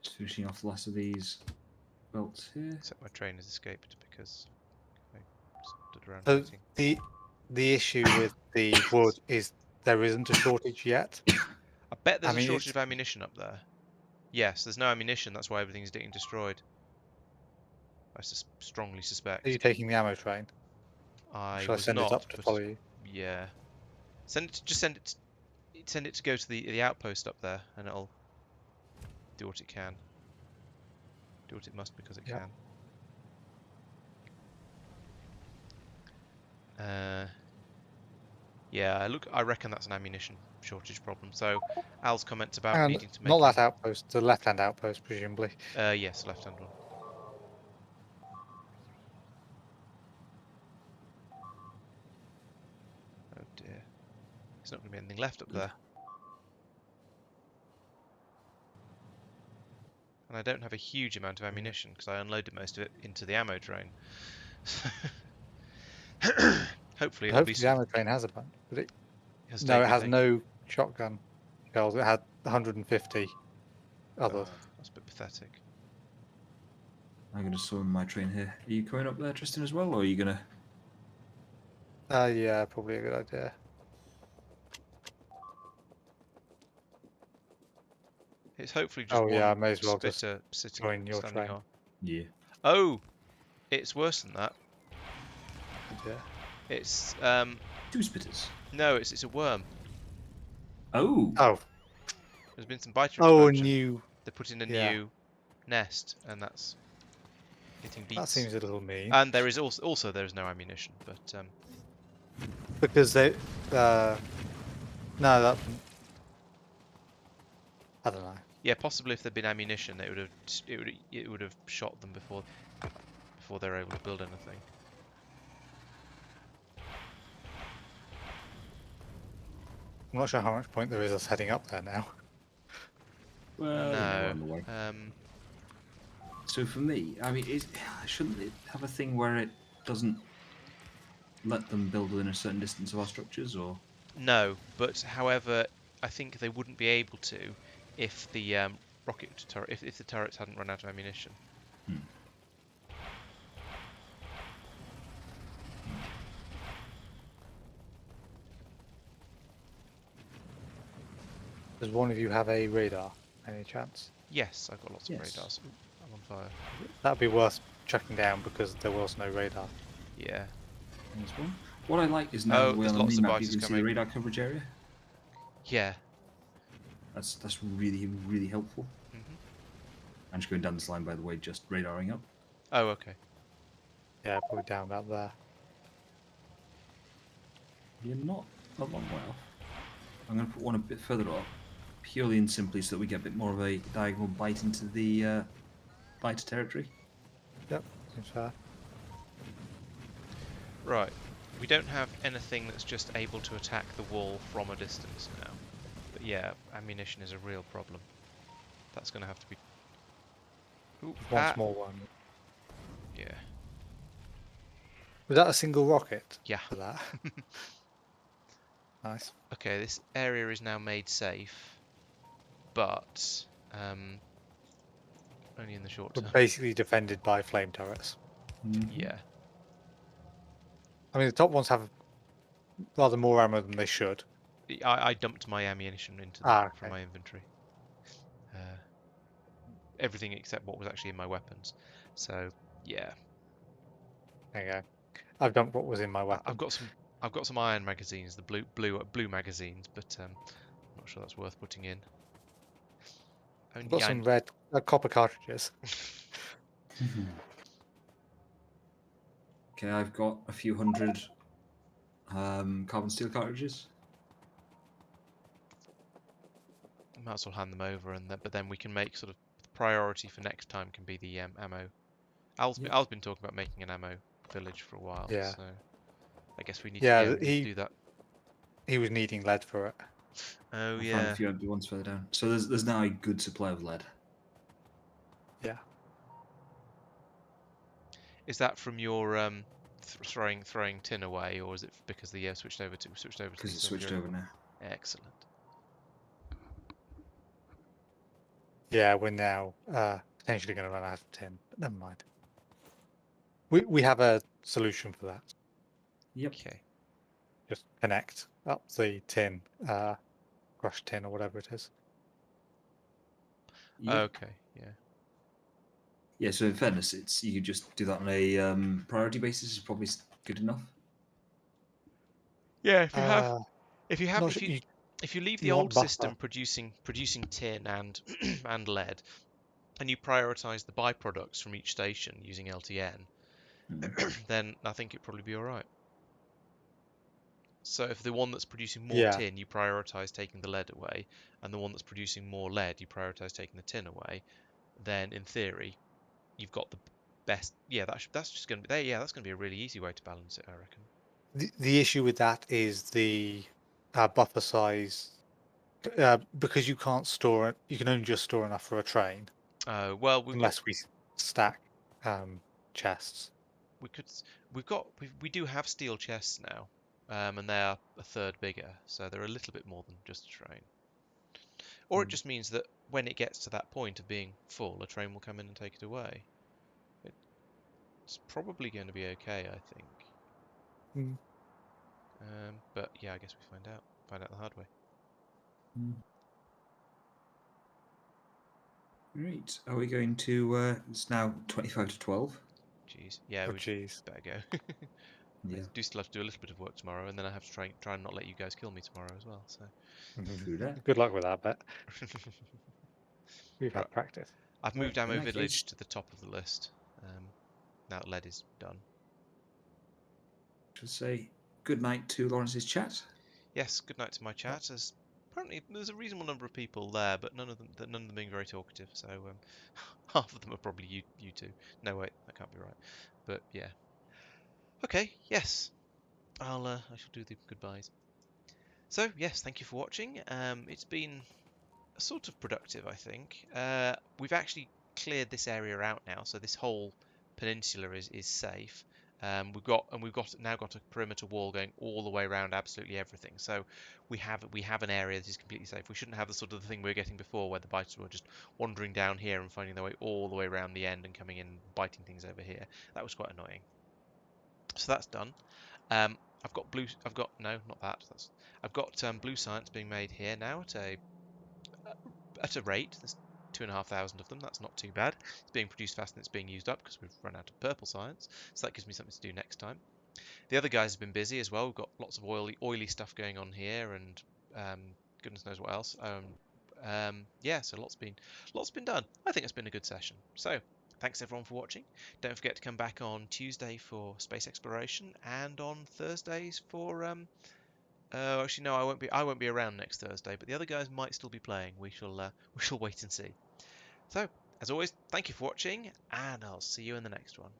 Just finishing off the last of these belts here. Except my train has escaped because I stood around So waiting. the issue with the wood is there isn't a shortage yet. I bet there's I a mean, shortage of ammunition up there. Yes, there's no ammunition, that's why everything's getting destroyed. I strongly suspect. Are you taking the ammo train? I Shall I was send not, it up to but follow you? yeah. Just send it to go to the outpost up there, and it'll do what it can. Do what it must because it Yep. can. Yeah, I reckon that's an ammunition shortage problem. So, Al's comments about And needing to make not that outpost, the left-hand outpost, presumably. yes, left-hand one. Oh dear, there's not going to be anything left up there. And I don't have a huge amount of ammunition because I unloaded most of it into the ammo train. Hopefully it'll be The ammo train has a bunch, but it no, it has no shotgun shells. It had 150 others. That's a bit pathetic. I'm going to summon my train here. Are you coming up there, Tristan, as well, or are you going to... Yeah, probably a good idea. It's hopefully just one I may as well just spitter sitting join your standing train. on. Yeah. Oh, it's worse than that. Yeah. It's 2 spitters. no, it's a worm. Oh! Oh, There's been some biter a expansion. new. They put in a Yeah. new nest, and that's getting beats. That seems a little mean. And there is also there is no ammunition, but Because they. No, that. I don't know. yeah, possibly if there'd been ammunition, it would have shot them before they were able to build anything. I'm not sure how much point there is us heading up there now. Well, No. on the way. So for me, I mean, shouldn't it have a thing where it doesn't let them build within a certain distance of our structures, or? No, but however, I think they wouldn't be able to if the rocket turret, if the turrets hadn't run out of ammunition. Does one of you have a radar? Any chance? Yes, I've got lots of Yes. radars. Ooh, I'm on fire. That'd be worth checking down because there was no radar. Yeah. There's one. What I like is now Oh, the way there's on the lots of map you biters can see the coming. radar coverage area. Yeah. That's really, really helpful. Mhm. I'm just going down this line, by the way, just radaring up. Oh, okay. Yeah, probably down about there. You're not a long way off. I'm going to put one a bit further up, purely and simply so that we get a bit more of a diagonal bite into the biter territory. Yep, seems fair. Right. We don't have anything that's just able to attack the wall from a distance now. But yeah, ammunition is a real problem. That's going to have to be... Ooh, One small one. Yeah. Was that a single rocket Yeah. for that? Nice. Okay, this area is now made safe, but only in the short We're term. basically defended by flame turrets. Yeah. I mean, the top ones have rather more ammo than they should. I dumped my ammunition into them from Okay. my inventory. Everything except what was actually in my weapons. So yeah, There you go. I've dumped what was in my I've weapon. got some iron magazines, the blue magazines, but I'm not sure that's worth putting in. I've Only got some red copper cartridges. Okay, I've got a few hundred carbon steel cartridges. might as well hand them over, and but then we can make sort of priority for next time can be the ammo. Al's been talking about making an ammo village for a while, Yeah. so I guess we need Yeah, to do that. he was needing lead for it. Oh I found yeah. a few empty ones further down. So there's now a good supply of lead. Yeah. Is that from your throwing tin away, or is it because the switched over to Because the it's switched sulfuric? over now. Excellent. Yeah, we're now potentially going to run out of tin. But never mind. We have a solution for that. Yep. Okay. Just connect up the tin, crushed tin or whatever it is. Yep. Okay. Yeah. Yeah. So in fairness, it's you could just do that on a priority basis. Is probably good enough. Yeah. Not sure, If you leave the you want old buffer. system producing tin and and lead, and you prioritize the byproducts from each station using LTN, then I think it'd probably be all right. So if the one that's producing more Yeah. tin, you prioritize taking the lead away, and the one that's producing more lead, you prioritize taking the tin away, then in theory, you've got the best. Yeah, that's just going to be there. Yeah, that's going to be a really easy way to balance it, I reckon. The issue with that is the buffer size, because you can't store it. You can only just store enough for a train, Well, unless we stack chests. we do have steel chests now, and they are a third bigger, so they're a little bit more than just a train. Or it just means that when it gets to that point of being full, a train will come in and take it away. It's probably going to be okay, I think. Mm. But yeah, I guess we find out the hard way. Right. Are we going to? It's now 25 to 12. Jeez, yeah, Oh, we jeez. better go. I Yeah. do still have to do a little bit of work tomorrow, and then I have to try and not let you guys kill me tomorrow as well. So. Through that. Good luck with that, bet. We've Right. had practice. I've Right, moved in Ammo that Village case- to the top of the list. Now that lead is done. Should say good night to Lawrence's chat. Yes, good night to my chat. As apparently there's a reasonable number of people there, but none of them being very talkative. So half of them are probably you two. No, wait, that can't be right. But yeah. Okay. Yes. I shall do the goodbyes. So yes, thank you for watching. It's been sort of productive, I think. We've actually cleared this area out now, so this whole peninsula is safe. We've now got a perimeter wall going all the way around absolutely everything. So we have an area that is completely safe. We shouldn't have the sort of the thing we were getting before, where the biters were just wandering down here and finding their way all the way around the end and coming in and biting things over here. That was quite annoying. So that's done. I've got blue. I've got no, not that. I've got blue science being made here now at a rate. There's 2,500 of them. That's not too bad. It's being produced faster than it's being used up because we've run out of purple science. So that gives me something to do next time. The other guys have been busy as well. We've got lots of oily stuff going on here, and goodness knows what else. Yeah, so lots been done. I think it's been a good session. So thanks everyone for watching. Don't forget to come back on Tuesday for space exploration, and on Thursdays for actually, no, I won't be around next Thursday, but the other guys might still be playing. We shall wait and see. So, as always, thank you for watching, and I'll see you in the next one.